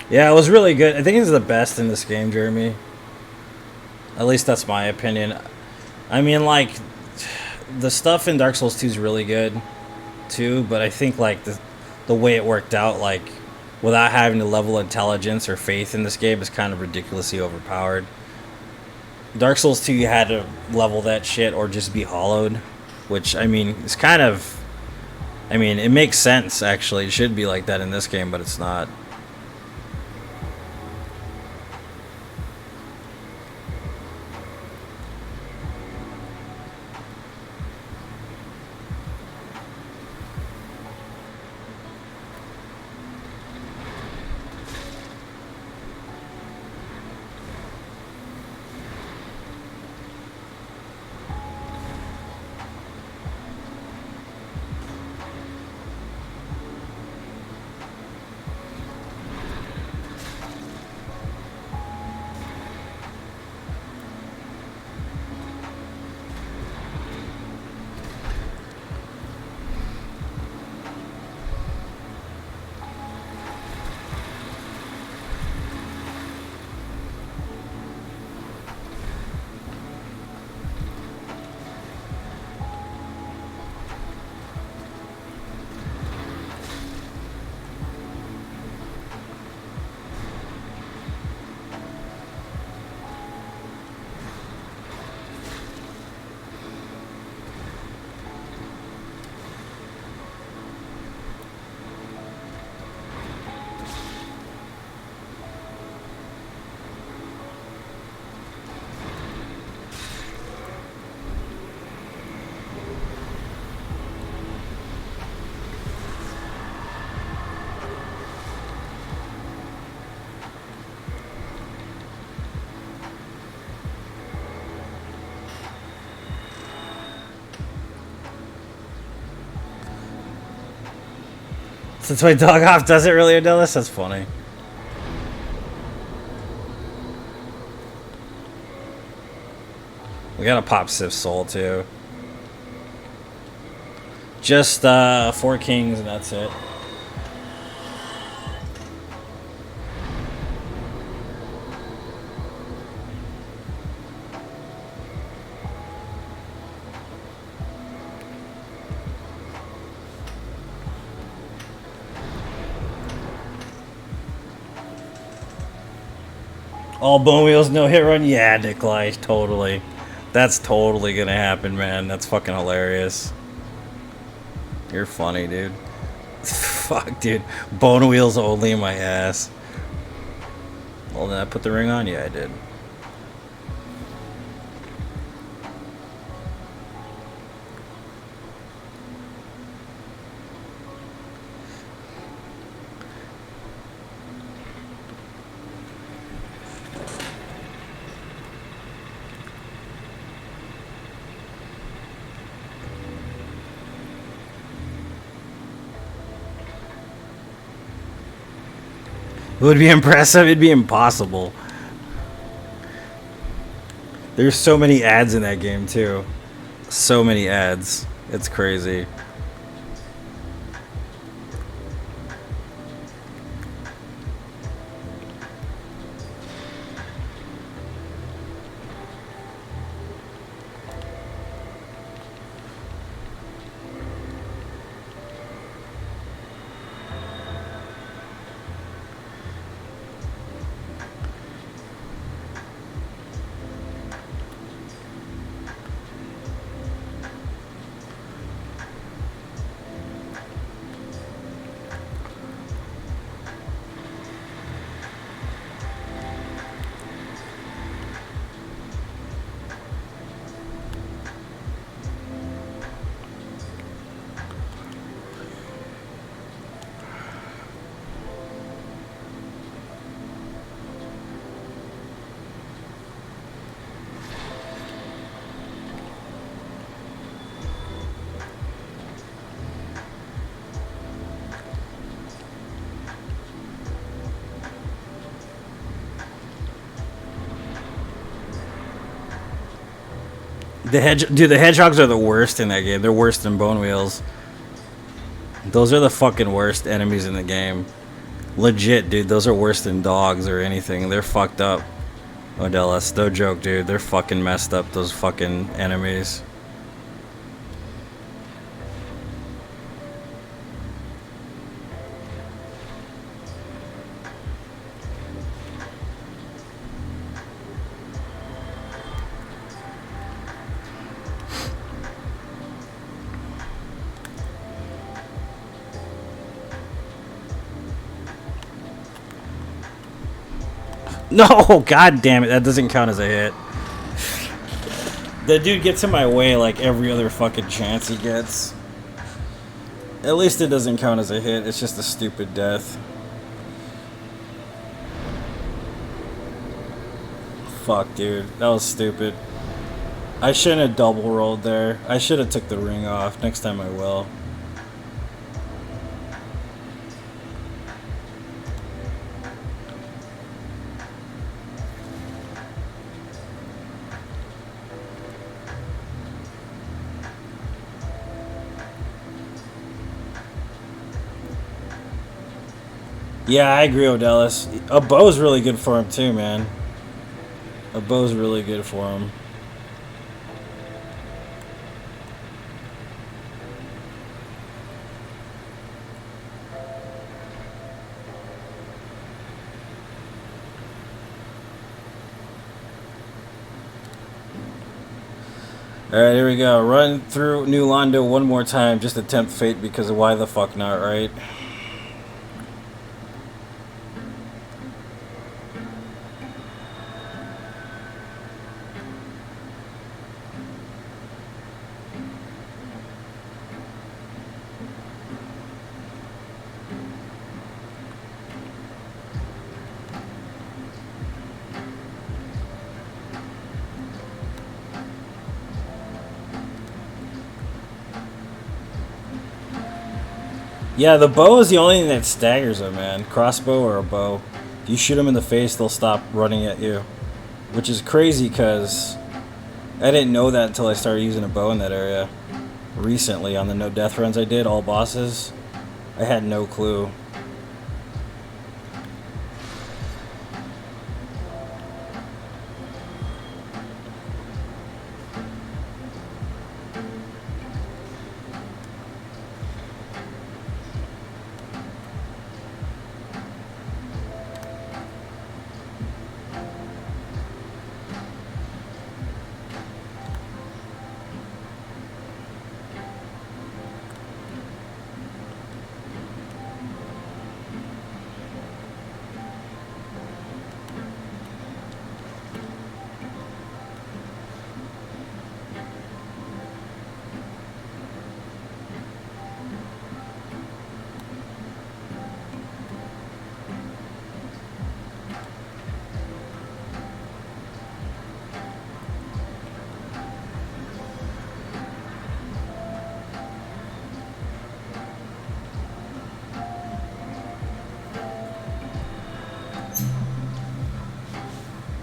Yeah, it was really good. I think he's the best in this game, Jeremy. At least that's my opinion. I mean, like, the stuff in Dark Souls 2 is really good, too, but I think, like, the way it worked out, like, without having to level intelligence or faith in this game is kind of ridiculously overpowered. Dark Souls 2, you had to level that shit or just be hollowed, which, I mean, is kind of... I mean, it makes sense, actually. It should be like that in this game, but it's not. Since my dog off does it really, Adelis? That's funny. We gotta pop Sif's soul too. Just 4 kings and that's it. All bone wheels, no hit run? Yeah, Nikolai, totally. That's totally gonna happen, man. That's fucking hilarious. You're funny, dude. Fuck, dude. Bone wheels only in my ass. Well, did I put the ring on? Yeah, I did. It would be impressive. It'd be impossible. There's so many ads in that game, too. So many ads. It's crazy. Dude, the hedgehogs are the worst in that game. They're worse than bone wheels. Those are the fucking worst enemies in the game. Legit, dude. Those are worse than dogs or anything. They're fucked up. Odellis, no joke, dude. They're fucking messed up, those fucking enemies. No, god damn it. That doesn't count as a hit. The dude gets in my way like every other fucking chance he gets. At least it doesn't count as a hit. It's just a stupid death. Fuck, dude. That was stupid. I shouldn't have double rolled there. I should have took the ring off. Next time I will. Yeah, I agree, Odellis. A bow's really good for him too, man. A bow's really good for him. Alright, here we go. Run through New Londo one more time. Just attempt fate because why the fuck not, right? Yeah, the bow is the only thing that staggers them, man. Crossbow or a bow. If you shoot them in the face, they'll stop running at you. Which is crazy because I didn't know that until I started using a bow in that area. Recently, on the no death runs I did, all bosses, I had no clue.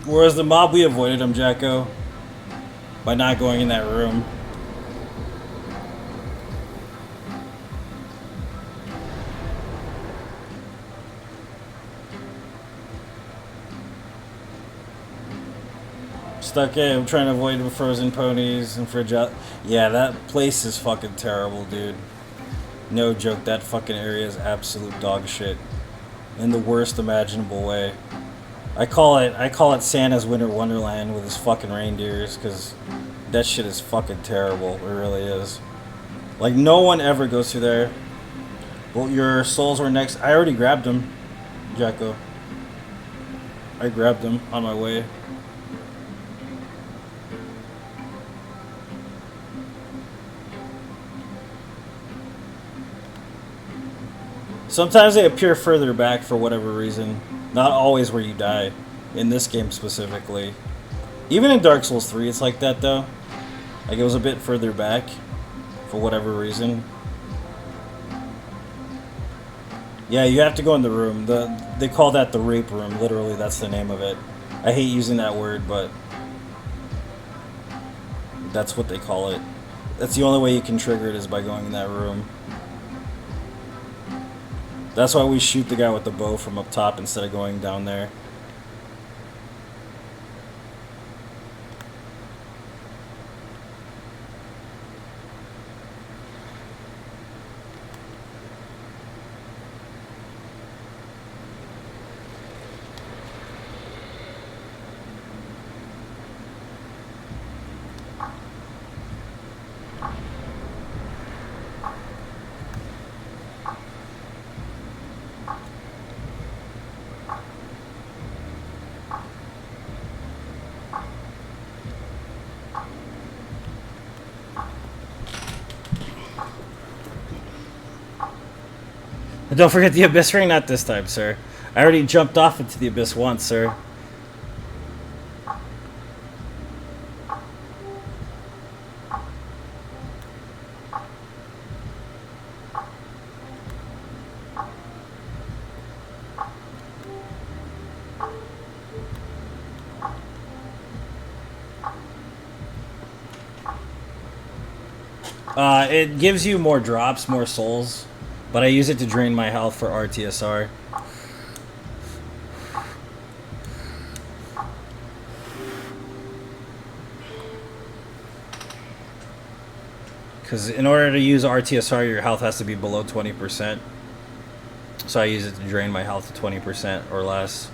Whereas the mob, we avoided them, Jacko, by not going in that room. Stuck in. I'm trying to avoid the frozen ponies and fragile. Yeah, that place is fucking terrible, dude. No joke, that fucking area is absolute dog shit. In the worst imaginable way. I call it Santa's Winter Wonderland with his fucking reindeers, because that shit is fucking terrible. It really is. Like, no one ever goes through there. Well, your souls were next. I already grabbed them, Jacko. I grabbed them on my way. Sometimes they appear further back for whatever reason. Not always where you die. In this game specifically. Even in Dark Souls 3 it's like that though. Like it was a bit further back. For whatever reason. Yeah, you have to go in the room. They call that the rape room. Literally, that's the name of it. I hate using that word, but that's what they call it. That's the only way you can trigger it is by going in that room. That's why we shoot the guy with the bow from up top instead of going down there. And don't forget the Abyss Ring, not this time, sir. I already jumped off into the Abyss once, sir. It gives you more drops, more souls, but I use it to drain my health for RTSR. Because in order to use RTSR, your health has to be below 20%. So I use it to drain my health to 20% or less.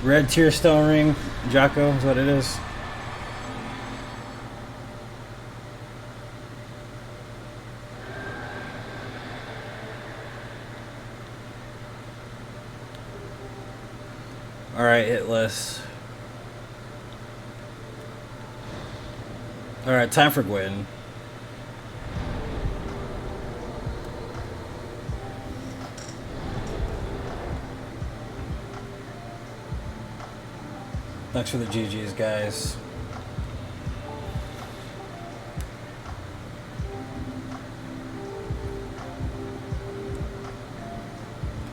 Red Tearstone ring, Jocko is what it is. Alright, hitless. Alright, time for Gwyn. Thanks for the GGs, guys.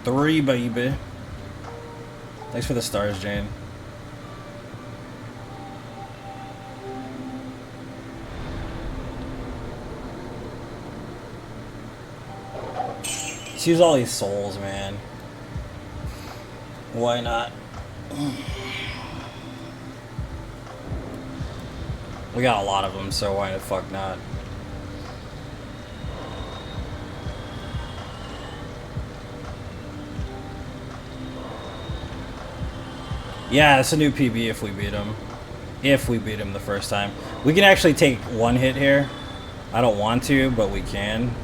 Three, baby. Thanks for the stars, Jane. Let's use all these souls, man. Why not? We got a lot of them, so why the fuck not? Yeah, it's a new PB if we beat him. If we beat him the first time. We can actually take one hit here. I don't want to, but we can.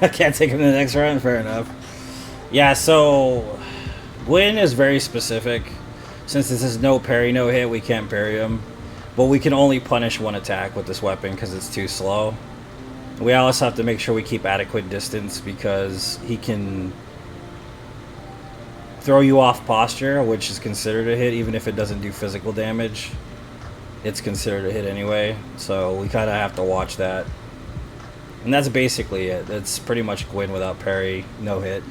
I can't take him to the next round, fair enough. Yeah, so Gwyn is very specific. Since this is no parry, no hit, we can't parry him. But we can only punish one attack with this weapon because it's too slow. We also have to make sure we keep adequate distance because he can throw you off posture, which is considered a hit even if it doesn't do physical damage. It's considered a hit anyway, so we kind of have to watch that. And that's basically it. It's pretty much Gwyn without parry, no hit.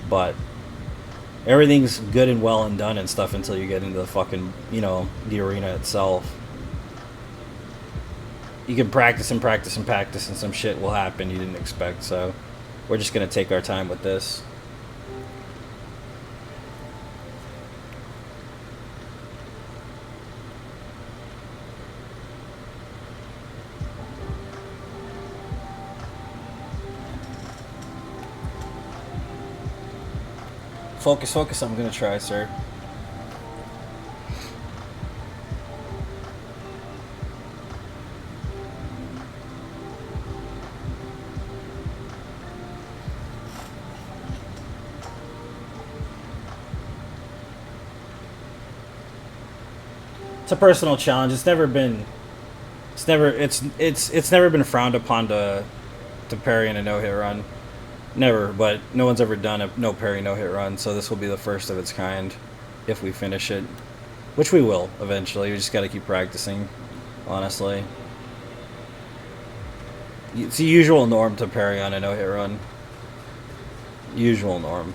But everything's good and well and done and stuff until you get into the fucking, you know, the arena itself. You can practice and practice and practice and some shit will happen you didn't expect, so we're just going to take our time with this. Focus, focus, I'm gonna try, sir. It's a personal challenge. It's never been frowned upon to parry in a no-hit run. Never, but no one's ever done a no parry, no hit run, so this will be the first of its kind if we finish it. Which we will, eventually. We just gotta keep practicing, honestly. It's the usual norm to parry on a no hit run. Usual norm.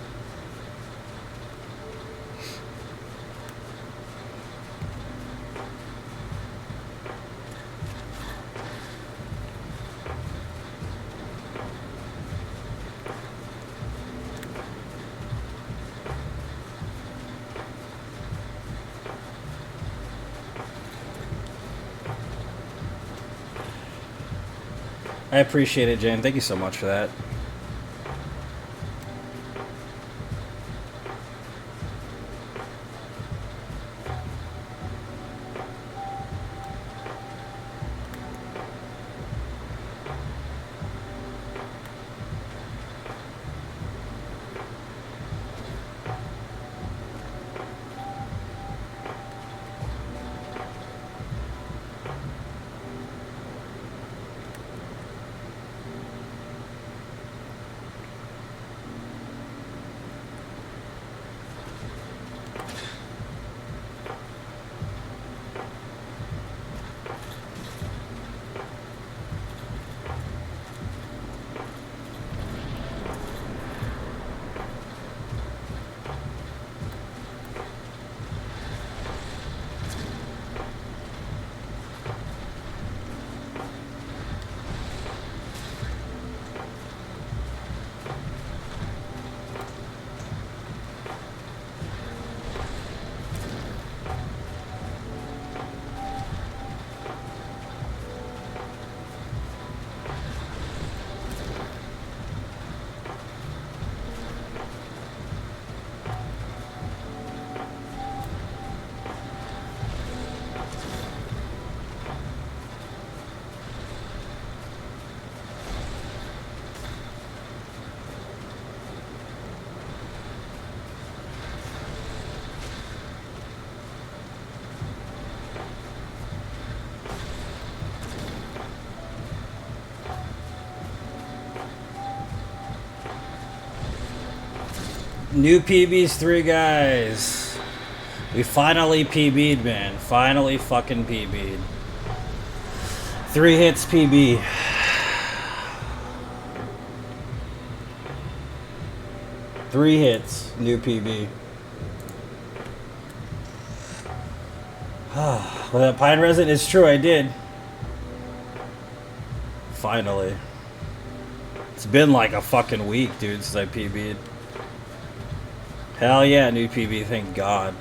I appreciate it, Jane. Thank you so much for that. New PBs, 3 guys. We finally PB'd, man. Finally fucking PB'd. 3 hits PB. Three hits, new PB. Well, that pine resin, it's true, I did. Finally. It's been like a fucking week, dude, since I PB'd. Hell yeah, new PB, thank God.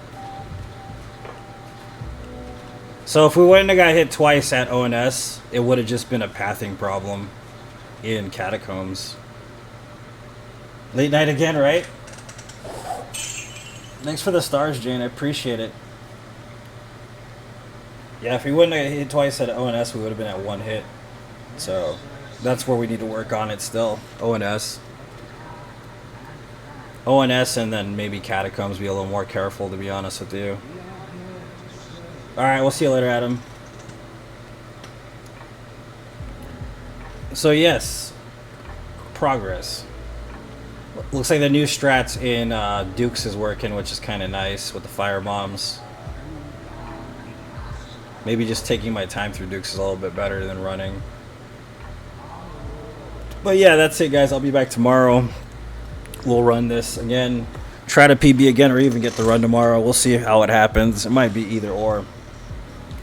So if we wouldn't have got hit twice at ONS, it would have just been a pathing problem in Catacombs. Late night again, right? Thanks for the stars, Jane. I appreciate it. Yeah, if we wouldn't have hit twice at ONS, we would have been at 1 hit. So that's where we need to work on it still. ONS. ONS and then maybe Catacombs, be a little more careful, to be honest with you. Alright, we'll see you later, Adam. So yes, progress. Looks like the new strats in Dukes is working, which is kind of nice with the fire bombs. Maybe just taking my time through Dukes is a little bit better than running. But yeah, that's it, guys. I'll be back tomorrow. We'll run this again. Try to PB again or even get the run tomorrow. We'll see how it happens. It might be either or.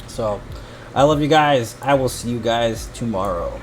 So, I love you guys. I will see you guys tomorrow.